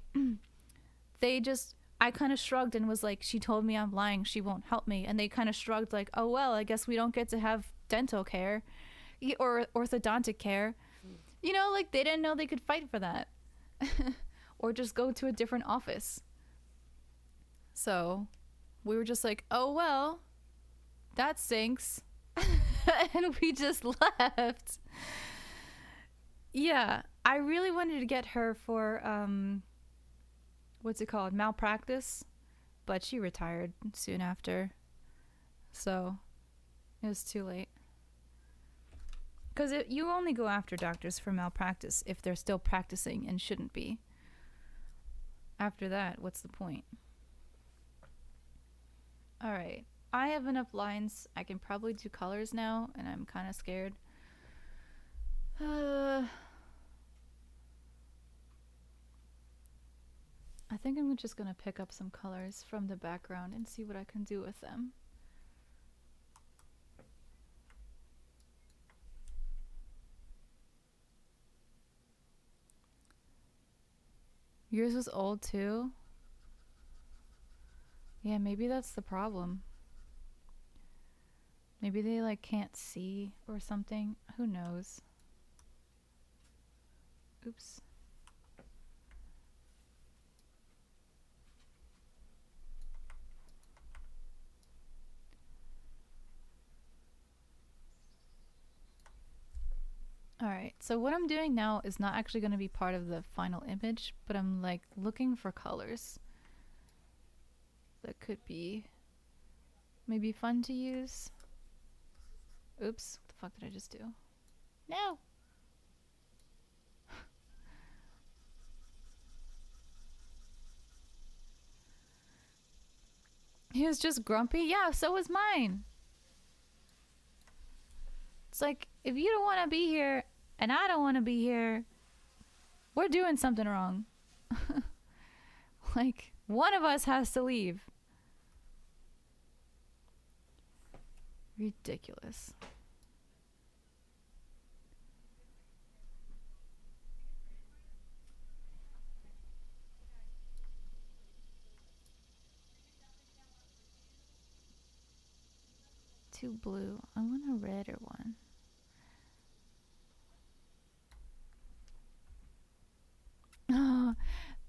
I kind of shrugged and was like, she told me I'm lying, she won't help me. And they kind of shrugged like, oh well, I guess we don't get to have dental care or orthodontic care. You know, like they didn't know they could fight for that. Or just go to a different office. So we were just like, oh well, that stinks. And we just left. Yeah, I really wanted to get her for what's it called, malpractice, but she retired soon after, so it was too late. Because you only go after doctors for malpractice if they're still practicing and shouldn't be. After that, what's the point? Alright, I have enough lines. I can probably do colors now, and I'm kind of scared. I think I'm just gonna pick up some colors from the background and see what I can do with them. Yours was old too? Yeah, maybe that's the problem. Maybe they like can't see or something. Who knows? Oops. Alright, so what I'm doing now is not actually going to be part of the final image, but I'm like looking for colors that could be maybe fun to use. Oops, what the fuck did I just do? No! He was just grumpy? Yeah, so was mine. It's like, if you don't want to be here and I don't want to be here, we're doing something wrong. Like, one of us has to leave. Ridiculous. Too blue. I want a redder one. Oh,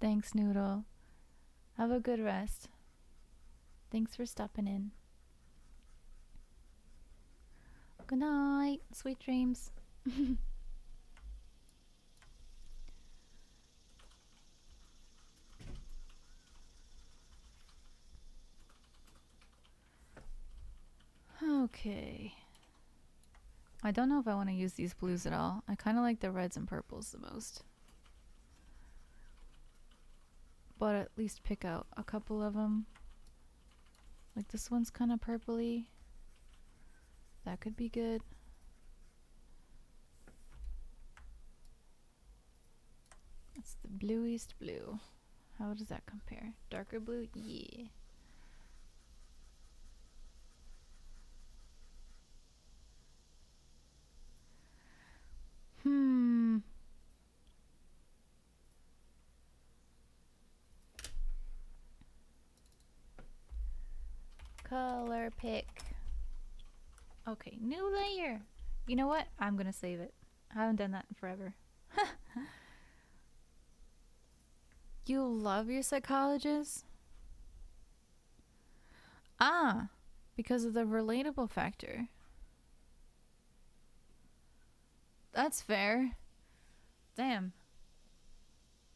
thanks, Noodle. Have a good rest. Thanks for stopping in. Good night. Sweet dreams. Okay. I don't know if I want to use these blues at all. I kind of like the reds and purples the most. But at least pick out a couple of them. Like this one's kind of purpley. That could be good. That's the bluest blue. How does that compare? Darker blue? Yeah. Color pick. Okay, new layer. You know what? I'm gonna save it. I haven't done that in forever. You love your psychologist? Ah, because of the relatable factor. That's fair. Damn.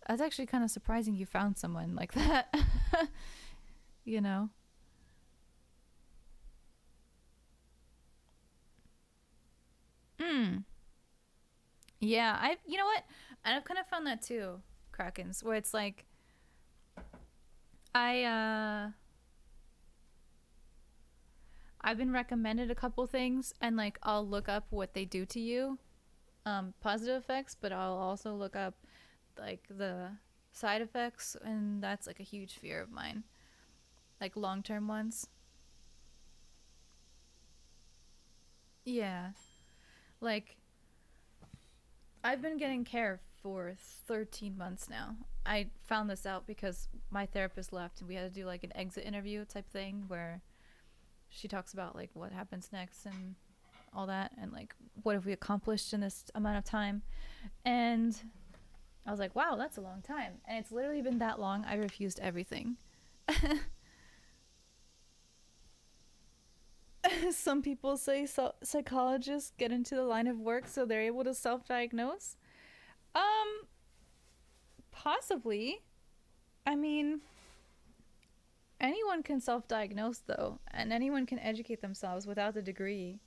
That's actually kind of surprising you found someone like that. You know? Hmm. Yeah, you know what? I've kind of found that too, Krakens, where it's like I I've been recommended a couple things and like I'll look up what they do to you. Positive effects, but I'll also look up like the side effects, and that's like a huge fear of mine. Like long-term ones. Yeah. Like I've been getting care for 13 months now. I found this out because my therapist left and we had to do like an exit interview type thing where she talks about like what happens next and all that and like what have we accomplished in this amount of time. And I was like, wow, that's a long time. And it's literally been that long. I refused everything. Some people say psychologists get into the line of work so they're able to self-diagnose. Um, Possibly. I mean, anyone can self-diagnose though, and anyone can educate themselves without the degree.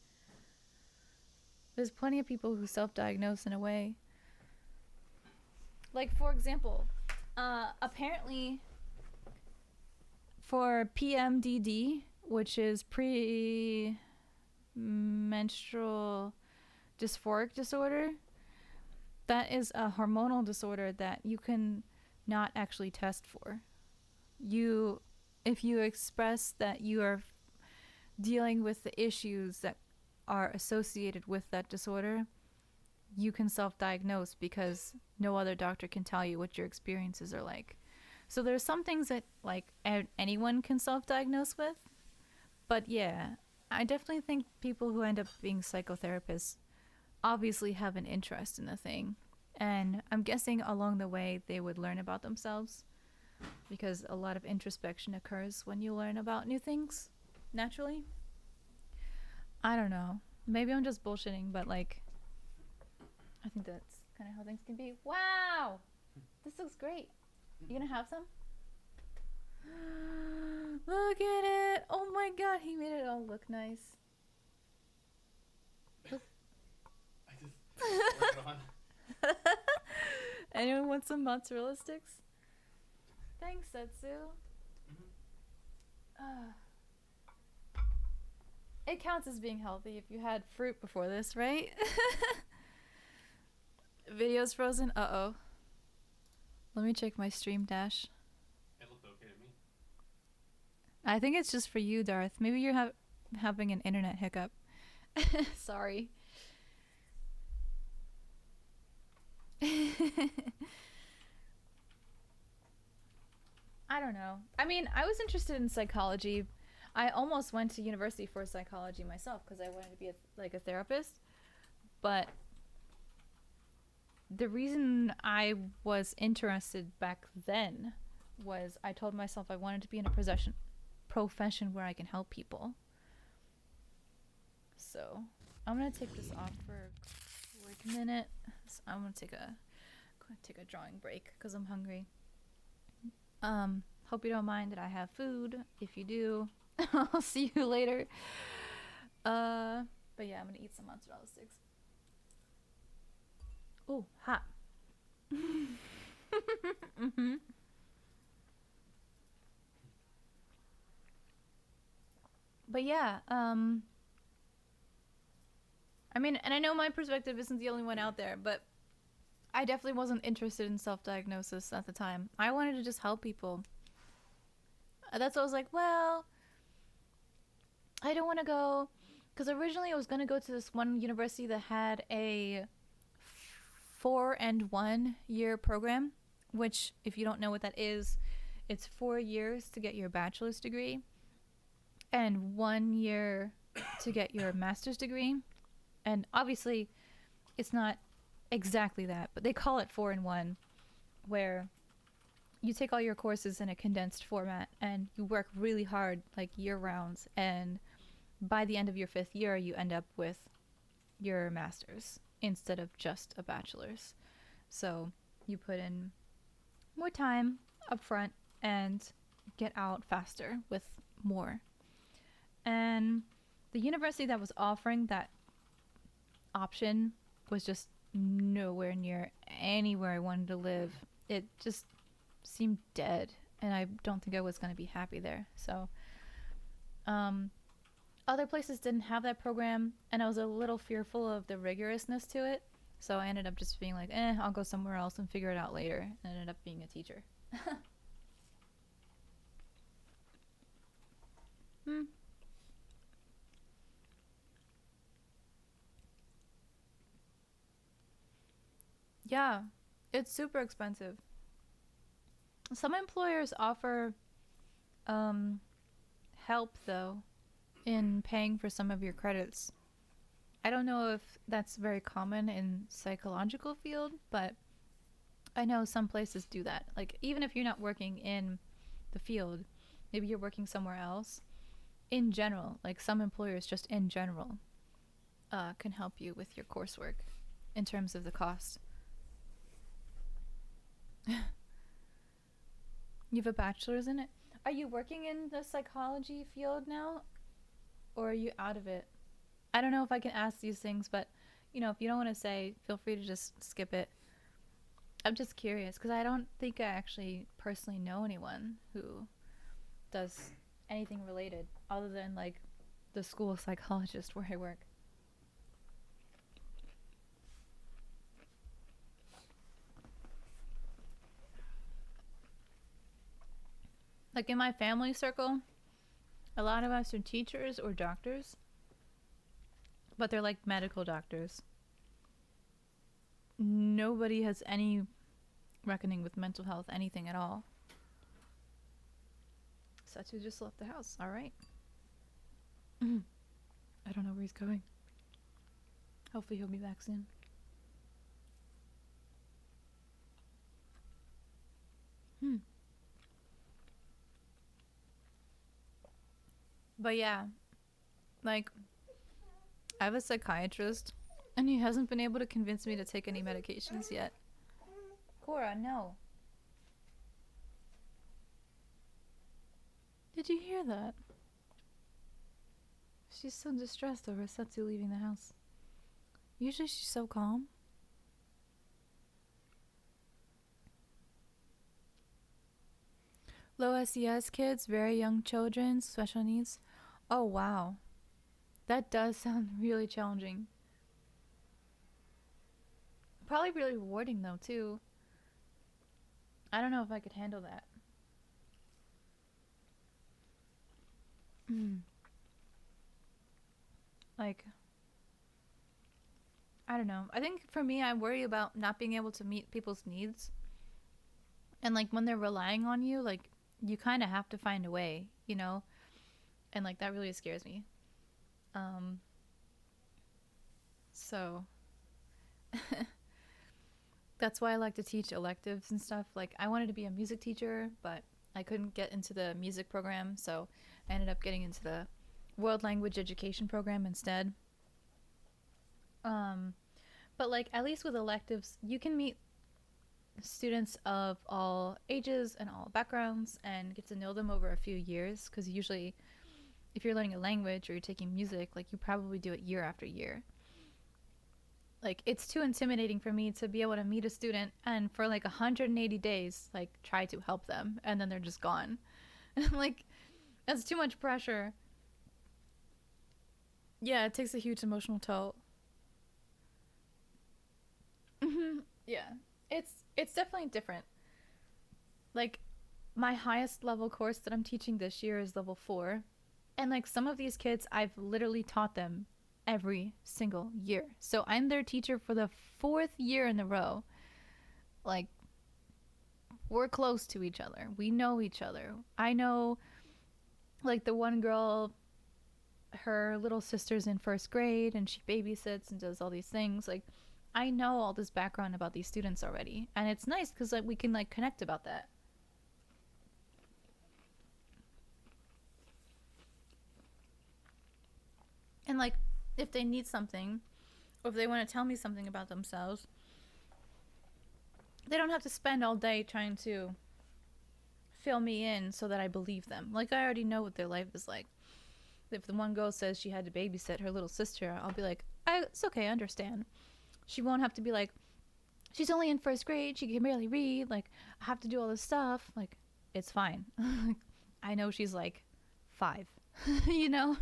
There's plenty of people who self-diagnose in a way. Like for example, apparently for PMDD, which is premenstrual dysphoric disorder, that is a hormonal disorder that you can not actually test for. If you express that you are dealing with the issues that are associated with that disorder, you can self-diagnose because no other doctor can tell you what your experiences are like. So there's some things that like anyone can self-diagnose with, but yeah, I definitely think people who end up being psychotherapists obviously have an interest in the thing, and I'm guessing along the way they would learn about themselves because a lot of introspection occurs when you learn about new things naturally. I don't know. Maybe I'm just bullshitting, but like I think that's kind of how things can be. Wow! This looks great. You gonna have some? Look at it! Oh my god, he made it all look nice. I just worked on. Anyone want some mozzarella sticks? Thanks, Setsu. It counts as being healthy if you had fruit before this, right? Video's frozen? Uh-oh. Let me check my stream dash. It looked okay to me. I think it's just for you, Darth. Maybe you're having an internet hiccup. Sorry. I don't know. I mean, I was interested in psychology. I almost went to university for psychology myself because I wanted to be a therapist. But the reason I was interested back then was I told myself I wanted to be in a profession where I can help people. So I'm gonna take this off for a quick minute. So I'm gonna take a drawing break because I'm hungry. Hope you don't mind that I have food. If you do, I'll see you later. But yeah, I'm gonna eat some mozzarella sticks. Oh, hot. Mm-hmm. But yeah, I mean, and I know my perspective isn't the only one out there, but I definitely wasn't interested in self-diagnosis at the time. I wanted to just help people. That's why I was like, well, I don't want to go, because originally I was going to go to this one university that had a 4-and-1 year program, which, if you don't know what that is, it's 4 years to get your bachelor's degree. and 1 year to get your master's degree. And obviously, it's not exactly that, but they call it 4-in-1, where you take all your courses in a condensed format and you work really hard, like year rounds. And by the end of your 5th year, you end up with your master's instead of just a bachelor's. So you put in more time up front and get out faster with more. And the university that was offering that option was just nowhere near anywhere I wanted to live. It just seemed dead, and I don't think I was going to be happy there. So, other places didn't have that program, and I was a little fearful of the rigorousness to it. So I ended up just being like, I'll go somewhere else and figure it out later. And ended up being a teacher. Hmm. Yeah, it's super expensive. Some employers offer um, help, though, in paying for some of your credits. I don't know if that's very common in psychological field, but I know some places do that. Like, even if you're not working in the field, maybe you're working somewhere else. In general, like some employers just in general can help you with your coursework in terms of the cost. You have a bachelor's in it. Are you working in the psychology field now, or are you out of it? I don't know if I can ask these things, but if you don't want to say, feel free to just skip it. I'm just curious because I don't think I actually personally know anyone who does anything related other than like the school psychologist where I work. Like in my family circle, a lot of us are teachers or doctors, but they're like medical doctors. Nobody has any reckoning with mental health, anything at all. Satu just left the house. All right. I don't know where he's going. Hopefully he'll be back soon. But yeah, like, I have a psychiatrist, and he hasn't been able to convince me to take any medications yet. Cora, no. Did you hear that? She's so distressed over Setsu leaving the house. Usually she's so calm. Low SES kids, very young children, special needs. Oh, wow. That does sound really challenging. Probably really rewarding, though, too. I don't know if I could handle that. Like, I don't know. I think for me, I worry about not being able to meet people's needs. And, like, when they're relying on you, like, you kind of have to find a way, And, like, that really scares me. So that's why I like to teach electives and stuff. Like, I wanted to be a music teacher, but I couldn't get into the music program, so I ended up getting into the world language education program instead. But like, at least with electives, you can meet students of all ages and all backgrounds and get to know them over a few years, because usually if you're learning a language or you're taking music, like, you probably do it year after year. Like, it's too intimidating for me to be able to meet a student and for like 180 days, like, try to help them, and then they're just gone. Like, that's too much pressure. Yeah, it takes a huge emotional toll. Yeah, it's definitely different. Like, my highest level course that I'm teaching this year is level 4, and like, some of these kids I've literally taught them every single year. So I'm their teacher for the 4th year in a row. Like, we're close to each other. We know each other. I know Like the one girl, her little sister's in first grade and she babysits and does all these things. Like I know all this background about these students already, and it's nice because like we can like connect about that. And like if they need something or if they want to tell me something about themselves, they don't have to spend all day trying to fill me in so that I believe them. Like I already know what their life is like. If the one girl says she had to babysit her little sister, I'll be like, it's okay, I understand. She won't have to be like, she's only in first grade, she can barely read, like, I have to do all this stuff. Like, it's fine. I know she's like 5, you know?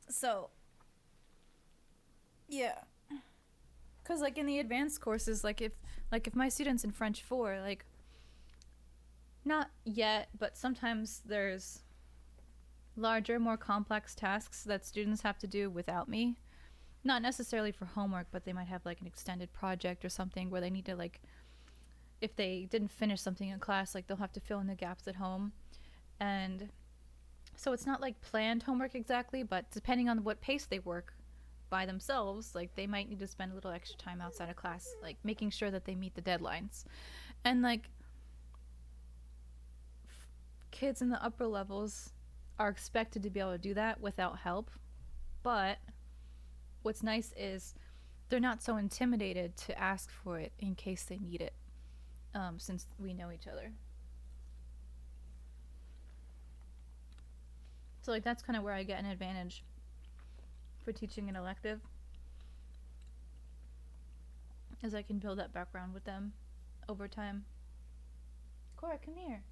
So, yeah. Because, like, in the advanced courses, if my student's in French 4, like, not yet, but sometimes there's larger, more complex tasks that students have to do without me. Not necessarily for homework, but they might have like an extended project or something where they need to like, if they didn't finish something in class, like they'll have to fill in the gaps at home. And so it's not like planned homework exactly, but depending on what pace they work by themselves, like they might need to spend a little extra time outside of class, like making sure that they meet the deadlines. And like kids in the upper levels are expected to be able to do that without help. But what's nice is they're not so intimidated to ask for it in case they need it, since we know each other. So like that's kind of where I get an advantage for teaching an elective, is I can build that background with them over time. Cora, come here.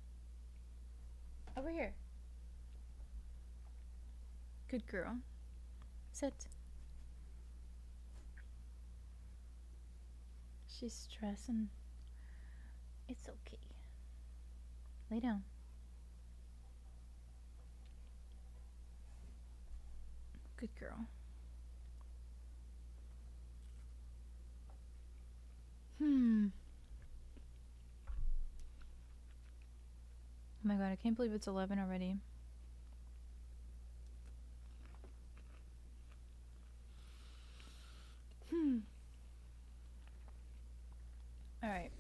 Over here. Good girl. Sit. She's stressing. It's okay. Lay down. Good girl. Oh my god, I can't believe it's 11 already. Alright.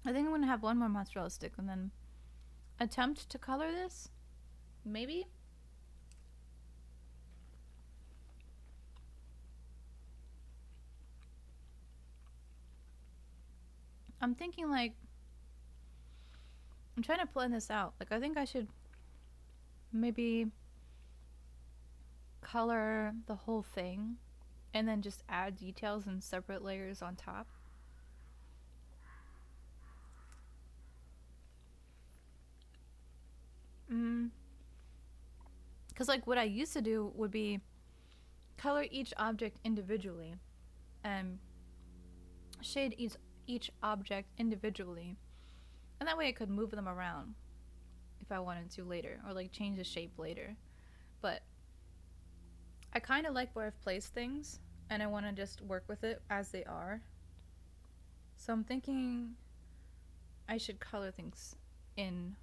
I think I'm gonna have one more mozzarella stick and then attempt to color this. Maybe? I'm thinking like, I'm trying to plan this out. Like I think I should maybe color the whole thing and then just add details in separate layers on top. Because like what I used to do would be color each object individually and shade each object individually, and that way I could move them around if I wanted to later, or like change the shape later. But I kind of like where I've placed things and I want to just work with it as they are. So I'm thinking I should color things in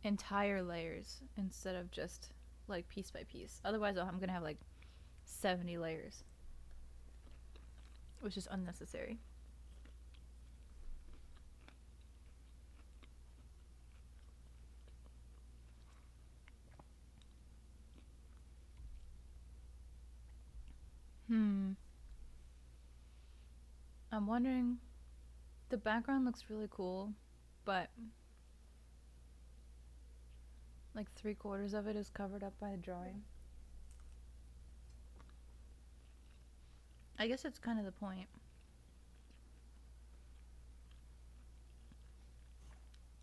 entire layers instead of just like piece by piece. Otherwise I'm gonna have like 70 layers, which is unnecessary. I'm wondering, the background looks really cool, but like 3/4 of it is covered up by the drawing. I guess it's kind of the point.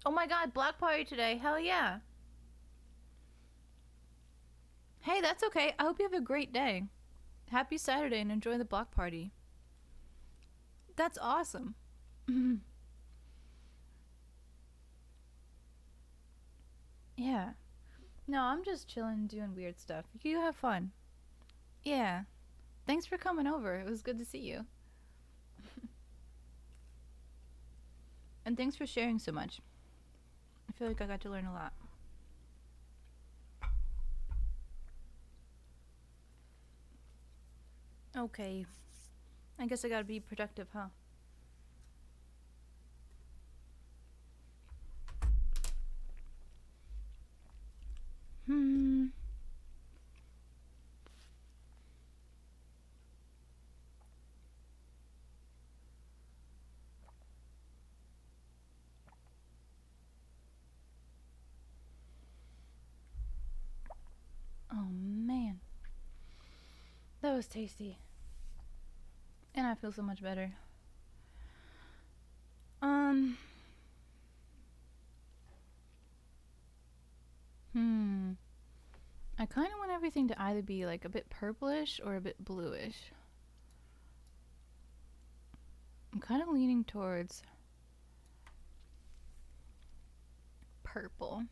Oh my god, block party today. Hell yeah. Hey, that's okay. I hope you have a great day. Happy Saturday and enjoy the block party. That's awesome. Yeah. No, I'm just chilling, doing weird stuff. You have fun. Yeah. Thanks for coming over. It was good to see you. And thanks for sharing so much. I feel like I got to learn a lot. Okay. I guess I gotta be productive, huh? Hmm. Oh man. That was tasty. And I feel so much better. I kind of want everything to either be like a bit purplish or a bit bluish. I'm kind of leaning towards purple.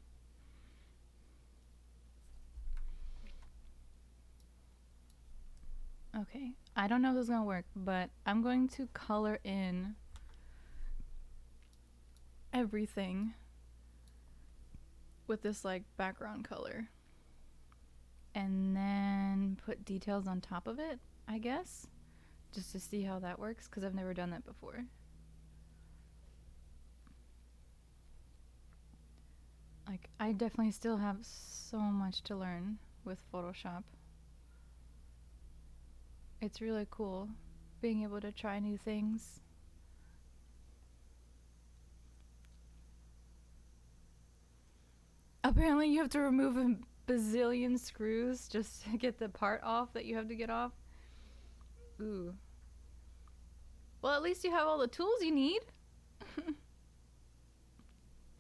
Okay, I don't know if this is gonna work, but I'm going to color in everything with this like background color and then put details on top of it, I guess, just to see how that works, because I've never done that before. Like, I definitely still have so much to learn with Photoshop. It's really cool being able to try new things. Apparently you have to remove a bazillion screws just to get the part off that you have to get off. Ooh. Well, at least you have all the tools you need.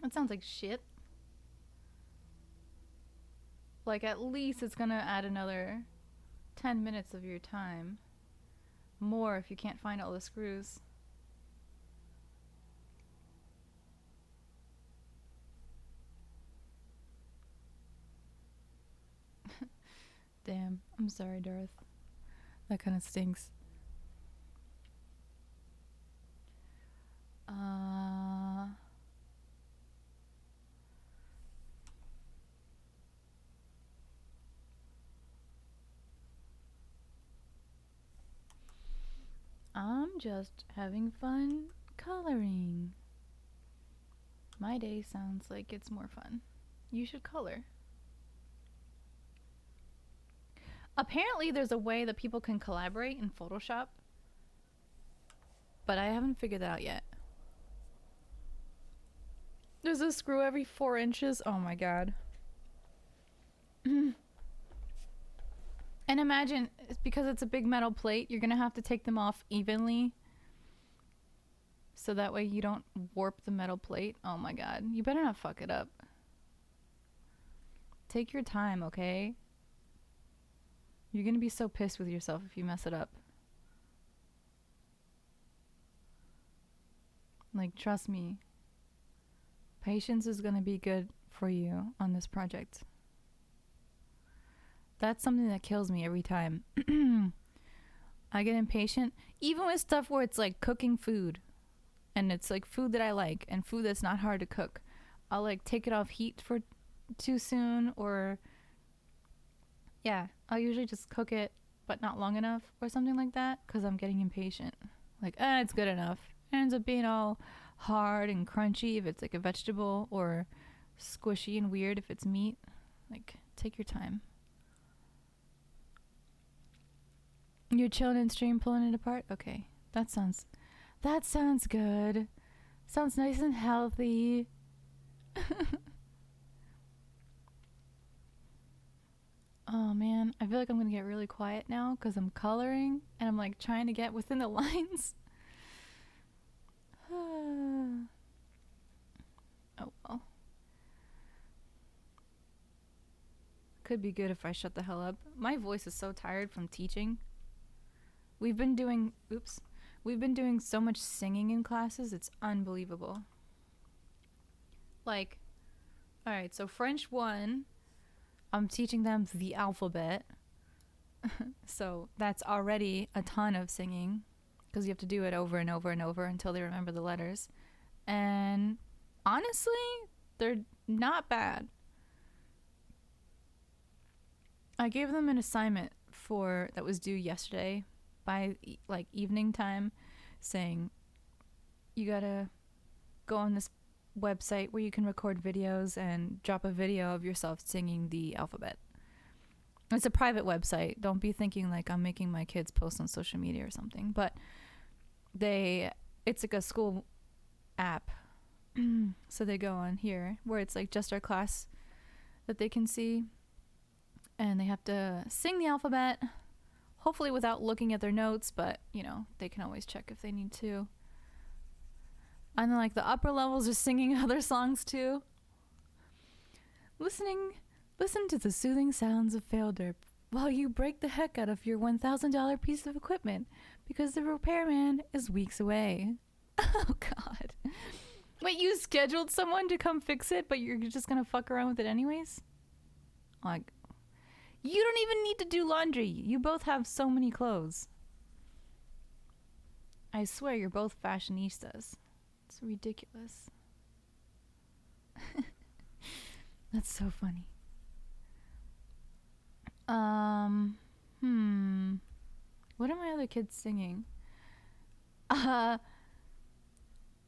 That sounds like shit. Like, at least it's gonna add another 10 minutes of your time. More if you can't find all the screws. Damn, I'm sorry, Darth. That kind of stinks. I'm just having fun coloring. My day sounds like it's more fun. You should color. Apparently there's a way that people can collaborate in Photoshop, but I haven't figured that out yet. There's a screw every 4 inches. Oh my god. And imagine, because it's a big metal plate, you're gonna have to take them off evenly, so that way you don't warp the metal plate. Oh my god. You better not fuck it up. Take your time, okay? You're gonna be so pissed with yourself if you mess it up. Like, trust me. Patience is gonna be good for you on this project. That's something that kills me every time. I get impatient, even with stuff where it's like cooking food, and it's like food that I like and food that's not hard to cook. I'll like take it off heat for too soon, or yeah, I'll usually just cook it but not long enough or something like that, because I'm getting impatient. Like, it's good enough. It ends up being all hard and crunchy if it's like a vegetable, or squishy and weird if it's meat. Like, take your time. You're chilling in stream, pulling it apart? Okay. That sounds good. Sounds nice and healthy. Oh man, I feel like I'm gonna get really quiet now because I'm coloring and I'm like trying to get within the lines. Oh well. Could be good if I shut the hell up. My voice is so tired from teaching. We've been doing so much singing in classes, it's unbelievable. Like, alright, so French 1, I'm teaching them the alphabet. So that's already a ton of singing, because you have to do it over and over and over until they remember the letters. And honestly, they're not bad. I gave them an assignment for that was due yesterday by like evening time, saying you gotta go on this website where you can record videos and drop a video of yourself singing the alphabet. It's a private website. Don't be thinking like I'm making my kids post on social media or something. But it's like a school app. So they go on here where it's like just our class that they can see. And they have to sing the alphabet, hopefully without looking at their notes, but, you know, they can always check if they need to. And then, like, the upper levels are singing other songs, too. Listen to the soothing sounds of fail derp while you break the heck out of your $1,000 piece of equipment because the repairman is weeks away. Oh, God. Wait, you scheduled someone to come fix it, but you're just gonna fuck around with it anyways? Like, you don't even need to do laundry. You both have so many clothes. I swear you're both fashionistas. It's ridiculous. That's so funny. What are my other kids singing?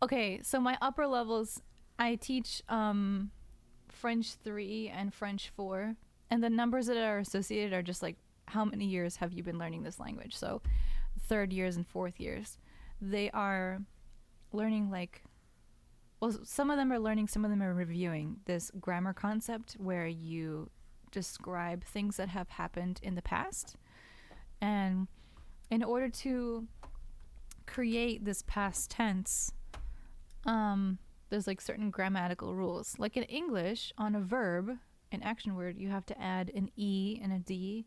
Okay, so my upper levels, I teach French 3 and French 4. And the numbers that are associated are just like how many years have you been learning this language? So 3rd years and 4th years. They are learning like, well, some of them are learning, some of them are reviewing this grammar concept where you describe things that have happened in the past. And in order to create this past tense, there's like certain grammatical rules. Like in English, on a verb, an action word, you have to add an E and a D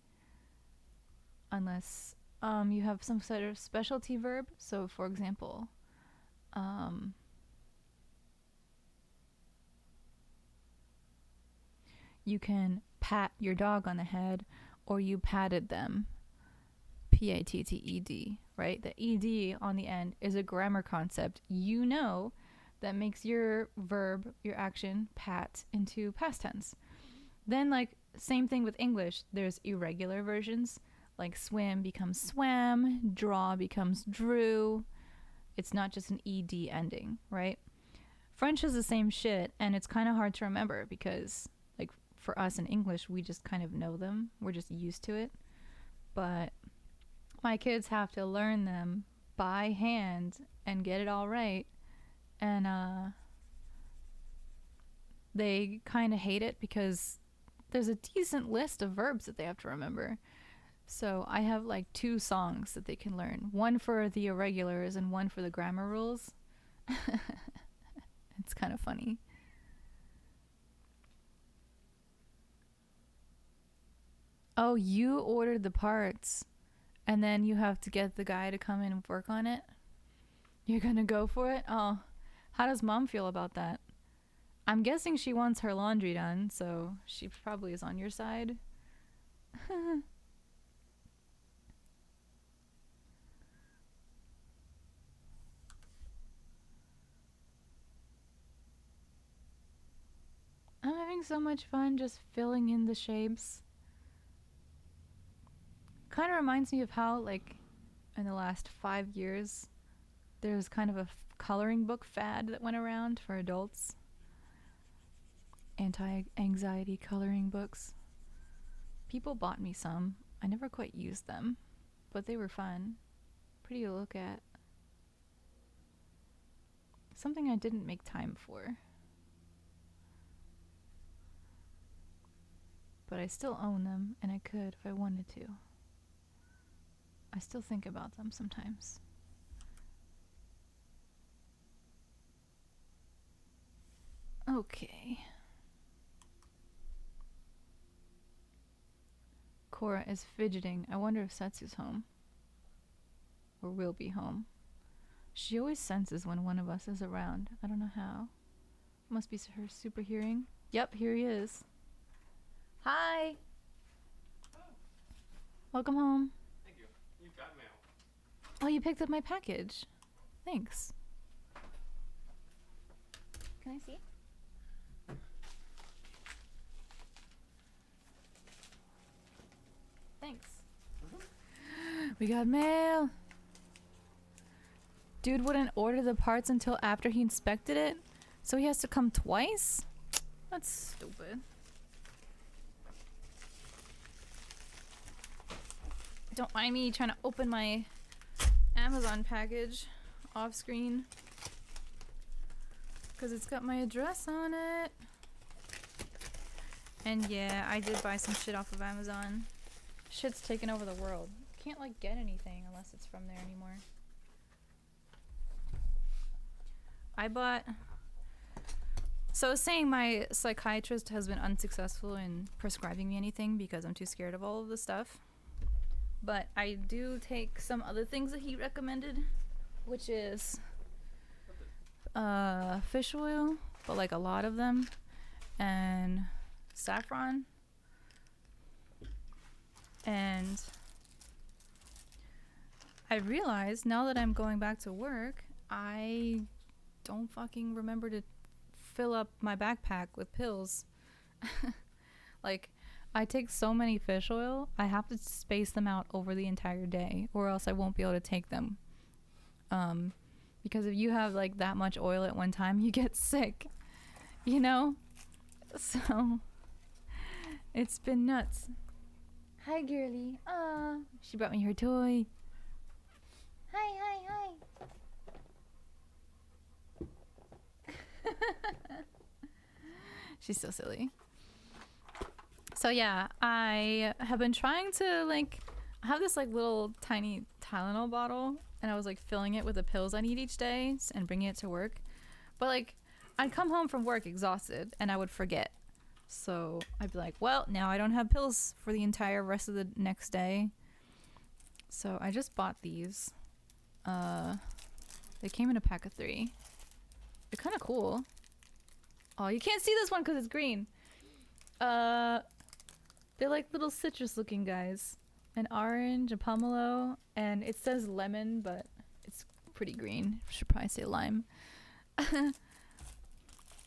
unless you have some sort of specialty verb. So for example, you can pat your dog on the head, or you patted them, P-A-T-T-E-D, right? The ED on the end is a grammar concept, you know, that makes your verb, your action, pat into past tense. Then, like, same thing with English. There's irregular versions, like swim becomes swam, draw becomes drew. It's not just an ED ending, right? French is the same shit, and it's kind of hard to remember because, like, for us in English, we just kind of know them. We're just used to it. But my kids have to learn them by hand and get it all right. And they kind of hate it because there's a decent list of verbs that they have to remember. So I have like 2 songs that they can learn. One for the irregulars and one for the grammar rules. It's kind of funny. Oh, you ordered the parts and then you have to get the guy to come in and work on it? You're gonna go for it? Oh, how does mom feel about that? I'm guessing she wants her laundry done, so she probably is on your side. I'm having so much fun just filling in the shapes. Kind of reminds me of how, like, in the last 5 years, there's kind of a coloring book fad that went around for adults. Anti-anxiety coloring books. People bought me some. I never quite used them, but they were fun. Pretty to look at. Something I didn't make time for. But I still own them, and I could if I wanted to. I still think about them sometimes. Okay. Cora is fidgeting. I wonder if Setsu's home. Or will be home. She always senses when one of us is around. I don't know how. Must be her super hearing. Yep, here he is. Hi! Oh, Welcome home. thank you. You got mail. Oh, you picked up my package. Thanks. Can I see? Thanks. We got mail. Dude wouldn't order the parts until after he inspected it, so he has to come twice? That's stupid. Don't mind me trying to open my Amazon package off screen because it's got my address on it. And yeah, I did buy some shit off of Amazon. Shit's taken over the world. Can't like get anything unless it's from there anymore. So I was saying my psychiatrist has been unsuccessful in prescribing me anything because I'm too scared of all of the stuff. But I do take some other things that he recommended, which is fish oil, but like a lot of them, and saffron. And I realized now that I'm going back to work, I don't fucking remember to fill up my backpack with pills. Like, I take so many fish oil, I have to space them out over the entire day, or else I won't be able to take them. Because if you have like that much oil at one time, you get sick, you know? So, it's been nuts. Hi, girly. She brought me her toy. Hi, hi, hi. She's so silly. So yeah, I have been trying to like, I have this like little tiny Tylenol bottle, and I was like filling it with the pills I need each day and bringing it to work. But like, I'd come home from work exhausted and I would forget. So I'd be like, well, now I don't have pills for the entire rest of the next day. So I just bought these. They came in a pack of 3. They're kind of cool. Oh, you can't see this one because it's green. They're like little citrus looking guys. An orange, a pomelo, and it says lemon, but it's pretty green. Should probably say lime. And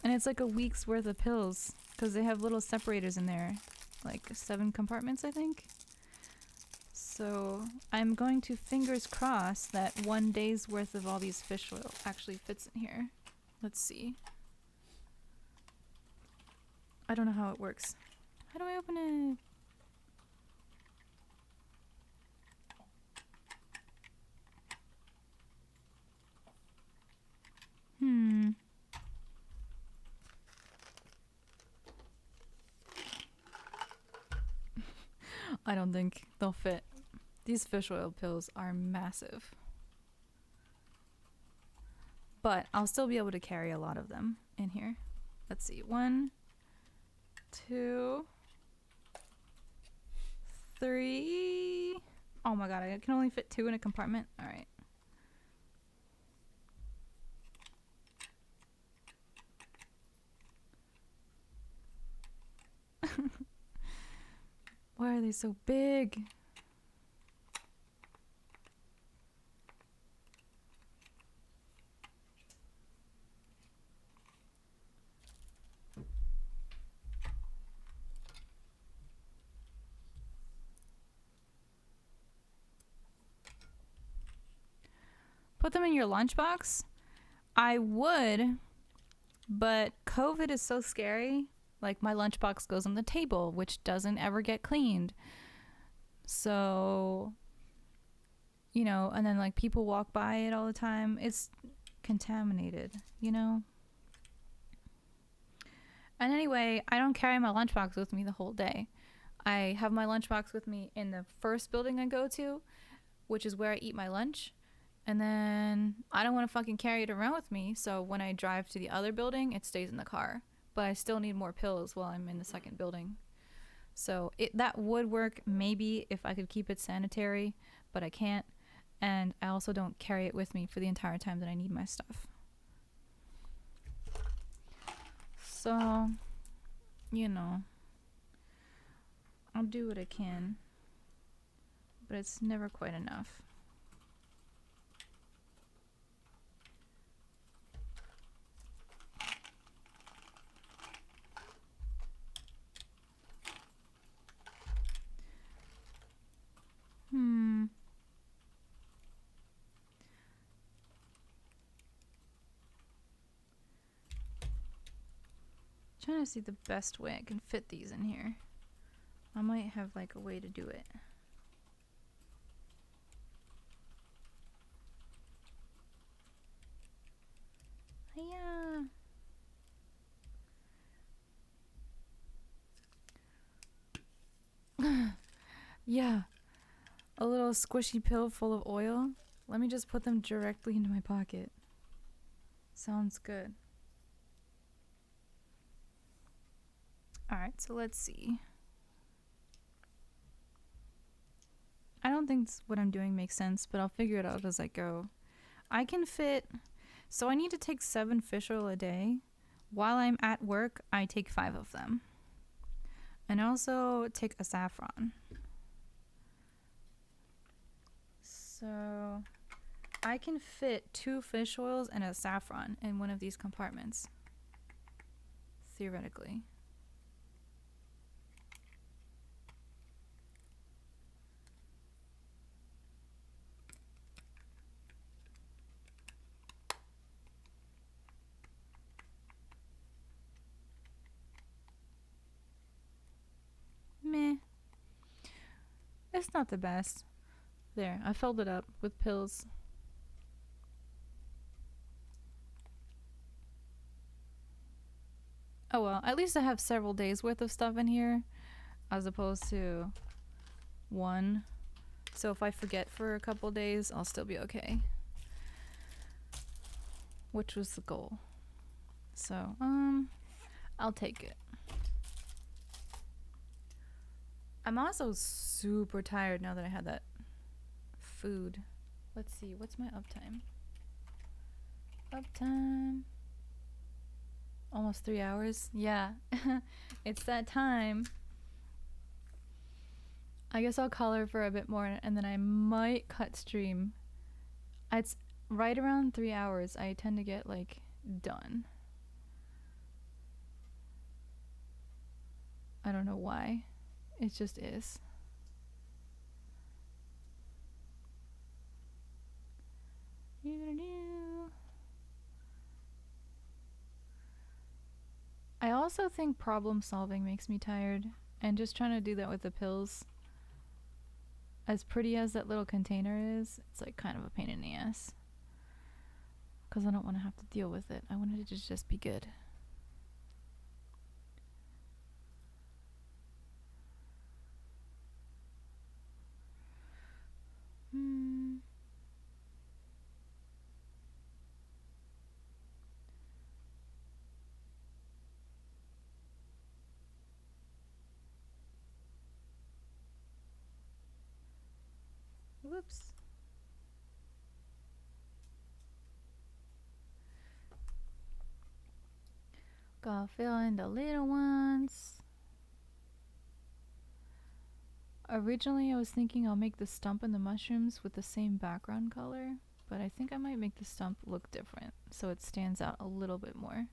it's like a week's worth of pills because they have little separators in there. Like 7 compartments, I think. So I'm going to fingers crossed that 1 day's worth of all these fish oil actually fits in here. Let's see. I don't know how it works. How do I open it? I don't think they'll fit. These fish oil pills are massive. But I'll still be able to carry a lot of them in here. Let's see. 1, 2, 3. Oh my god, I can only fit 2 in a compartment. Alright. Why are they so big? Put them in your lunchbox? I would, but COVID is so scary. Like, my lunchbox goes on the table, which doesn't ever get cleaned. So, you know, and then like people walk by it all the time. It's contaminated, you know? And anyway, I don't carry my lunchbox with me the whole day. I have my lunchbox with me in the first building I go to, which is where I eat my lunch. And then I don't want to fucking carry it around with me. So when I drive to the other building, it stays in the car. But I still need more pills while I'm in the second building. So that would work maybe if I could keep it sanitary, but I can't. And I also don't carry it with me for the entire time that I need my stuff. So, you know, I'll do what I can, but it's never quite enough. Trying to see the best way I can fit these in here. I might have like a way to do it. Yeah. Yeah. A little squishy pill full of oil. Let me just put them directly into my pocket. Sounds good. Alright, so let's see. I don't think what I'm doing makes sense, but I'll figure it out as I go. I can fit... So I need to take 7 fish oil a day. While I'm at work, I take 5 of them. And I also take a saffron. So I can fit 2 fish oils and a saffron in one of these compartments. Theoretically. Meh. It's not the best. There, I filled it up with pills. Oh well, at least I have several days worth of stuff in here as opposed to one. So if I forget for a couple days, I'll still be okay. Which was the goal. So, I'll take it. I'm also super tired now that I had that food. Let's see, what's my uptime? Uptime. Almost 3 hours. Yeah, it's that time. I guess I'll color for a bit more and then I might cut stream. It's right around 3 hours. I tend to get like done. I don't know why. It just is. I also think problem solving makes me tired, and just trying to do that with the pills, as pretty as that little container is, it's like kind of a pain in the ass. Because I don't want to have to deal with it. I wanted it to just be good. Whoops. Gotta fill in the little ones. Originally I was thinking I'll make the stump and the mushrooms with the same background color, but I think I might make the stump look different so it stands out a little bit more.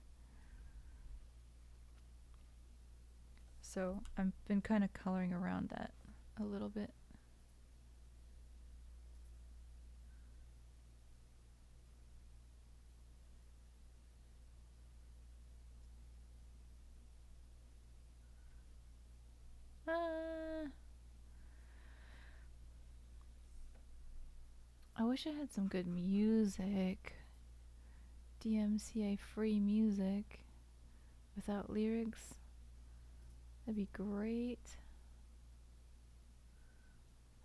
So I've been kind of coloring around that a little bit. I wish I had some good music. DMCA free music without lyrics. That'd be great.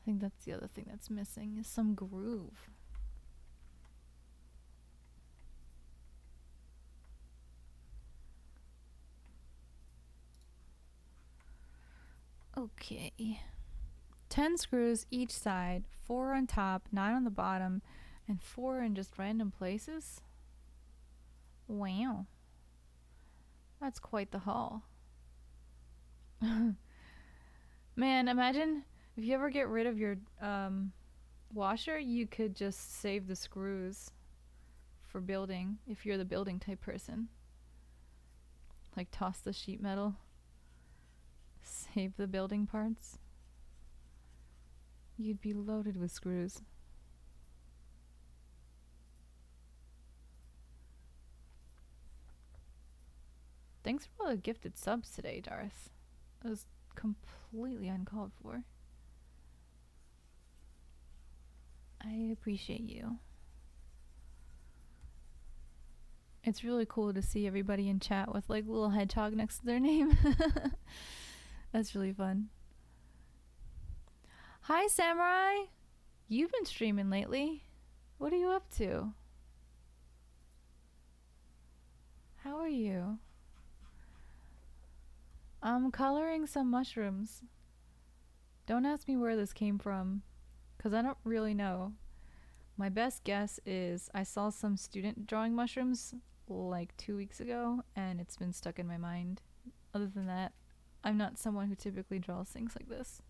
I think that's the other thing that's missing is some groove. Okay. 10 screws each side, 4 on top, 9 on the bottom, and 4 in just random places. Wow. That's quite the haul. Man, imagine if you ever get rid of your washer, you could just save the screws for building if you're the building type person. Like toss the sheet metal. Save the building parts. You'd be loaded with screws. Thanks for all the gifted subs today, Darth. It was completely uncalled for. I appreciate you. It's really cool to see everybody in chat with like little hedgehog next to their name. That's really fun. Hi, Samurai. You've been streaming lately. What are you up to? How are you? I'm coloring some mushrooms. Don't ask me where this came from, because I don't really know. My best guess is I saw some student drawing mushrooms like 2 weeks ago, and it's been stuck in my mind. Other than that, I'm not someone who typically draws things like this.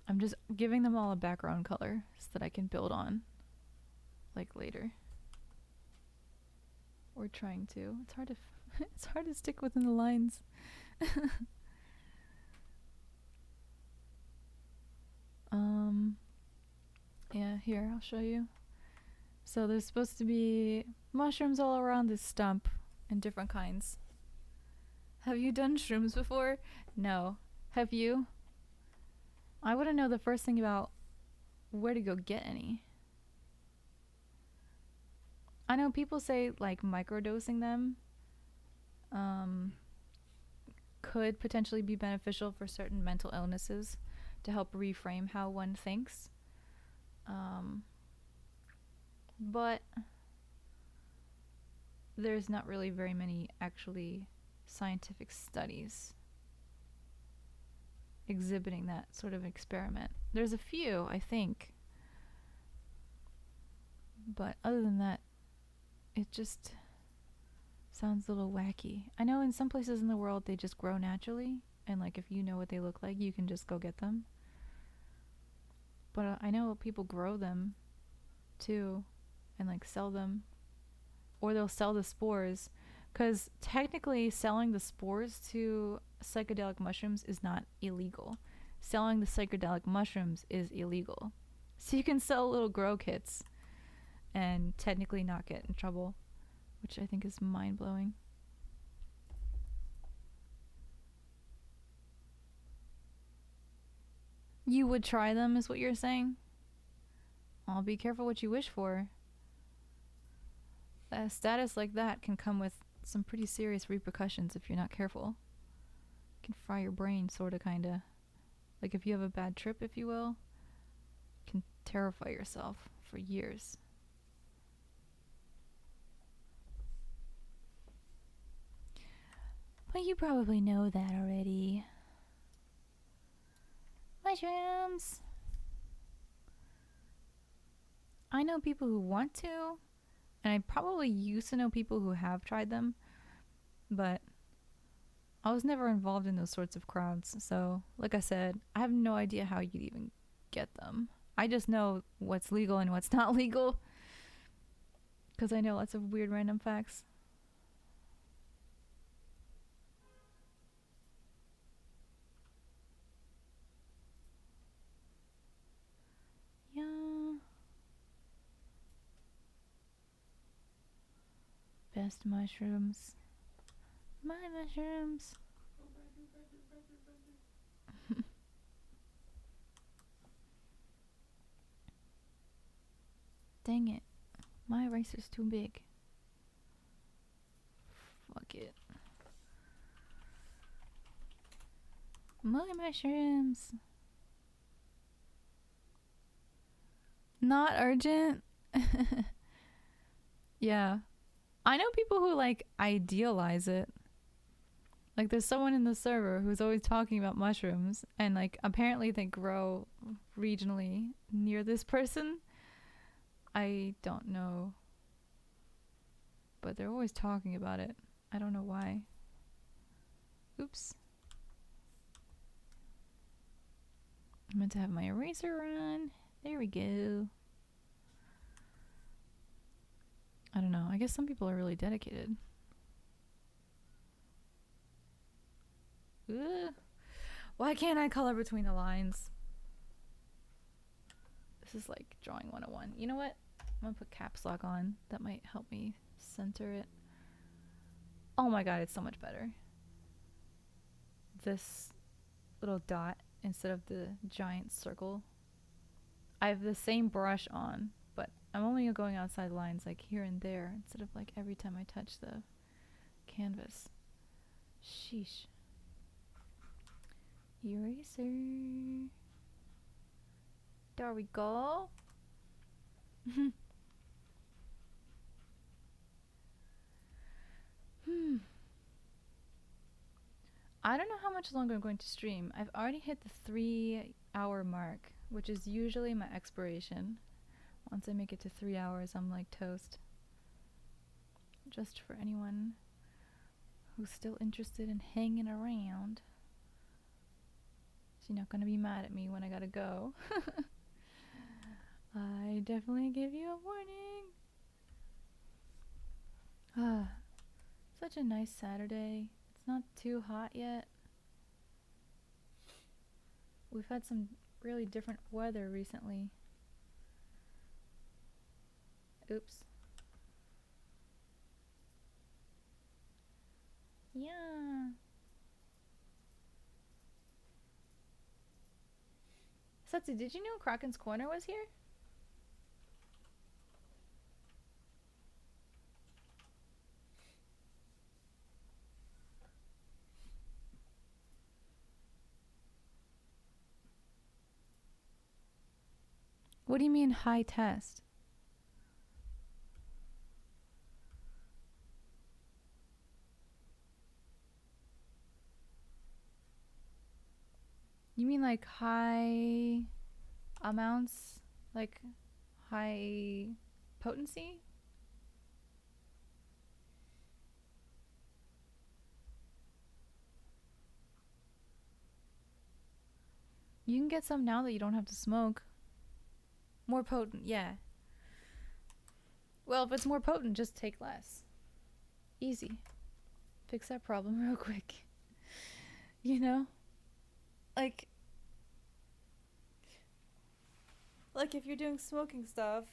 I'm just giving them all a background color so that I can build on, like, later. Or trying to. It's hard to it's hard to stick within the lines. Yeah, here, I'll show you. So there's supposed to be mushrooms all around this stump and different kinds. Have you done shrooms before? No. Have you? I wouldn't know the first thing about where to go get any. I know people say like microdosing them could potentially be beneficial for certain mental illnesses to help reframe how one thinks. But there's not really very many actually scientific studies exhibiting that sort of experiment. There's a few, I think. But other than that, it just sounds a little wacky. I know in some places in the world they just grow naturally, and like if you know what they look like, you can just go get them. But I know people grow them too and like sell them, or they'll sell the spores, because technically selling the spores to psychedelic mushrooms is not illegal. Selling the psychedelic mushrooms is illegal. So you can sell little grow kits and technically not get in trouble, which I think is mind-blowing. You would try them, is what you're saying? I'll be careful what you wish for. A status like that can come with some pretty serious repercussions if you're not careful. It can fry your brain, sorta, kinda. Like if you have a bad trip, if you will, you can terrify yourself for years. But you probably know that already. Mushrooms! I know people who want to, and I probably used to know people who have tried them, but I was never involved in those sorts of crowds. So, like I said, I have no idea how you'd even get them. I just know what's legal and what's not legal, because I know lots of weird random facts. Yeah. Best mushrooms. My mushrooms. Dang it. My eraser's too big. Fuck it. My mushrooms. Not urgent. Yeah. I know people who like idealize it. Like there's someone in the server who's always talking about mushrooms, and like apparently they grow regionally near this person. I don't know. But they're always talking about it. I don't know why. Oops. I meant to have my eraser on. There we go. I don't know. I guess some people are really dedicated. Ugh. Why can't I color between the lines? This is like drawing 101. You know what? I'm gonna put caps lock on. That might help me center it. Oh my god, it's so much better. This little dot instead of the giant circle. I have the same brush on, but I'm only going outside lines like here and there instead of like every time I touch the canvas. Sheesh. Eraser. There we go. I don't know how much longer I'm going to stream. I've already hit the 3-hour mark, which is usually my expiration. Once I make it to 3 hours, I'm like toast. Just for anyone who's still interested in hanging around. So you're not gonna be mad at me when I gotta go. I definitely give you a warning. Ah, such a nice Saturday. It's not too hot yet. We've had some really different weather recently. Oops. Yeah. Satsu, did you know Kraken's Corner was here? What do you mean high test? You mean like high amounts? Like high potency? You can get some now that you don't have to smoke. More potent, yeah. Well, if it's more potent, just take less. Easy. Fix that problem real quick. You know? Like if you're doing smoking stuff,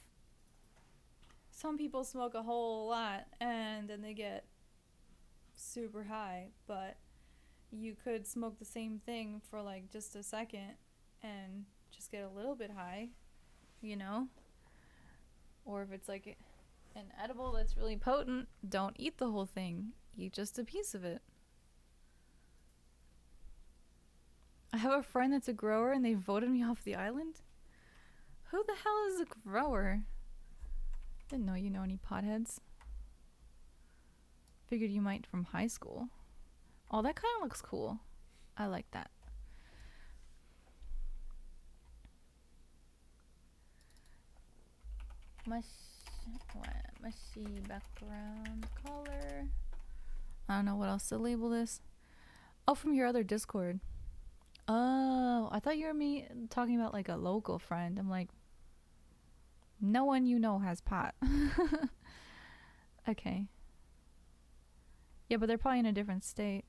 some people smoke a whole lot and then they get super high, but you could smoke the same thing for like just a second and just get a little bit high, you know? Or if it's like an edible that's really potent, don't eat the whole thing. Eat just a piece of it. I have a friend that's a grower and they voted me off the island. Who the hell is a grower? Didn't know you know any potheads. Figured you might from high school. Oh, that kind of looks cool. I like that. Mushy background color. I don't know what else to label this. Oh, from your other Discord. Oh, I thought you were talking about like a local friend. I'm like, no one you know has pot. Okay. Yeah, but they're probably in a different state.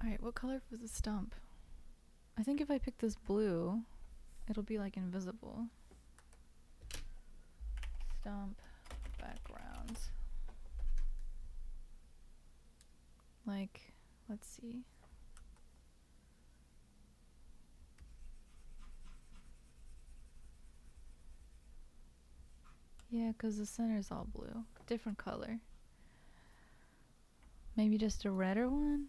Alright, what color was the stump? I think if I pick this blue, it'll be like invisible. Stump background. Like, let's see. Yeah, because the center's all blue. Different color. Maybe just a redder one?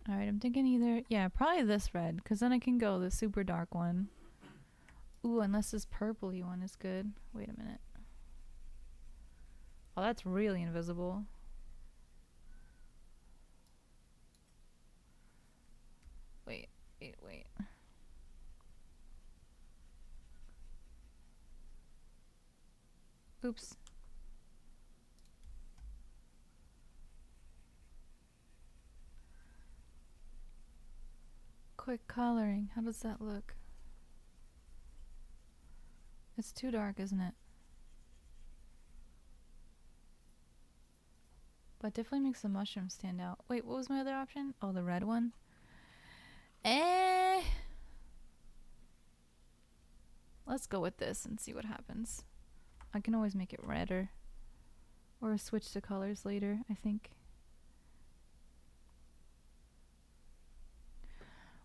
Alright, I'm thinking either... Yeah, probably this red, because then I can go the super dark one. Ooh, unless this purpley one is good. Wait a minute. Oh, that's really invisible. Wait. Oops. Quick coloring. How does that look? It's too dark, isn't it? But definitely makes the mushroom stand out. Wait, what was my other option? Oh, the red one? Let's go with this and see what happens. I can always make it redder. Or switch to colors later, I think.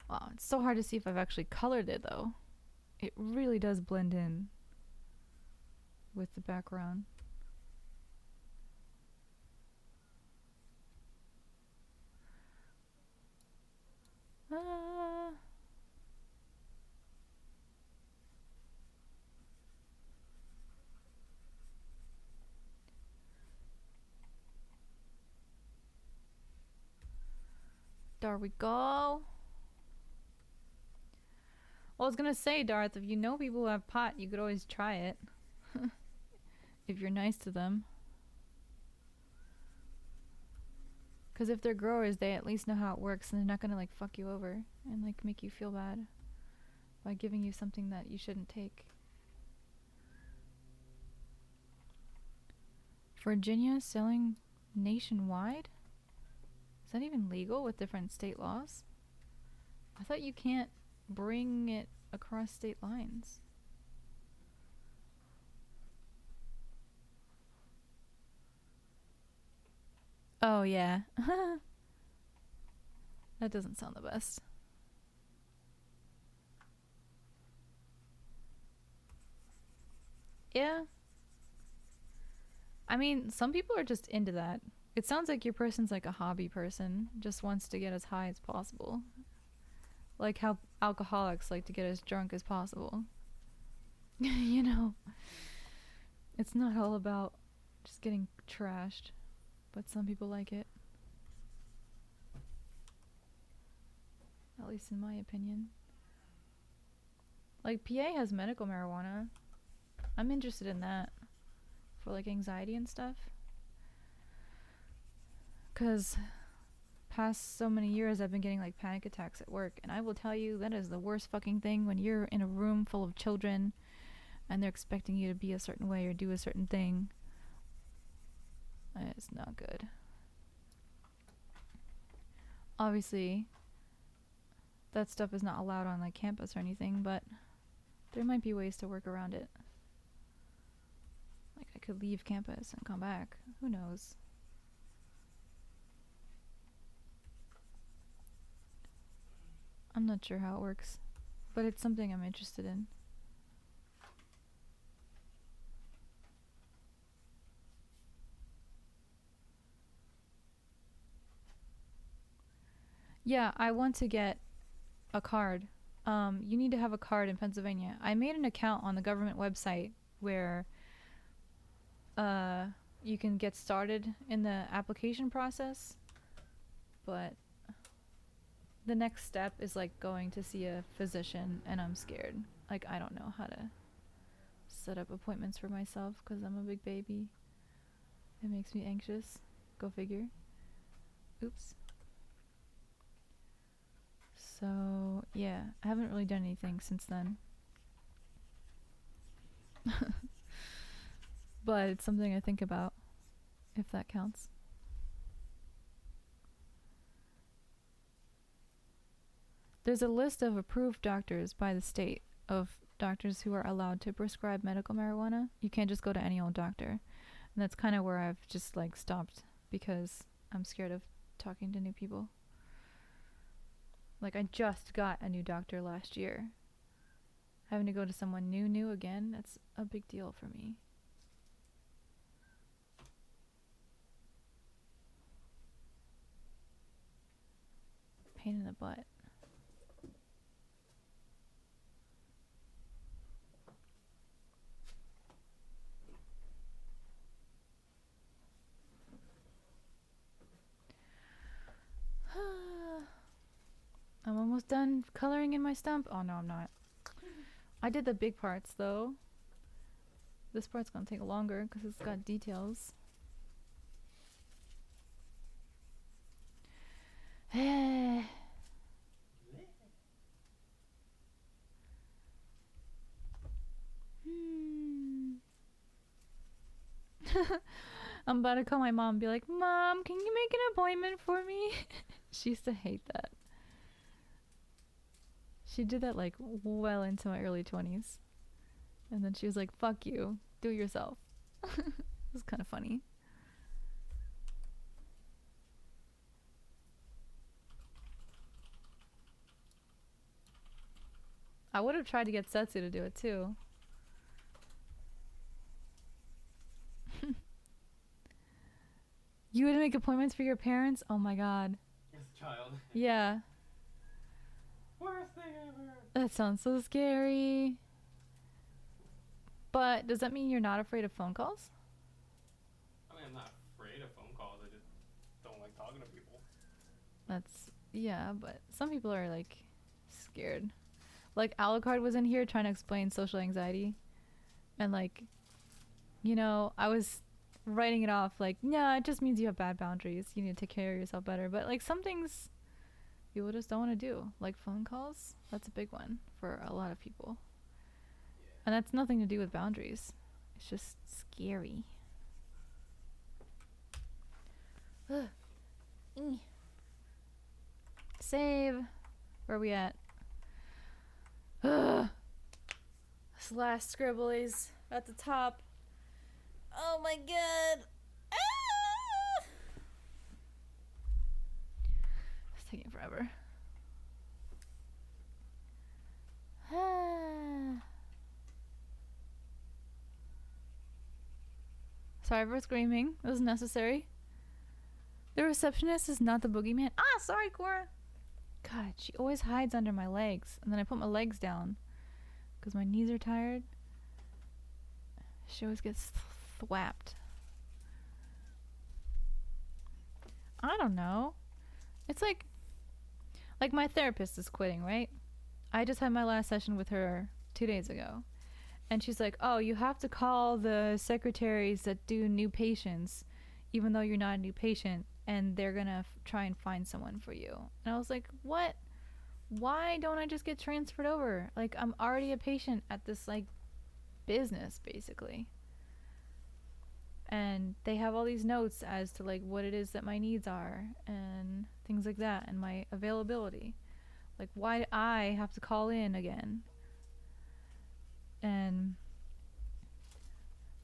Wow, it's so hard to see if I've actually colored it though. It really does blend in with the background. Ah. There we go. Well, I was gonna say, Darth, if you know people who have pot, you could always try it. If you're nice to them. Because if they're growers, they at least know how it works and they're not gonna like fuck you over and like make you feel bad by giving you something that you shouldn't take. Virginia selling nationwide? Is that even legal with different state laws? I thought you can't bring it across state lines. Oh yeah. That doesn't sound the best. Yeah. I mean, some people are just into that. It sounds like your person's like a hobby person, just wants to get as high as possible. Like how alcoholics like to get as drunk as possible. You know, it's not all about just getting trashed, but some people like it. At least in my opinion. Like PA has medical marijuana. I'm interested in that for like anxiety and stuff. 'Cause past so many years I've been getting like panic attacks at work, and I will tell you that is the worst fucking thing when you're in a room full of children and they're expecting you to be a certain way or do a certain thing. It's not good. Obviously, that stuff is not allowed on like campus or anything, but there might be ways to work around it. Like I could leave campus and come back. Who knows? I'm not sure how it works, but it's something I'm interested in. Yeah, I want to get a card. You need to have a card in Pennsylvania. I made an account on the government website where you can get started in the application process, but the next step is like going to see a physician, and I'm scared. Like I don't know how to set up appointments for myself because I'm a big baby. It makes me anxious. Go figure. Oops. So yeah, I haven't really done anything since then. But it's something I think about, if that counts. There's a list of approved doctors by the state of doctors who are allowed to prescribe medical marijuana. You can't just go to any old doctor. And that's kind of where I've just like stopped because I'm scared of talking to new people. Like I just got a new doctor last year. Having to go to someone new again, that's a big deal for me. Pain in the butt. I'm almost done coloring in my stump. Oh no, I'm not. I did the big parts though. This part's gonna take longer because it's got details. I'm about to call my mom and be like, Mom, can you make an appointment for me? She used to hate that. She did that like well into my early 20s. And then she was like, fuck you, do it yourself. It was kind of funny. I would have tried to get Setsu to do it too. You would make appointments for your parents? Oh my god. As a child. Yeah. Worst thing ever. That sounds so scary. But does that mean you're not afraid of phone calls? I mean, I'm not afraid of phone calls. I just don't like talking to people. That's, yeah, but some people are like scared. Like Alucard was in here trying to explain social anxiety. And like, you know, I was writing it off like, yeah, it just means you have bad boundaries. You need to take care of yourself better. But like some things people just don't want to do. Like phone calls, that's a big one for a lot of people. Yeah. And that's nothing to do with boundaries. It's just scary. Ugh. Save. Where are we at? Ugh. This last scribble is at the top. Oh my god. Ah! It's taking forever. Sorry for screaming. It was necessary. The receptionist is not the boogeyman. Ah, sorry, Cora. God, she always hides under my legs. And then I put my legs down because my knees are tired. She always gets thwapped. I don't know. It's like my therapist is quitting, right? I just had my last session with her 2 days ago. And she's like, oh, you have to call the secretaries that do new patients, even though you're not a new patient, and they're gonna try and find someone for you. And I was like, what? Why don't I just get transferred over? Like, I'm already a patient at this, like, business, basically. And they have all these notes as to, like, what it is that my needs are, and things like that, and my availability. Like, why do I have to call in again? And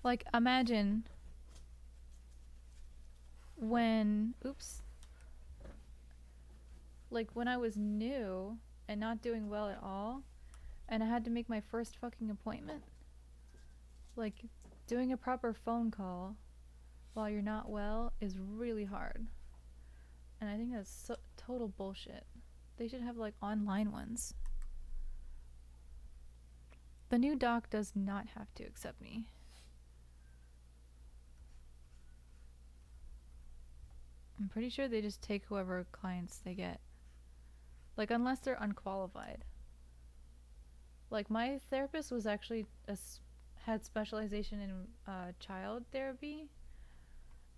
like, imagine when, like when I was new and not doing well at all, and I had to make my first fucking appointment. Like, doing a proper phone call while you're not well is really hard. And I think that's total bullshit. They should have like online ones. The new doc does not have to accept me. I'm pretty sure they just take whoever clients they get. Like, unless they're unqualified. Like, my therapist was actually had specialization in child therapy,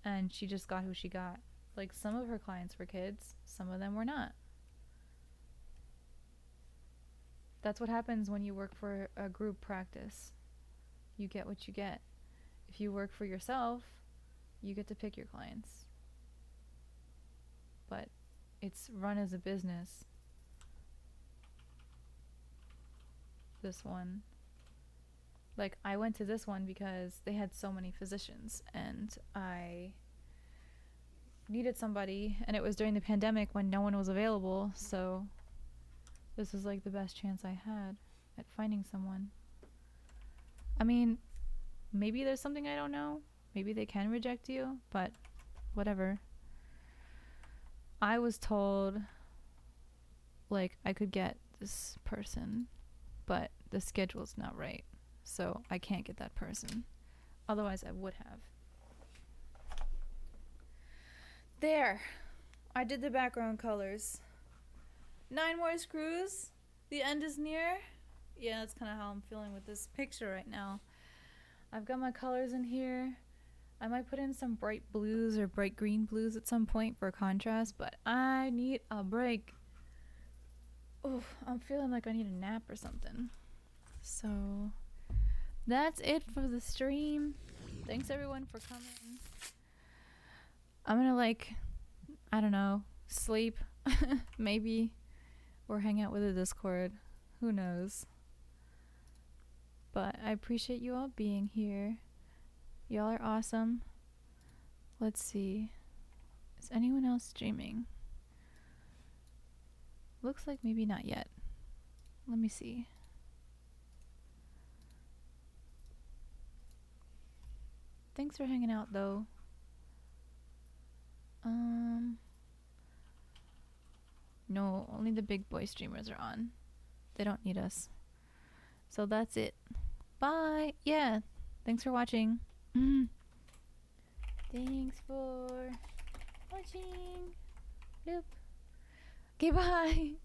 and she just got who she got. Like, some of her clients were kids, some of them were not. That's what happens when you work for a group practice. You get what you get. If you work for yourself, you get to pick your clients. But it's run as a business. This one. Like, I went to this one because they had so many physicians, and I needed somebody, and it was during the pandemic when no one was available, so this was like the best chance I had at finding someone. I mean, maybe there's something I don't know. Maybe they can reject you, but whatever. I was told, like, I could get this person, but the schedule's not right, so I can't get that person. Otherwise, I would have. There! I did the background colors. 9 more screws. The end is near. Yeah, that's kind of how I'm feeling with this picture right now. I've got my colors in here. I might put in some bright blues or bright green blues at some point for contrast, but I need a break. Oof, I'm feeling like I need a nap or something. So, that's it for the stream. Thanks everyone for coming. I'm gonna, like, I don't know, sleep, maybe, or hang out with the Discord. Who knows? But But I appreciate you all being here. Y'all are awesome. Let's see. Is anyone else streaming? Looks like maybe not yet. Let me see. Thanks for hanging out though. No, only the big boy streamers are on. They don't need us. So that's it. Bye. Yeah. Thanks for watching. Thanks for watching. Bloop. Okay, bye.